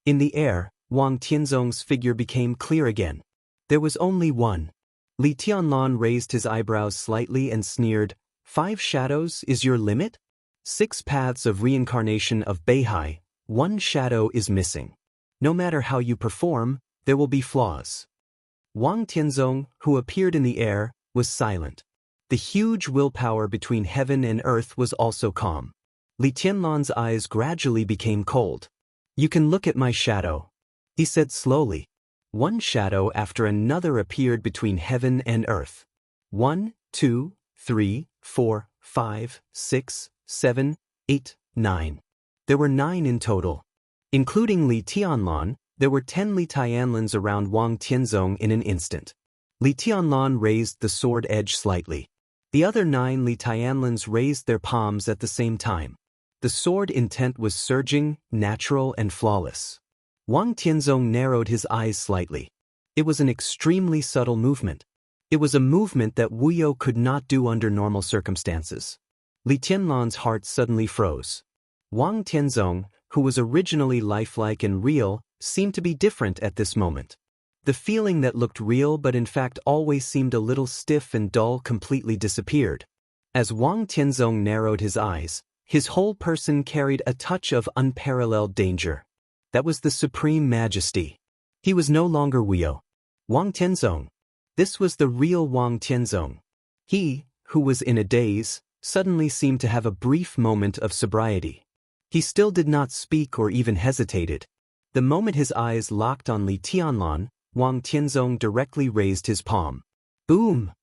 In the air, Wang Tianzong's figure became clear again. There was only one. Li Tianlan raised his eyebrows slightly and sneered, 5 shadows is your limit? 6 paths of reincarnation of Beihai, 1 shadow is missing. No matter how you perform, there will be flaws. Wang Tianzong, who appeared in the air, was silent. The huge willpower between heaven and earth was also calm. Li Tianlan's eyes gradually became cold. You can look at my shadow, he said slowly. 1 shadow after another appeared between heaven and earth. 1, 2, 3, 4, 5, 6, 7, 8, 9. There were 9 in total. Including Li Tianlan, there were 10 Li Tianlans around Wang Tianzong in an instant. Li Tianlan raised the sword edge slightly. The other 9 Li Tianlans raised their palms at the same time. The sword intent was surging, natural and flawless. Wang Tianzong narrowed his eyes slightly. It was an extremely subtle movement. It was a movement that Wuyo could not do under normal circumstances. Li Tianlan's heart suddenly froze. Wang Tianzong, who was originally lifelike and real, seemed to be different at this moment. The feeling that looked real but in fact always seemed a little stiff and dull completely disappeared. As Wang Tianzong narrowed his eyes, his whole person carried a touch of unparalleled danger. That was the supreme majesty. He was no longer Wuyo. Wang Tianzong. This was the real Wang Tianzong. He, who was in a daze, suddenly seemed to have a brief moment of sobriety. He still did not speak or even hesitated. The moment his eyes locked on Li Tianlan, Wang Tianzong directly raised his palm. Boom!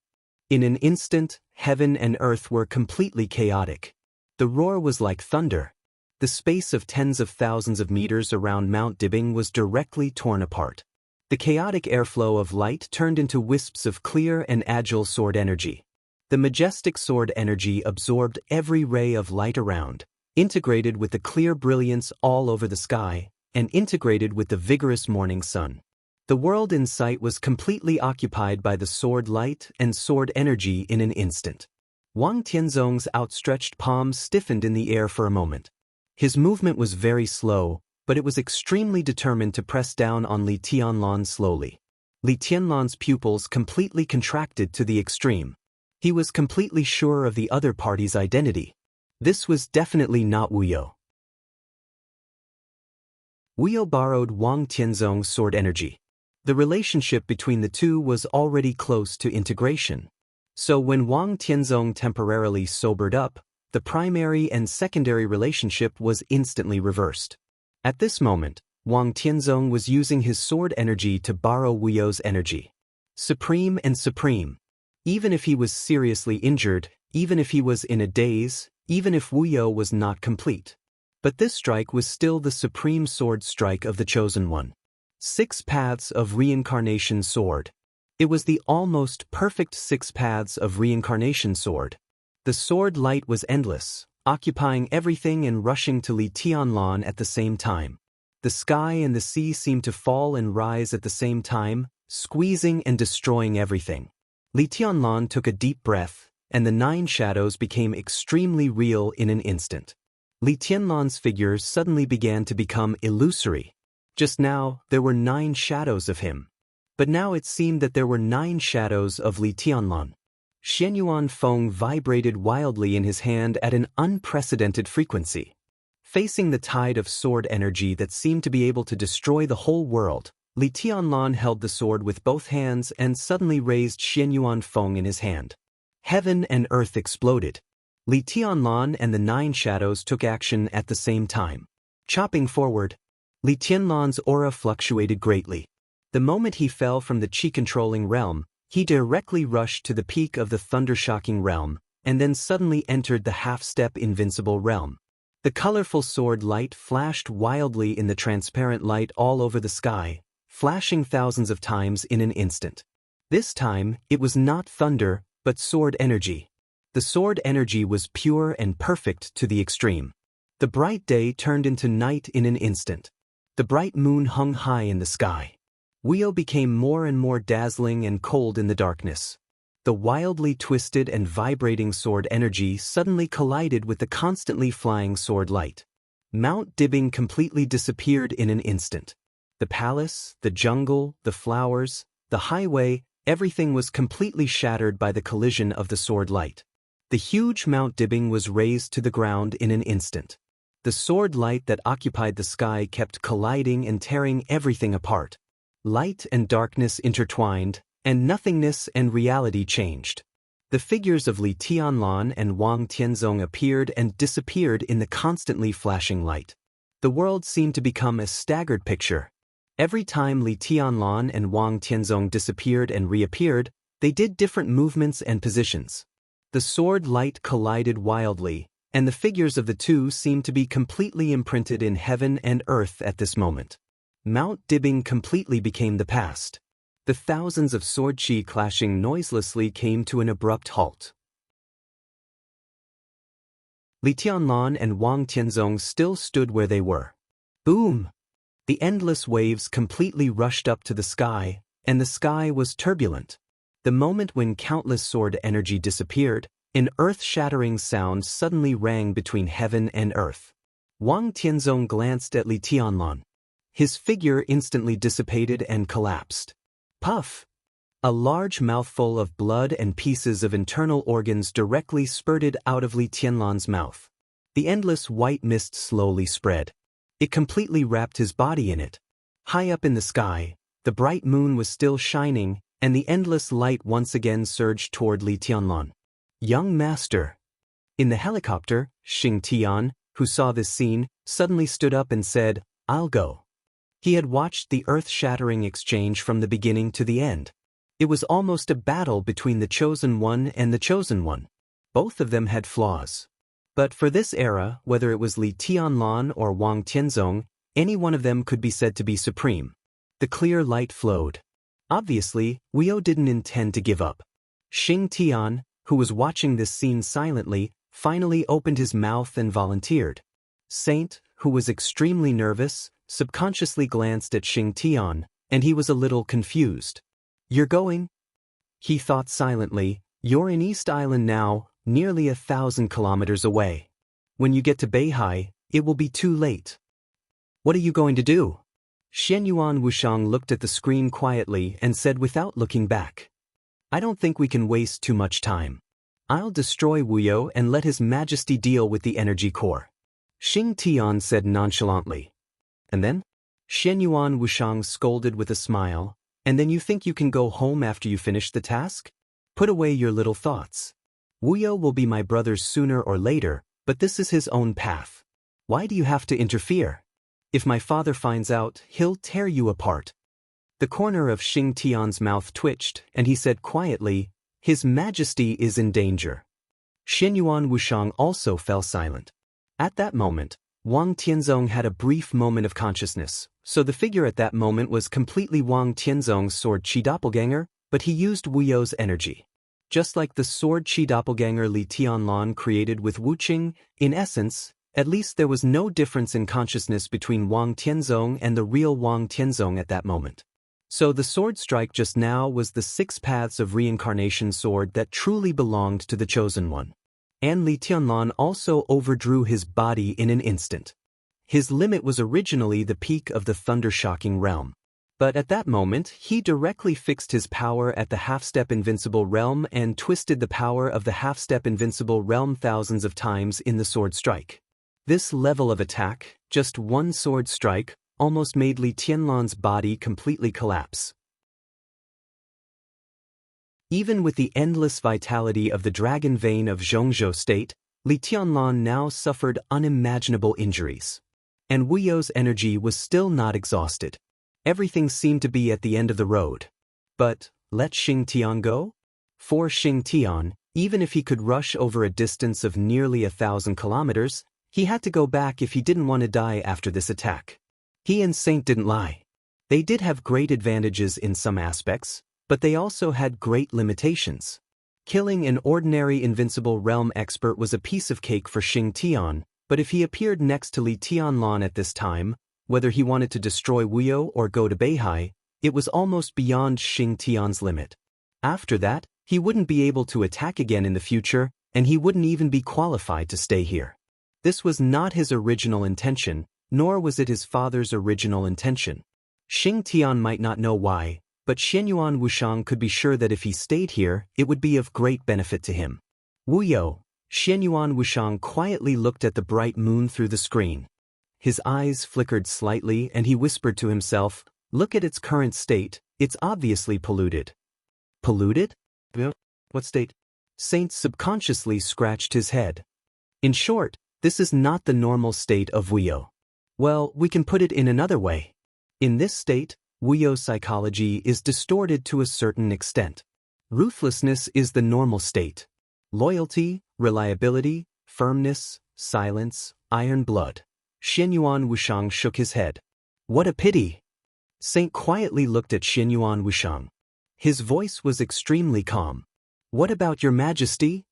In an instant, heaven and earth were completely chaotic. The roar was like thunder. The space of tens of thousands of meters around Mount Dibing was directly torn apart. The chaotic airflow of light turned into wisps of clear and agile sword energy. The majestic sword energy absorbed every ray of light around, integrated with the clear brilliance all over the sky, and integrated with the vigorous morning sun. The world in sight was completely occupied by the sword light and sword energy in an instant. Wang Tianzong's outstretched palms stiffened in the air for a moment. His movement was very slow, but it was extremely determined to press down on Li Tianlan slowly. Li Tianlan's pupils completely contracted to the extreme. He was completely sure of the other party's identity. This was definitely not Wuyo. Wuyo borrowed Wang Tianzong's sword energy. The relationship between the two was already close to integration. So when Wang Tianzong temporarily sobered up, the primary and secondary relationship was instantly reversed. At this moment, Wang Tianzong was using his sword energy to borrow Wuyo's energy. Supreme and supreme. Even if he was seriously injured, even if he was in a daze, even if Wuyo was not complete. But this strike was still the supreme sword strike of the Chosen One. 6 paths of reincarnation sword. It was the almost perfect 6 paths of reincarnation sword. The sword light was endless, occupying everything and rushing to Li Tianlan at the same time. The sky and the sea seemed to fall and rise at the same time, squeezing and destroying everything. Li Tianlan took a deep breath, and the 9 shadows became extremely real in an instant. Li Tianlan's figure suddenly began to become illusory. Just now, there were 9 shadows of him. But now it seemed that there were 9 shadows of Li Tianlan. Xianyuan Feng vibrated wildly in his hand at an unprecedented frequency. Facing the tide of sword energy that seemed to be able to destroy the whole world, Li Tianlan held the sword with both hands and suddenly raised Xianyuan Feng in his hand. Heaven and earth exploded. Li Tianlan and the 9 shadows took action at the same time. Chopping forward, Li Tianlan's aura fluctuated greatly. The moment he fell from the chi-controlling realm, he directly rushed to the peak of the thunder-shocking realm, and then suddenly entered the half-step invincible realm. The colorful sword light flashed wildly in the transparent light all over the sky, flashing thousands of times in an instant. This time, it was not thunder, but sword energy. The sword energy was pure and perfect to the extreme. The bright day turned into night in an instant. The bright moon hung high in the sky. Wuyo became more and more dazzling and cold in the darkness. The wildly twisted and vibrating sword energy suddenly collided with the constantly flying sword light. Mount Dibbing completely disappeared in an instant. The palace, the jungle, the flowers, the highway, everything was completely shattered by the collision of the sword light. The huge Mount Dibbing was razed to the ground in an instant. The sword light that occupied the sky kept colliding and tearing everything apart. Light and darkness intertwined, and nothingness and reality changed. The figures of Li Tianlan and Wang Tianzong appeared and disappeared in the constantly flashing light. The world seemed to become a staggered picture. Every time Li Tianlan and Wang Tianzong disappeared and reappeared, they did different movements and positions. The sword light collided wildly, and the figures of the two seemed to be completely imprinted in heaven and earth at this moment. Mount Dibbing completely became the past. The thousands of sword chi clashing noiselessly came to an abrupt halt. Li Tianlan and Wang Tianzong still stood where they were. Boom! The endless waves completely rushed up to the sky, and the sky was turbulent. The moment when countless sword energy disappeared, an earth-shattering sound suddenly rang between heaven and earth. Wang Tianzong glanced at Li Tianlan. His figure instantly dissipated and collapsed. Puff! A large mouthful of blood and pieces of internal organs directly spurted out of Li Tianlan's mouth. The endless white mist slowly spread. It completely wrapped his body in it. High up in the sky, the bright moon was still shining, and the endless light once again surged toward Li Tianlan. Young master. In the helicopter, Xing Tian, who saw this scene, suddenly stood up and said, "I'll go." He had watched the earth-shattering exchange from the beginning to the end. It was almost a battle between the Chosen One and the Chosen One. Both of them had flaws. But for this era, whether it was Li Tianlan or Wang Tianzong, any one of them could be said to be supreme. The clear light flowed. Obviously, Wuyo didn't intend to give up. Xing Tian, who was watching this scene silently, finally opened his mouth and volunteered. Saint, who was extremely nervous, subconsciously glanced at Xing Tian, and he was a little confused. "You're going?" He thought silently. "You're in East Island now, nearly 1,000 kilometers away. When you get to Beihai, it will be too late." "What are you going to do?" Xianyuan Wushang looked at the screen quietly and said without looking back. "I don't think we can waste too much time. I'll destroy Wuyo and let His Majesty deal with the energy core." Xing Tian said nonchalantly. "And then?" Xianyuan Wushang scolded with a smile. "And then you think you can go home after you finish the task? Put away your little thoughts. Wuyo will be my brother sooner or later, but this is his own path. Why do you have to interfere? If my father finds out, he'll tear you apart." The corner of Xing Tian's mouth twitched, and he said quietly, "His Majesty is in danger." Xianyuan Wushang also fell silent. At that moment, Wang Tianzong had a brief moment of consciousness, so the figure at that moment was completely Wang Tianzong's sword chi doppelganger, but he used Wuyo's energy. Just like the sword chi doppelganger Li Tianlan created with Wuqing, in essence, at least there was no difference in consciousness between Wang Tianzong and the real Wang Tianzong at that moment. So the sword strike just now was the 6 paths of reincarnation sword that truly belonged to the Chosen One. And Li Tianlan also overdrew his body in an instant. His limit was originally the peak of the thunder-shocking realm. But at that moment, he directly fixed his power at the half-step invincible realm and twisted the power of the half-step invincible realm thousands of times in the sword strike. This level of attack, just one sword strike, almost made Li Tianlan's body completely collapse. Even with the endless vitality of the dragon vein of Zhongzhou state, Li Tianlan now suffered unimaginable injuries. And Wuyo's energy was still not exhausted. Everything seemed to be at the end of the road. But, let Xing Tian go? For Xing Tian, even if he could rush over a distance of nearly 1,000 kilometers, he had to go back if he didn't want to die after this attack. He and Saint didn't lie. They did have great advantages in some aspects, but they also had great limitations. Killing an ordinary invincible realm expert was a piece of cake for Xing Tian, but if he appeared next to Li Tianlan at this time, whether he wanted to destroy Wuyo or go to Beihai, it was almost beyond Xing Tian's limit. After that, he wouldn't be able to attack again in the future, and he wouldn't even be qualified to stay here. This was not his original intention, nor was it his father's original intention. Xing Tian might not know why, but Xianyuan Wushang could be sure that if he stayed here, it would be of great benefit to him. Wuyo, Xianyuan Wushang quietly looked at the bright moon through the screen. His eyes flickered slightly and he whispered to himself, "Look at its current state, it's obviously polluted." Polluted? What state? Saint subconsciously scratched his head. In short, this is not the normal state of Wuyo. Well, we can put it in another way. In this state, Wuyo's psychology is distorted to a certain extent. Ruthlessness is the normal state. Loyalty, reliability, firmness, silence, iron blood. Xianyuan Wushang shook his head. What a pity! Saint quietly looked at Xianyuan Wushang. His voice was extremely calm. What about your majesty?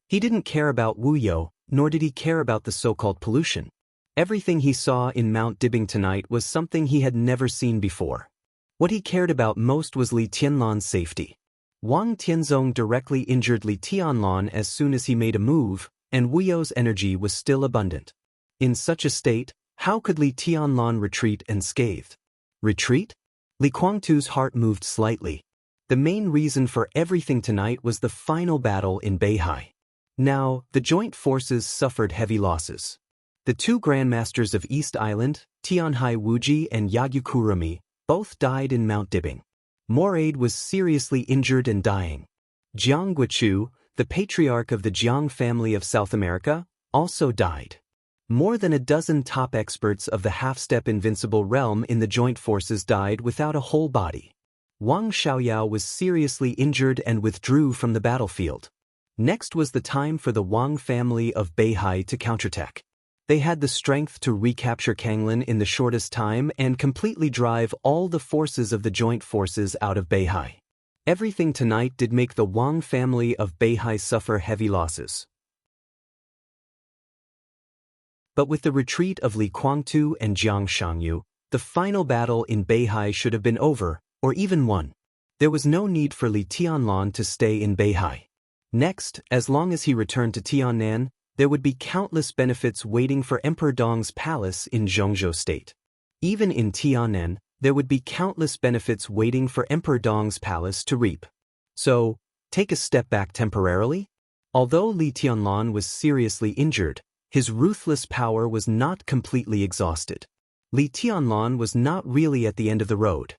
He didn't care about Wuyo, nor did he care about the so-called pollution. Everything he saw in Mount Dibing tonight was something he had never seen before. What he cared about most was Li Tianlan's safety. Wang Tianzong directly injured Li Tianlan as soon as he made a move, and Wuyo's energy was still abundant. In such a state, how could Li Tianlan retreat unscathed? Retreat? Li Guangtu's heart moved slightly. The main reason for everything tonight was the final battle in Beihai. Now, the joint forces suffered heavy losses. The two grandmasters of East Island, Tianhai Wuji and Yagyukurumi, both died in Mount Dibing. Morade was seriously injured and dying. Jiang Guichu, the patriarch of the Jiang family of South America, also died. More than a dozen top experts of the half-step invincible realm in the joint forces died without a whole body. Wang Xiaoyao was seriously injured and withdrew from the battlefield. Next was the time for the Wang family of Beihai to counterattack. They had the strength to recapture Kanglin in the shortest time and completely drive all the forces of the joint forces out of Beihai. Everything tonight did make the Wang family of Beihai suffer heavy losses. But with the retreat of Li Guangtu and Jiang Shangyu, the final battle in Beihai should have been over, or even won. There was no need for Li Tianlan to stay in Beihai. Next, as long as he returned to Tiannan, there would be countless benefits waiting for Emperor Dong's palace in Zhongzhou State. Even in Tiannan, there would be countless benefits waiting for Emperor Dong's palace to reap. So, take a step back temporarily. Although Li Tianlan was seriously injured, his ruthless power was not completely exhausted. Li Tianlan was not really at the end of the road.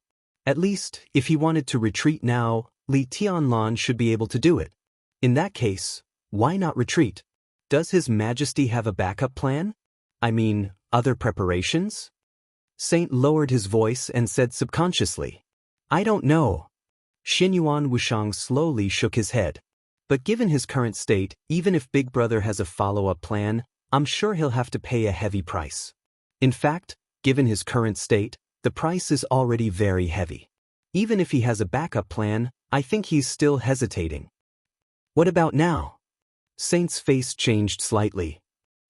At least, if he wanted to retreat now, Li Tianlan should be able to do it. In that case, why not retreat? Does His Majesty have a backup plan? I mean, other preparations? Saint lowered his voice and said subconsciously, I don't know. Xianyuan Wushang slowly shook his head. But given his current state, even if Big Brother has a follow-up plan, I'm sure he'll have to pay a heavy price. In fact, given his current state, the price is already very heavy. Even if he has a backup plan, I think he's still hesitating. What about now? Saint's face changed slightly.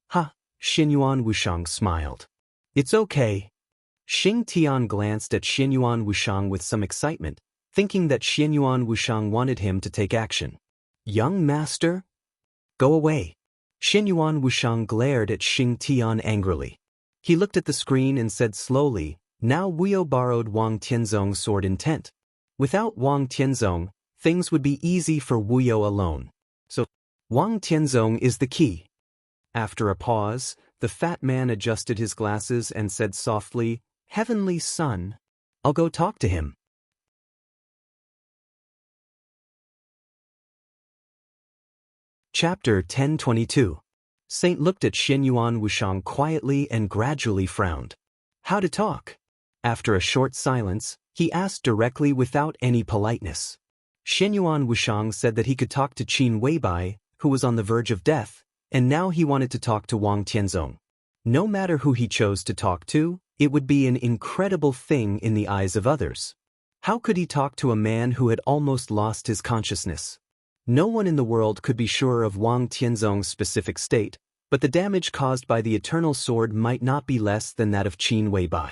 Ha, Xianyuan Wushang smiled. It's okay. Xing Tian glanced at Xianyuan Wushang with some excitement, thinking that Xianyuan Wushang wanted him to take action. Young master? Go away. Xianyuan Wushang glared at Xing Tian angrily. He looked at the screen and said slowly, now Wuyo borrowed Wang Tianzong's sword intent. Without Wang Tianzong, things would be easy for Wuyo alone. So, Wang Tianzong is the key. After a pause, the fat man adjusted his glasses and said softly, Heavenly Son, I'll go talk to him. Chapter 1022. Saint looked at Xianyuan Wushang quietly and gradually frowned. How to talk? After a short silence, he asked directly without any politeness. Xianyuan Wushang said that he could talk to Qin Weibai, who was on the verge of death, and now he wanted to talk to Wang Tianzong. No matter who he chose to talk to, it would be an incredible thing in the eyes of others. How could he talk to a man who had almost lost his consciousness? No one in the world could be sure of Wang Tianzong's specific state, but the damage caused by the eternal sword might not be less than that of Qin Weibai.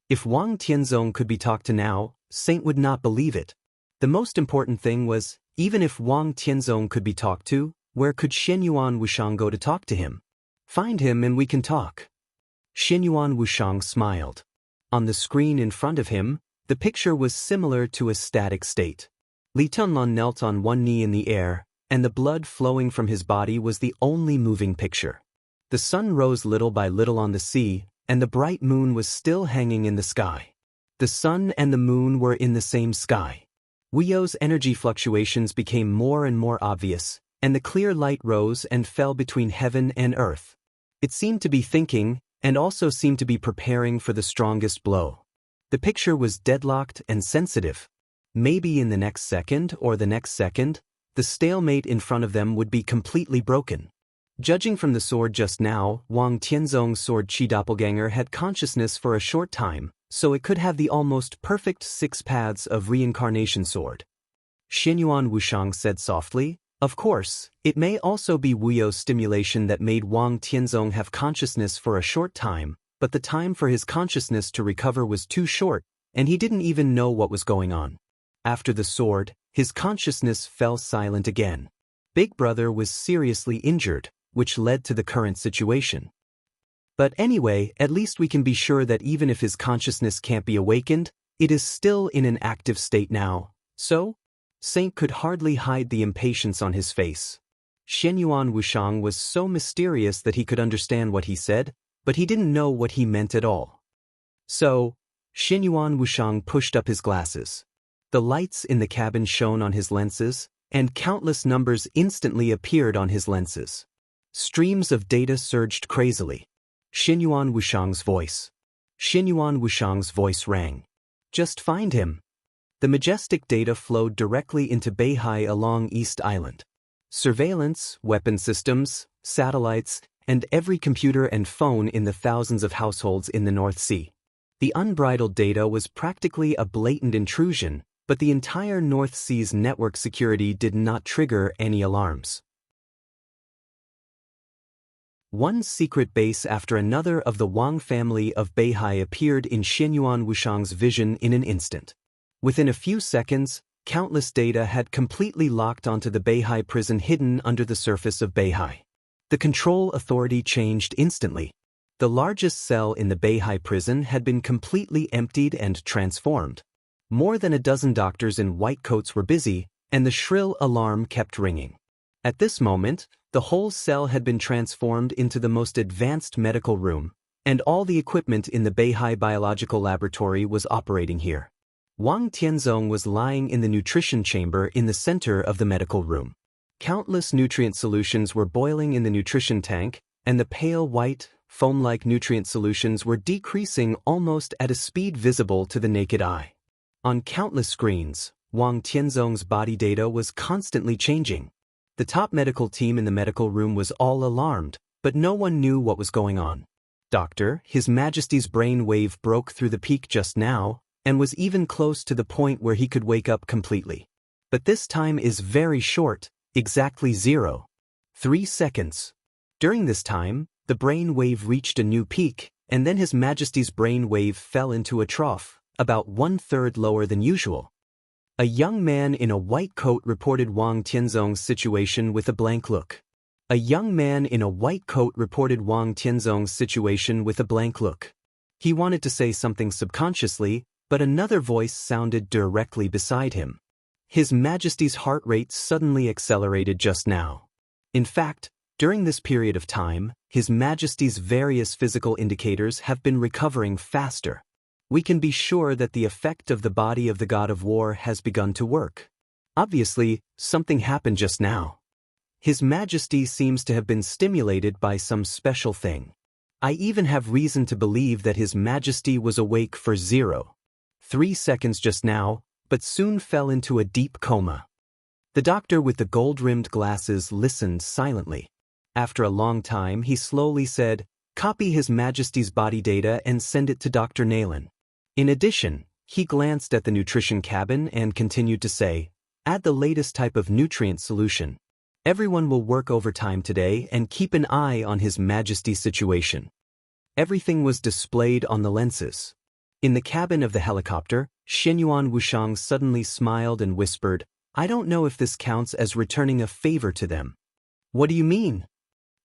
If Wang Tianzong could be talked to now, Saint would not believe it. The most important thing was, even if Wang Tianzong could be talked to, where could Xianyuan Wushang go to talk to him? Find him and we can talk. Xianyuan Wushang smiled. On the screen in front of him, the picture was similar to a static state. Li Tianlan knelt on one knee in the air, and the blood flowing from his body was the only moving picture. The sun rose little by little on the sea, and the bright moon was still hanging in the sky. The sun and the moon were in the same sky. Wuyo's energy fluctuations became more and more obvious, and the clear light rose and fell between heaven and earth. It seemed to be thinking, and also seemed to be preparing for the strongest blow. The picture was deadlocked and sensitive. Maybe in the next second or the next second, the stalemate in front of them would be completely broken. Judging from the sword just now, Wang Tianzong's sword Qi Doppelganger had consciousness for a short time, so it could have the almost perfect 6 paths of reincarnation sword. Xianyuan Wushang said softly, "Of course, it may also be Wuyo's stimulation that made Wang Tianzong have consciousness for a short time, but the time for his consciousness to recover was too short, and he didn't even know what was going on." After the sword, his consciousness fell silent again. Big Brother was seriously injured, which led to the current situation. But anyway, at least we can be sure that even if his consciousness can't be awakened, it is still in an active state now. So? Saint could hardly hide the impatience on his face. Xianyuan Wushang was so mysterious that he could understand what he said, but he didn't know what he meant at all. So, Xianyuan Wushang pushed up his glasses. The lights in the cabin shone on his lenses, and countless numbers instantly appeared on his lenses. Streams of data surged crazily. Xianyuan Wushang's voice. Xianyuan Wushang's voice rang. "Just find him." The majestic data flowed directly into Beihai along East Island. Surveillance, weapon systems, satellites, and every computer and phone in the thousands of households in the North Sea. The unbridled data was practically a blatant intrusion, but the entire North Sea's network security did not trigger any alarms. One secret base after another of the Wang family of Beihai appeared in Xianyuan Wushang's vision in an instant. Within a few seconds, countless data had completely locked onto the Beihai prison hidden under the surface of Beihai. The control authority changed instantly. The largest cell in the Beihai prison had been completely emptied and transformed. More than a dozen doctors in white coats were busy, and the shrill alarm kept ringing. At this moment, the whole cell had been transformed into the most advanced medical room, and all the equipment in the Beihai Biological Laboratory was operating here. Wang Tianzong was lying in the nutrition chamber in the center of the medical room. Countless nutrient solutions were boiling in the nutrition tank, and the pale white, foam-like nutrient solutions were decreasing almost at a speed visible to the naked eye. On countless screens, Wang Tianzong's body data was constantly changing. The top medical team in the medical room was all alarmed, but no one knew what was going on. "Doctor, His Majesty's brain wave broke through the peak just now, and was even close to the point where he could wake up completely. But this time is very short, exactly 0.3 seconds. During this time, the brain wave reached a new peak, and then His Majesty's brain wave fell into a trough, about 1/3 lower than usual." A young man in a white coat reported Wang Tianzong's situation with a blank look. A young man in a white coat reported Wang Tianzong's situation with a blank look. He wanted to say something subconsciously, but another voice sounded directly beside him. His Majesty's heart rate suddenly accelerated just now. In fact, during this period of time, His Majesty's various physical indicators have been recovering faster. We can be sure that the effect of the body of the god of war has begun to work. Obviously, something happened just now. His Majesty seems to have been stimulated by some special thing. I even have reason to believe that His Majesty was awake for 0.3 seconds just now, but soon fell into a deep coma. The doctor with the gold-rimmed glasses listened silently. After a long time, he slowly said, "Copy His Majesty's body data and send it to Dr. Nayland." In addition, he glanced at the nutrition cabin and continued to say, "Add the latest type of nutrient solution. Everyone will work overtime today and keep an eye on His Majesty's situation." Everything was displayed on the lenses. In the cabin of the helicopter, Xianyuan Wuxiang suddenly smiled and whispered, "I don't know if this counts as returning a favor to them." "What do you mean?"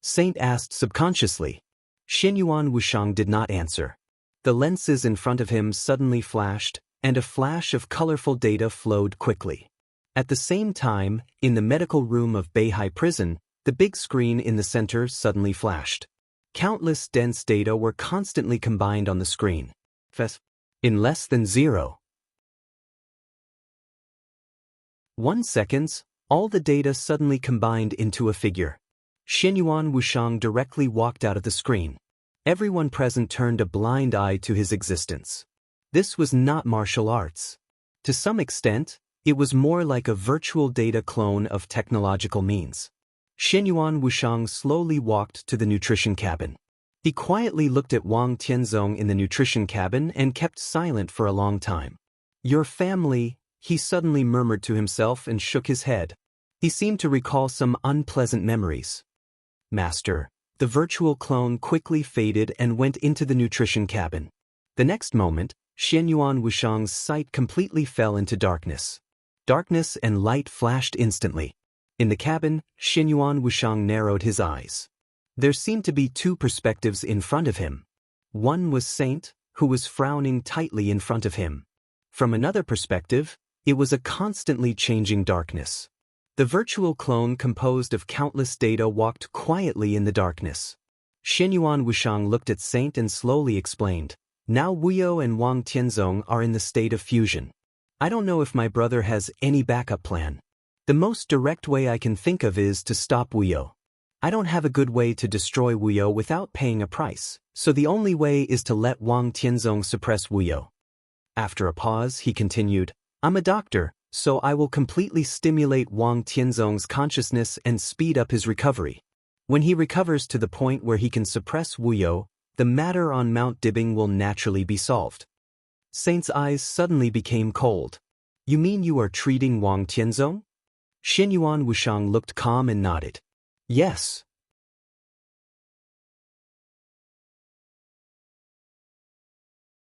Saint asked subconsciously. Xianyuan Wuxiang did not answer. The lenses in front of him suddenly flashed, and a flash of colorful data flowed quickly. At the same time, in the medical room of Beihai Prison, the big screen in the center suddenly flashed. Countless dense data were constantly combined on the screen. In less than 0.1 seconds, all the data suddenly combined into a figure. Xianyuan Wuxiang directly walked out of the screen. Everyone present turned a blind eye to his existence. This was not martial arts. To some extent, it was more like a virtual data clone of technological means. Xianyuan Wuxiang slowly walked to the nutrition cabin. He quietly looked at Wang Tianzong in the nutrition cabin and kept silent for a long time. "Your family," he suddenly murmured to himself and shook his head. He seemed to recall some unpleasant memories. "Master." The virtual clone quickly faded and went into the nutrition cabin. The next moment, Xianyuan Wuxiang's sight completely fell into darkness. Darkness and light flashed instantly. In the cabin, Xianyuan Wuxiang narrowed his eyes. There seemed to be two perspectives in front of him. One was Saint, who was frowning tightly in front of him. From another perspective, it was a constantly changing darkness. The virtual clone composed of countless data walked quietly in the darkness. Xianyuan Wuxiang looked at Saint and slowly explained, "Now Wuyo and Wang Tianzong are in the state of fusion. I don't know if my brother has any backup plan. The most direct way I can think of is to stop Wuyo. I don't have a good way to destroy Wuyo without paying a price, so the only way is to let Wang Tianzong suppress Wuyo." After a pause, he continued, "I'm a doctor, so I will completely stimulate Wang Tianzong's consciousness and speed up his recovery. When he recovers to the point where he can suppress Wuyo, the matter on Mount Dibbing will naturally be solved." Saint's eyes suddenly became cold. "You mean you are treating Wang Tianzong?" Xianyuan Wuxiang looked calm and nodded. "Yes."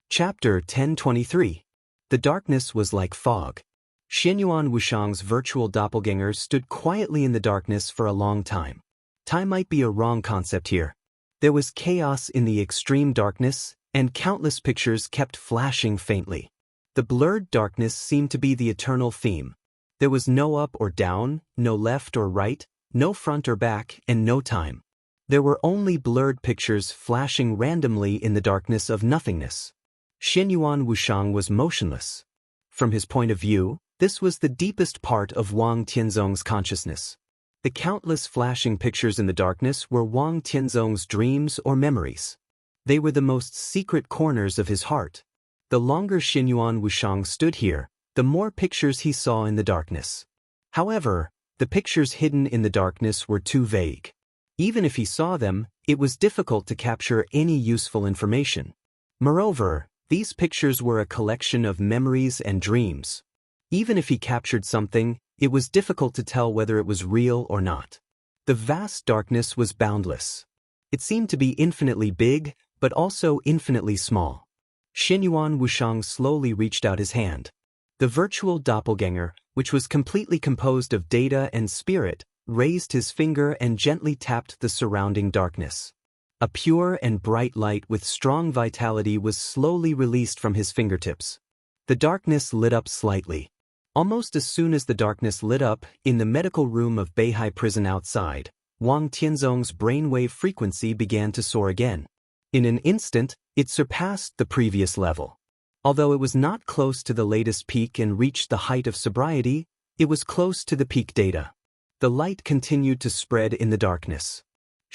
Chapter 1023. The darkness was like fog. Xianyuan Wuxiang's virtual doppelganger stood quietly in the darkness for a long time. Time might be a wrong concept here. There was chaos in the extreme darkness, and countless pictures kept flashing faintly. The blurred darkness seemed to be the eternal theme. There was no up or down, no left or right, no front or back, and no time. There were only blurred pictures flashing randomly in the darkness of nothingness. Xianyuan Wuxiang was motionless. From his point of view, this was the deepest part of Wang Tianzong's consciousness. The countless flashing pictures in the darkness were Wang Tianzong's dreams or memories. They were the most secret corners of his heart. The longer Xianyuan Wuxiang stood here, the more pictures he saw in the darkness. However, the pictures hidden in the darkness were too vague. Even if he saw them, it was difficult to capture any useful information. Moreover, these pictures were a collection of memories and dreams. Even if he captured something, it was difficult to tell whether it was real or not. The vast darkness was boundless. It seemed to be infinitely big, but also infinitely small. Xianyuan Wuxiang slowly reached out his hand. The virtual doppelganger, which was completely composed of data and spirit, raised his finger and gently tapped the surrounding darkness. A pure and bright light with strong vitality was slowly released from his fingertips. The darkness lit up slightly. Almost as soon as the darkness lit up, in the medical room of Beihai Prison outside, Wang Tianzong's brainwave frequency began to soar again. In an instant, it surpassed the previous level. Although it was not close to the latest peak and reached the height of sobriety, it was close to the peak data. The light continued to spread in the darkness.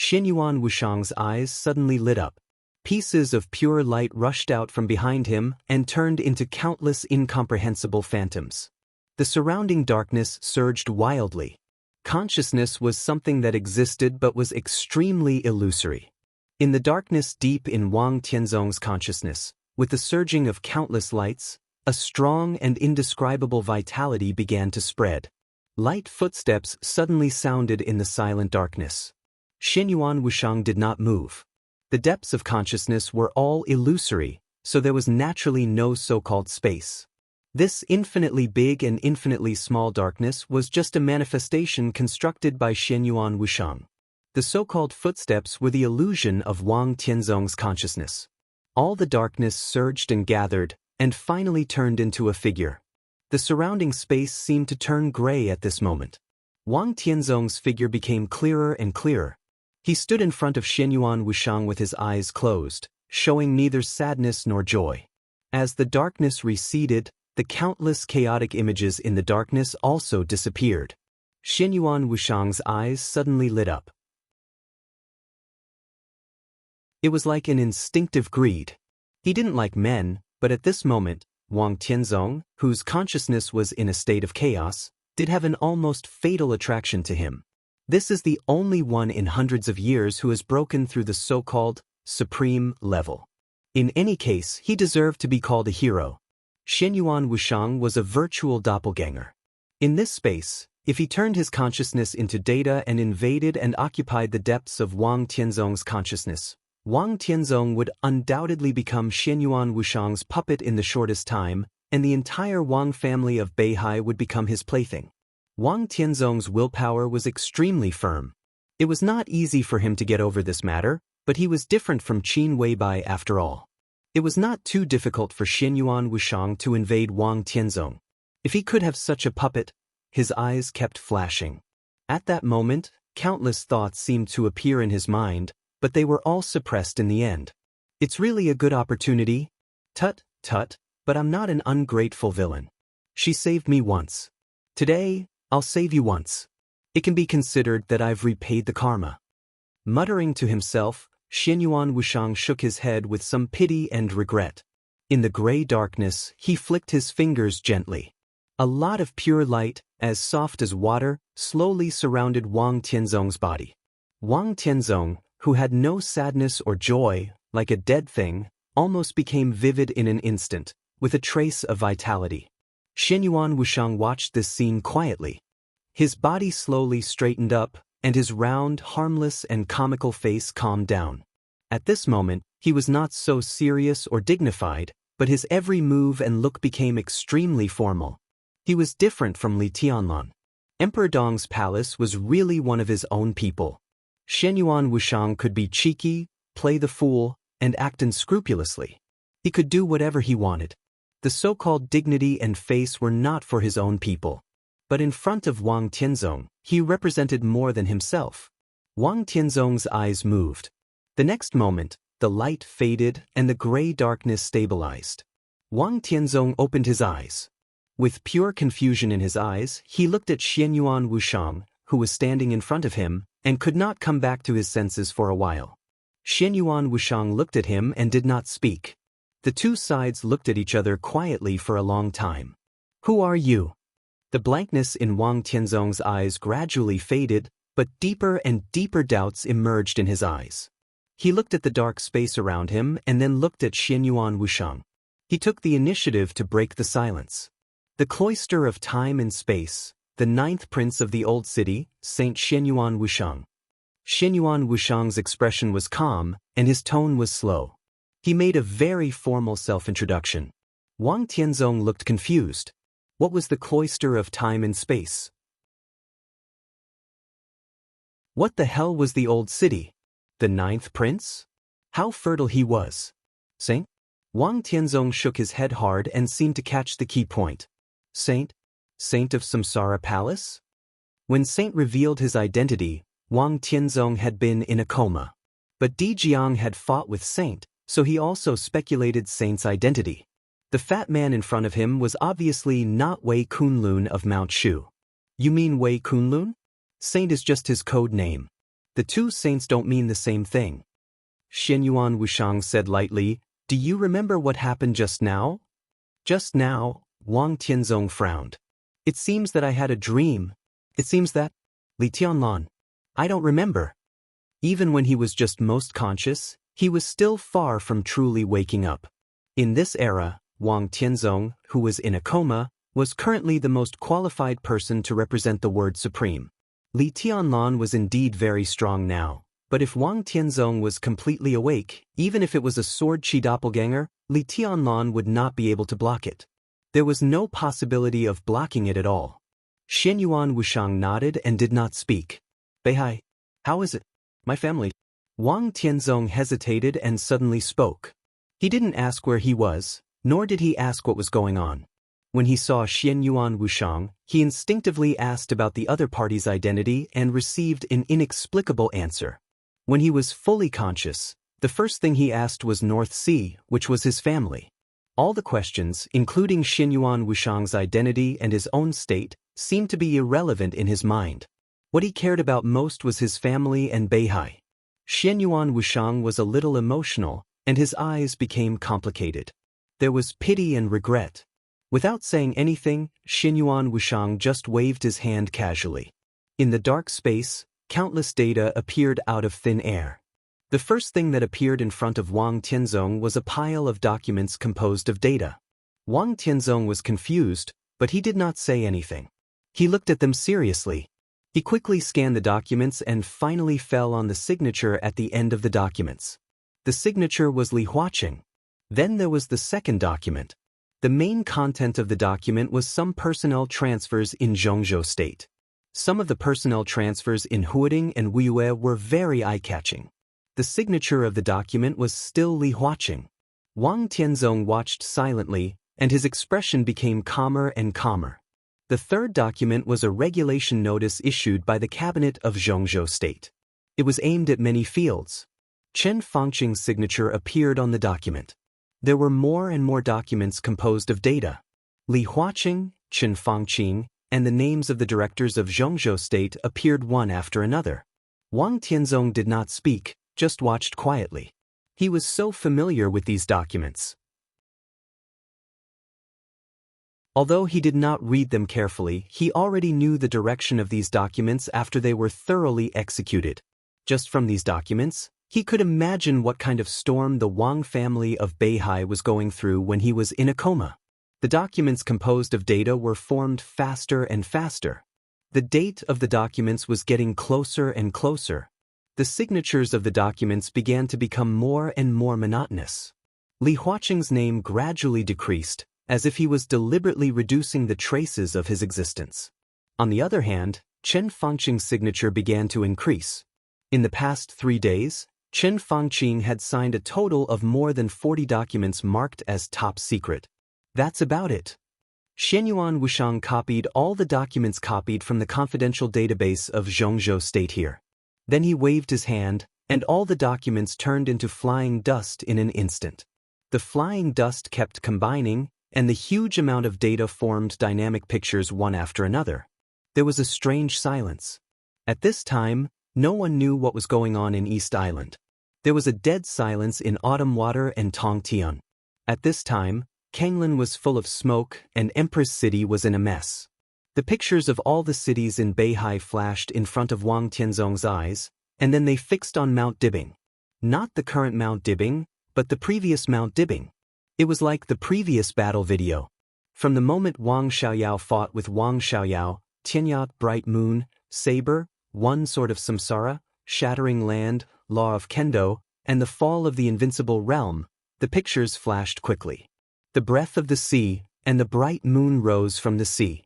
Xinyuan Wushang's eyes suddenly lit up. Pieces of pure light rushed out from behind him and turned into countless incomprehensible phantoms. The surrounding darkness surged wildly. Consciousness was something that existed but was extremely illusory. In the darkness deep in Wang Tianzong's consciousness, with the surging of countless lights, a strong and indescribable vitality began to spread. Light footsteps suddenly sounded in the silent darkness. Xinyuan Wushang did not move. The depths of consciousness were all illusory, so there was naturally no so-called space. This infinitely big and infinitely small darkness was just a manifestation constructed by Xinyuan Wushang. The so-called footsteps were the illusion of Wang Tianzong's consciousness. All the darkness surged and gathered, and finally turned into a figure. The surrounding space seemed to turn gray at this moment. Wang Tianzong's figure became clearer and clearer. He stood in front of Xinyuan Wushang with his eyes closed, showing neither sadness nor joy. As the darkness receded, the countless chaotic images in the darkness also disappeared. Xinyuan Wushang's eyes suddenly lit up. It was like an instinctive greed. He didn't like men, but at this moment, Wang Tianzong, whose consciousness was in a state of chaos, did have an almost fatal attraction to him. This is the only one in hundreds of years who has broken through the so-called supreme level. In any case, he deserved to be called a hero. Xinyuan Wushang was a virtual doppelganger. In this space, if he turned his consciousness into data and invaded and occupied the depths of Wang Tianzong's consciousness, Wang Tianzong would undoubtedly become Xinyuan Wushang's puppet in the shortest time, and the entire Wang family of Beihai would become his plaything. Wang Tianzong's willpower was extremely firm. It was not easy for him to get over this matter, but he was different from Qin Weibai after all. It was not too difficult for Xinyuan Wushang to invade Wang Tianzong. If he could have such a puppet, his eyes kept flashing. At that moment, countless thoughts seemed to appear in his mind, but they were all suppressed in the end. It's really a good opportunity. Tut, tut, but I'm not an ungrateful villain. She saved me once. Today, I'll save you once. It can be considered that I've repaid the karma. Muttering to himself, Xinyuan Wushang shook his head with some pity and regret. In the gray darkness, he flicked his fingers gently. A lot of pure light, as soft as water, slowly surrounded Wang Tianzong's body. Wang Tianzong, who had no sadness or joy, like a dead thing, almost became vivid in an instant, with a trace of vitality. Xinyuan Wushang watched this scene quietly. His body slowly straightened up, and his round, harmless and comical face calmed down. At this moment, he was not so serious or dignified, but his every move and look became extremely formal. He was different from Li Tianlan. Emperor Dong's palace was really one of his own people. Xinyuan Wushang could be cheeky, play the fool, and act unscrupulously. He could do whatever he wanted. The so-called dignity and face were not for his own people. But in front of Wang Tianzong, he represented more than himself. Wang Tianzong's eyes moved. The next moment, the light faded and the gray darkness stabilized. Wang Tianzong opened his eyes. With pure confusion in his eyes, he looked at Xinyuan Wushang, who was standing in front of him, and could not come back to his senses for a while. Xinyuan Wushang looked at him and did not speak. The two sides looked at each other quietly for a long time. "Who are you?" The blankness in Wang Tianzong's eyes gradually faded, but deeper and deeper doubts emerged in his eyes. He looked at the dark space around him and then looked at Xinyuan Wushang. He took the initiative to break the silence. The cloister of time and space, the ninth prince of the old city, Saint Xinyuan Wushang. Xinyuan Wushang's expression was calm, and his tone was slow. He made a very formal self-introduction. Wang Tianzong looked confused. What was the cloister of time and space? What the hell was the old city? The ninth prince? How fertile he was. Saint? Wang Tianzong shook his head hard and seemed to catch the key point. Saint? Saint of Samsara Palace? When Saint revealed his identity, Wang Tianzong had been in a coma. But Di Jiang had fought with Saint, so he also speculated Saint's identity. The fat man in front of him was obviously not Wei Kunlun of Mount Shu. You mean Wei Kunlun? Saint is just his code name. The two saints don't mean the same thing. Xianyuan Wuxiang said lightly, "Do you remember what happened just now?" Just now, Wang Tianzong frowned. "It seems that I had a dream. It seems that…" Li Tianlan. "I don't remember." Even when he was just most conscious, he was still far from truly waking up. In this era, Wang Tianzong, who was in a coma, was currently the most qualified person to represent the word supreme. Li Tianlan was indeed very strong now, but if Wang Tianzong was completely awake, even if it was a sword chi doppelganger, Li Tianlan would not be able to block it. There was no possibility of blocking it at all. Xianyuan Wuxiang nodded and did not speak. "Beihai, how is it? My family?" Wang Tianzong hesitated and suddenly spoke. He didn't ask where he was, nor did he ask what was going on. When he saw Xianyuan Wuxiang, he instinctively asked about the other party's identity and received an inexplicable answer. When he was fully conscious, the first thing he asked was North Sea, which was his family. All the questions, including Xianyuan Wuxiang's identity and his own state, seemed to be irrelevant in his mind. What he cared about most was his family and Beihai. Xianyuan Wuxiang was a little emotional, and his eyes became complicated. There was pity and regret. Without saying anything, Xianyuan Wuxiang just waved his hand casually. In the dark space, countless data appeared out of thin air. The first thing that appeared in front of Wang Tianzong was a pile of documents composed of data. Wang Tianzong was confused, but he did not say anything. He looked at them seriously. He quickly scanned the documents and finally fell on the signature at the end of the documents. The signature was Li Huaqing. Then there was the second document. The main content of the document was some personnel transfers in Zhongzhou State. Some of the personnel transfers in Huading and Wuyue were very eye-catching. The signature of the document was still Li Huaqing. Wang Tianzong watched silently, and his expression became calmer and calmer. The third document was a regulation notice issued by the cabinet of Zhongzhou State. It was aimed at many fields. Chen Fangqing's signature appeared on the document. There were more and more documents composed of data. Li Huaqing, Chen Fangqing, and the names of the directors of Zhongzhou State appeared one after another. Wang Tianzong did not speak, just watched quietly. He was so familiar with these documents. Although he did not read them carefully, he already knew the direction of these documents after they were thoroughly executed. Just from these documents, he could imagine what kind of storm the Wang family of Beihai was going through when he was in a coma. The documents composed of data were formed faster and faster. The date of the documents was getting closer and closer. The signatures of the documents began to become more and more monotonous. Li Huaqing's name gradually decreased, as if he was deliberately reducing the traces of his existence. On the other hand, Chen Fangqing's signature began to increase. In the past 3 days, Chen Fangqing had signed a total of more than 40 documents marked as top secret. That's about it. Xianyuan Wuxiang copied all the documents copied from the confidential database of Zhongzhou State here. Then he waved his hand, and all the documents turned into flying dust in an instant. The flying dust kept combining, and the huge amount of data formed dynamic pictures one after another. There was a strange silence. At this time, no one knew what was going on in East Island. There was a dead silence in Autumn Water and Tongtian. At this time, Kanglin was full of smoke and Empress City was in a mess. The pictures of all the cities in Beihai flashed in front of Wang Tianzong's eyes, and then they fixed on Mount Dibing. Not the current Mount Dibing, but the previous Mount Dibing. It was like the previous battle video. From the moment Wang Xiaoyao fought with Wang Xiaoyao, Tianyat Bright Moon, Saber, One Sword of Samsara, Shattering Land, Law of Kendo, and the fall of the Invincible Realm, the pictures flashed quickly. The breath of the sea, and the bright moon rose from the sea.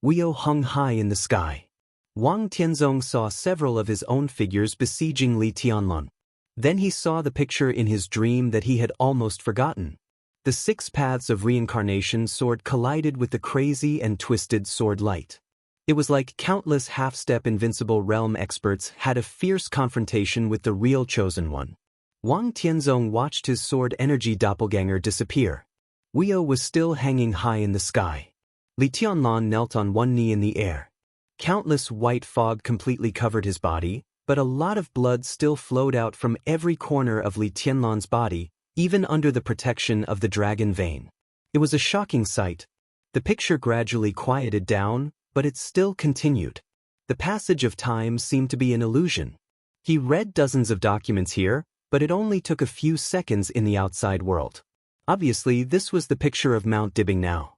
Wuyo hung high in the sky. Wang Tianzong saw several of his own figures besieging Li Tianlan. Then he saw the picture in his dream that he had almost forgotten. The 6 paths of reincarnation sword collided with the crazy and twisted sword light. It was like countless half-step Invincible Realm experts had a fierce confrontation with the real Chosen One. Wang Tianzong watched his sword energy doppelganger disappear. Wuyo was still hanging high in the sky. Li Tianlan knelt on one knee in the air. Countless white fog completely covered his body, but a lot of blood still flowed out from every corner of Li Tianlan's body, even under the protection of the dragon vein. It was a shocking sight. The picture gradually quieted down, but it still continued. The passage of time seemed to be an illusion. He read dozens of documents here, but it only took a few seconds in the outside world. Obviously, this was the picture of Mount Dibbing now.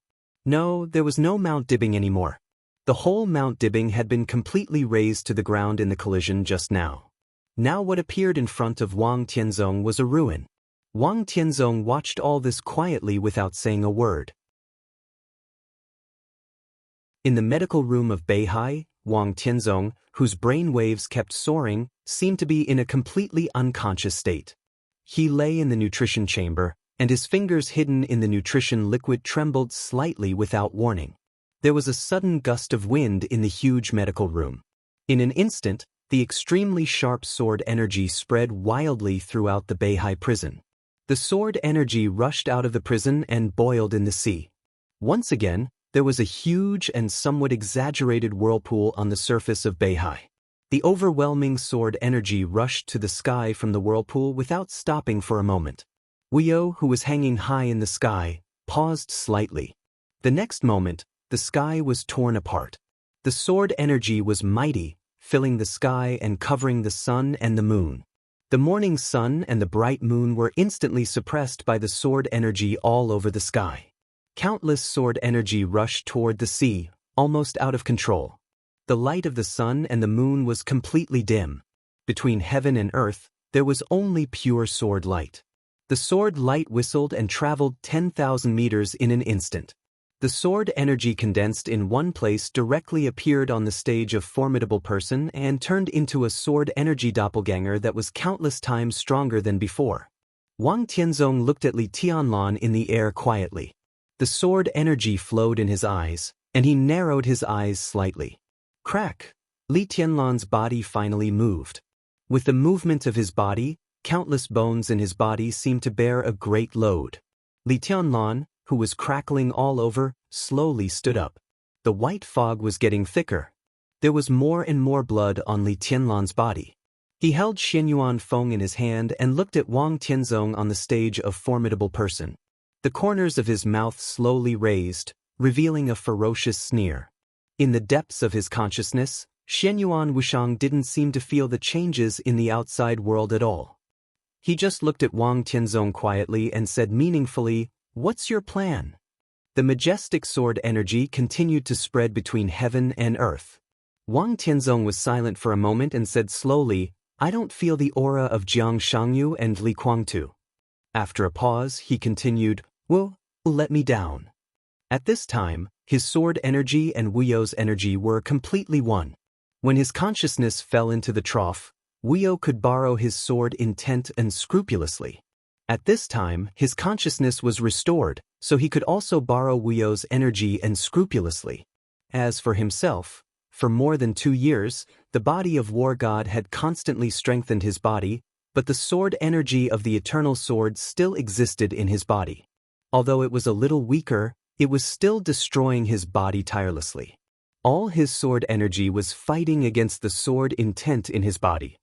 No, there was no Mount Dibbing anymore. The whole Mount Dibbing had been completely razed to the ground in the collision just now. Now what appeared in front of Wang Tianzong was a ruin. Wang Tianzong watched all this quietly without saying a word. In the medical room of Beihai, Wang Tianzong, whose brain waves kept soaring, seemed to be in a completely unconscious state. He lay in the nutrition chamber, and his fingers hidden in the nutrition liquid trembled slightly without warning. There was a sudden gust of wind in the huge medical room. In an instant, the extremely sharp sword energy spread wildly throughout the Beihai prison. The sword energy rushed out of the prison and boiled in the sea. Once again, there was a huge and somewhat exaggerated whirlpool on the surface of Beihai. The overwhelming sword energy rushed to the sky from the whirlpool without stopping for a moment. Wuyo, who was hanging high in the sky, paused slightly. The next moment, the sky was torn apart. The sword energy was mighty, filling the sky and covering the sun and the moon. The morning sun and the bright moon were instantly suppressed by the sword energy all over the sky. Countless sword energy rushed toward the sea, almost out of control. The light of the sun and the moon was completely dim. Between heaven and earth, there was only pure sword light. The sword light whistled and traveled 10,000 meters in an instant. The sword energy condensed in one place directly appeared on the stage of formidable person and turned into a sword energy doppelganger that was countless times stronger than before. Wang Tianzong looked at Li Tianlan in the air quietly. The sword energy flowed in his eyes, and he narrowed his eyes slightly. Crack! Li Tianlan's body finally moved. With the movement of his body, countless bones in his body seemed to bear a great load. Li Tianlan, who was crackling all over, slowly stood up. The white fog was getting thicker. There was more and more blood on Li Tianlan's body. He held Xianyuan Feng in his hand and looked at Wang Tianzong on the stage of formidable person. The corners of his mouth slowly raised, revealing a ferocious sneer. In the depths of his consciousness, Xianyuan Wuxiang didn't seem to feel the changes in the outside world at all. He just looked at Wang Tianzong quietly and said meaningfully, "What's your plan?" The majestic sword energy continued to spread between heaven and earth. Wang Tianzong was silent for a moment and said slowly, "I don't feel the aura of Jiang Shangyu and Li Kuangtu." After a pause, he continued, "Well, let me down." At this time, his sword energy and Wuyo's energy were completely one. When his consciousness fell into the trough, Wuyo could borrow his sword intent and scrupulously. At this time, his consciousness was restored, so he could also borrow Wuyo's energy and scrupulously. As for himself, for more than 2 years, the body of War God had constantly strengthened his body, but the sword energy of the eternal sword still existed in his body. Although it was a little weaker, it was still destroying his body tirelessly. All his sword energy was fighting against the sword intent in his body.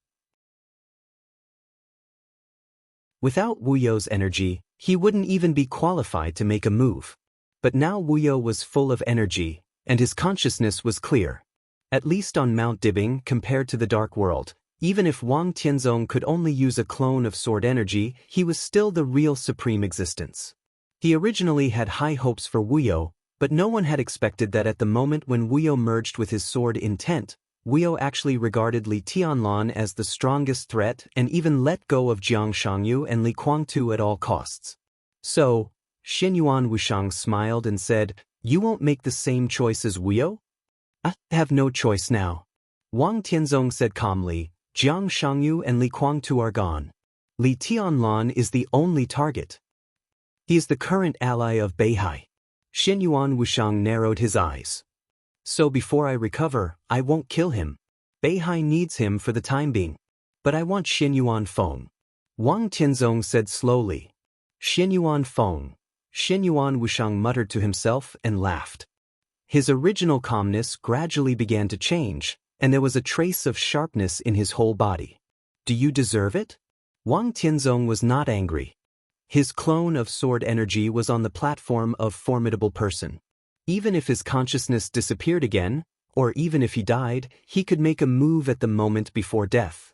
Without Wuyo's energy, he wouldn't even be qualified to make a move. But now Wuyo was full of energy, and his consciousness was clear. At least on Mount Dibbing, compared to the Dark World, even if Wang Tianzong could only use a clone of sword energy, he was still the real supreme existence. He originally had high hopes for Wuyo, but no one had expected that at the moment when Wuyo merged with his sword intent, Wuyo actually regarded Li Tianlan as the strongest threat and even let go of Jiang Shangyu and Li Kuangtu at all costs. So, Xianyuan Wuxiang smiled and said, "You won't make the same choice as Wuyo?" "I have no choice now." Wang Tianzong said calmly, "Jiang Shangyu and Li Kuangtu are gone. Li Tianlan is the only target. He is the current ally of Beihai." Xianyuan Wuxiang narrowed his eyes. "So before I recover, I won't kill him. Beihai needs him for the time being. But I want Xianyuan Feng." Wang Tianzong said slowly. "Xianyuan Feng." Xianyuan Wuxiang muttered to himself and laughed. His original calmness gradually began to change, and there was a trace of sharpness in his whole body. Do you deserve it? Wang Tianzong was not angry. His clone of sword energy was on the platform of formidable person. Even if his consciousness disappeared again, or even if he died, he could make a move at the moment before death.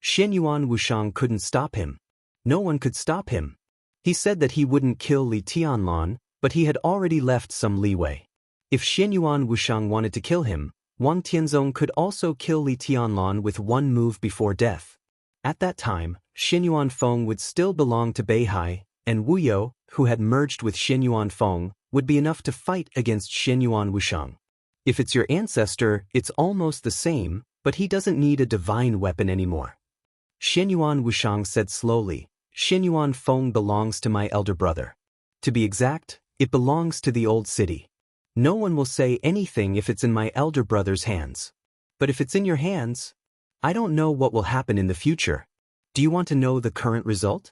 Xianyuan Wushang couldn't stop him. No one could stop him. He said that he wouldn't kill Li Tianlan, but he had already left some leeway. If Xianyuan Wushang wanted to kill him, Wang Tianzong could also kill Li Tianlan with one move before death. At that time, Xianyuan Feng would still belong to Beihai, and Wu You, who had merged with Xianyuan Feng, would be enough to fight against Xianyuan Wushang. If it's your ancestor, it's almost the same, but he doesn't need a divine weapon anymore. Xianyuan Wushang said slowly, Xianyuan Feng belongs to my elder brother. To be exact, it belongs to the old city. No one will say anything if it's in my elder brother's hands. But if it's in your hands, I don't know what will happen in the future. Do you want to know the current result?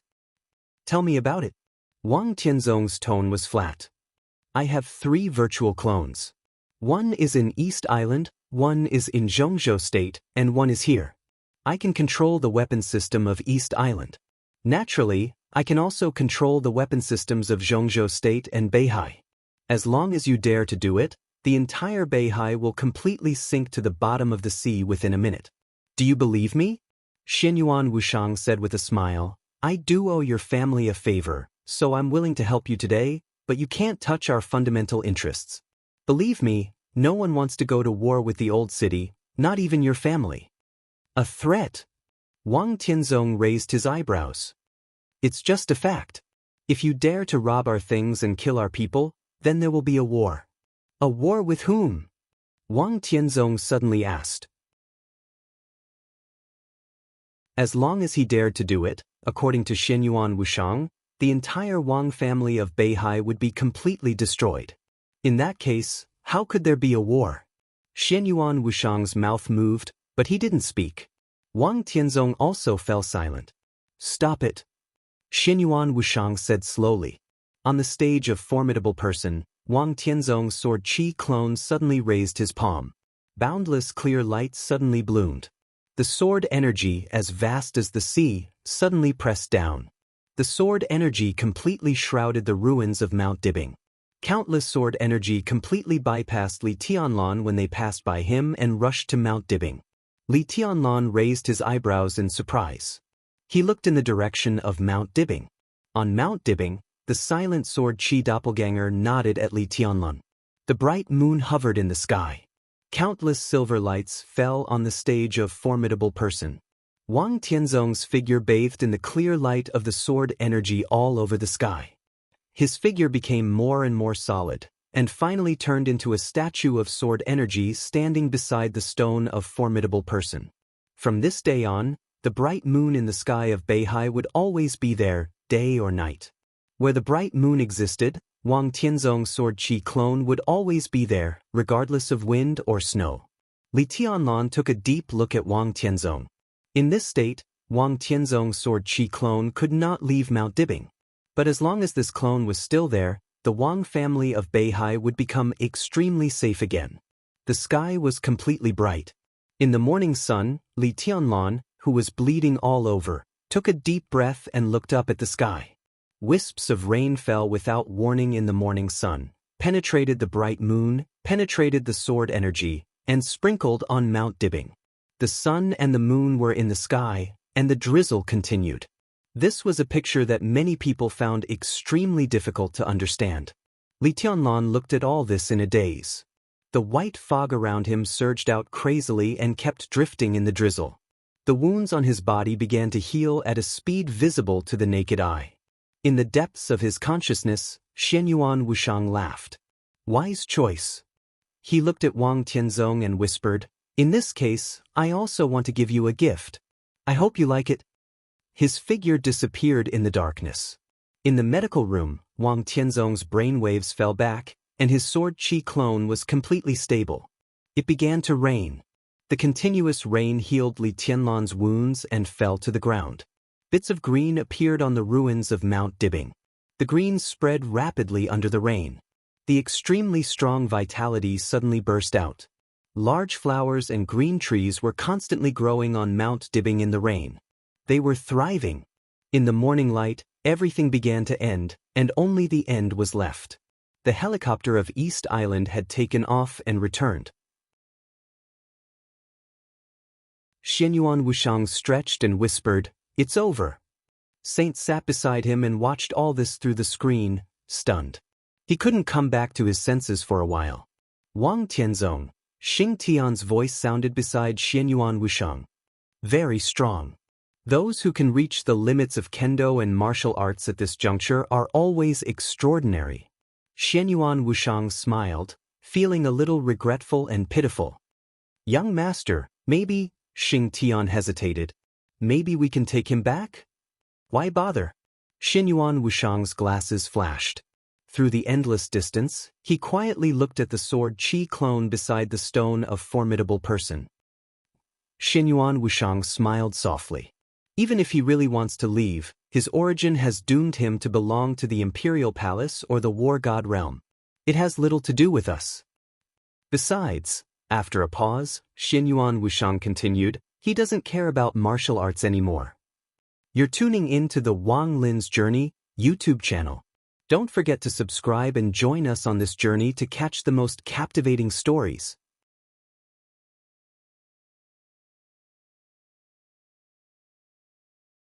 Tell me about it. Wang Tianzong's tone was flat. I have 3 virtual clones. One is in East Island, one is in Zhongzhou State, and one is here. I can control the weapon system of East Island. Naturally, I can also control the weapon systems of Zhongzhou State and Beihai. As long as you dare to do it, the entire Beihai will completely sink to the bottom of the sea within a minute. Do you believe me? Xianyuan Wushang said with a smile, I do owe your family a favor, so I'm willing to help you today, but you can't touch our fundamental interests. Believe me, no one wants to go to war with the old city, not even your family. A threat? Wang Tianzong raised his eyebrows. It's just a fact. If you dare to rob our things and kill our people, then there will be a war. A war with whom? Wang Tianzong suddenly asked. As long as he dared to do it, according to Xianyuan Wushang, the entire Wang family of Beihai would be completely destroyed. In that case, how could there be a war? Xianyuan Wushang's mouth moved, but he didn't speak. Wang Tianzong also fell silent. Stop it. Xianyuan Wushang said slowly. On the stage of formidable person, Wang Tianzong's sword chi clone suddenly raised his palm. Boundless clear light suddenly bloomed. The sword energy, as vast as the sea, suddenly pressed down. The sword energy completely shrouded the ruins of Mount Dibing. Countless sword energy completely bypassed Li Tianlan when they passed by him and rushed to Mount Dibing. Li Tianlan raised his eyebrows in surprise. He looked in the direction of Mount Dibing. On Mount Dibing, the silent sword chi doppelganger nodded at Li Tianlan. The bright moon hovered in the sky. Countless silver lights fell on the stage of formidable person. Wang Tianzong's figure bathed in the clear light of the sword energy all over the sky. His figure became more and more solid, and finally turned into a statue of sword energy standing beside the stone of formidable person. From this day on, the bright moon in the sky of Beihai would always be there, day or night. Where the bright moon existed, Wang Tianzong's sword chi clone would always be there, regardless of wind or snow. Li Tianlan took a deep look at Wang Tianzong. In this state, Wang Tianzong's sword chi clone could not leave Mount Dibing. But as long as this clone was still there, the Wang family of Beihai would become extremely safe again. The sky was completely bright. In the morning sun, Li Tianlan, who was bleeding all over, took a deep breath and looked up at the sky. Wisps of rain fell without warning in the morning sun, penetrated the bright moon, penetrated the sword energy, and sprinkled on Mount Dibing. The sun and the moon were in the sky, and the drizzle continued. This was a picture that many people found extremely difficult to understand. Li Tianlan looked at all this in a daze. The white fog around him surged out crazily and kept drifting in the drizzle. The wounds on his body began to heal at a speed visible to the naked eye. In the depths of his consciousness, Xianyuan Wushang laughed. Wise choice. He looked at Wang Tianzong and whispered, In this case, I also want to give you a gift. I hope you like it. His figure disappeared in the darkness. In the medical room, Wang Tianzong's brainwaves fell back, and his sword chi clone was completely stable. It began to rain. The continuous rain healed Li Tianlan's wounds and fell to the ground. Bits of green appeared on the ruins of Mount Dibing. The green spread rapidly under the rain. The extremely strong vitality suddenly burst out. Large flowers and green trees were constantly growing on Mount dipping in the rain. They were thriving. In the morning light, everything began to end, and only the end was left. The helicopter of East Island had taken off and returned. Xianyuan Wushang stretched and whispered, "It's over." Saint sat beside him and watched all this through the screen, stunned. He couldn't come back to his senses for a while. Wang Tianzong, Xing Tian's voice sounded beside Xianyuan Wushang. Very strong. Those who can reach the limits of kendo and martial arts at this juncture are always extraordinary. Xianyuan Wushang smiled, feeling a little regretful and pitiful. "Young master, maybe," Xing Tian hesitated. "Maybe we can take him back?" "Why bother?" Xianyuan Wushang's glasses flashed. Through the endless distance, he quietly looked at the sword Qi clone beside the stone of formidable person. Xianyuan Wushang smiled softly. Even if he really wants to leave, his origin has doomed him to belong to the Imperial Palace or the War God realm. It has little to do with us. Besides, after a pause, Xianyuan Wushang continued, he doesn't care about martial arts anymore. You're tuning in to the Wang Lin's Journey YouTube channel. Don't forget to subscribe and join us on this journey to catch the most captivating stories.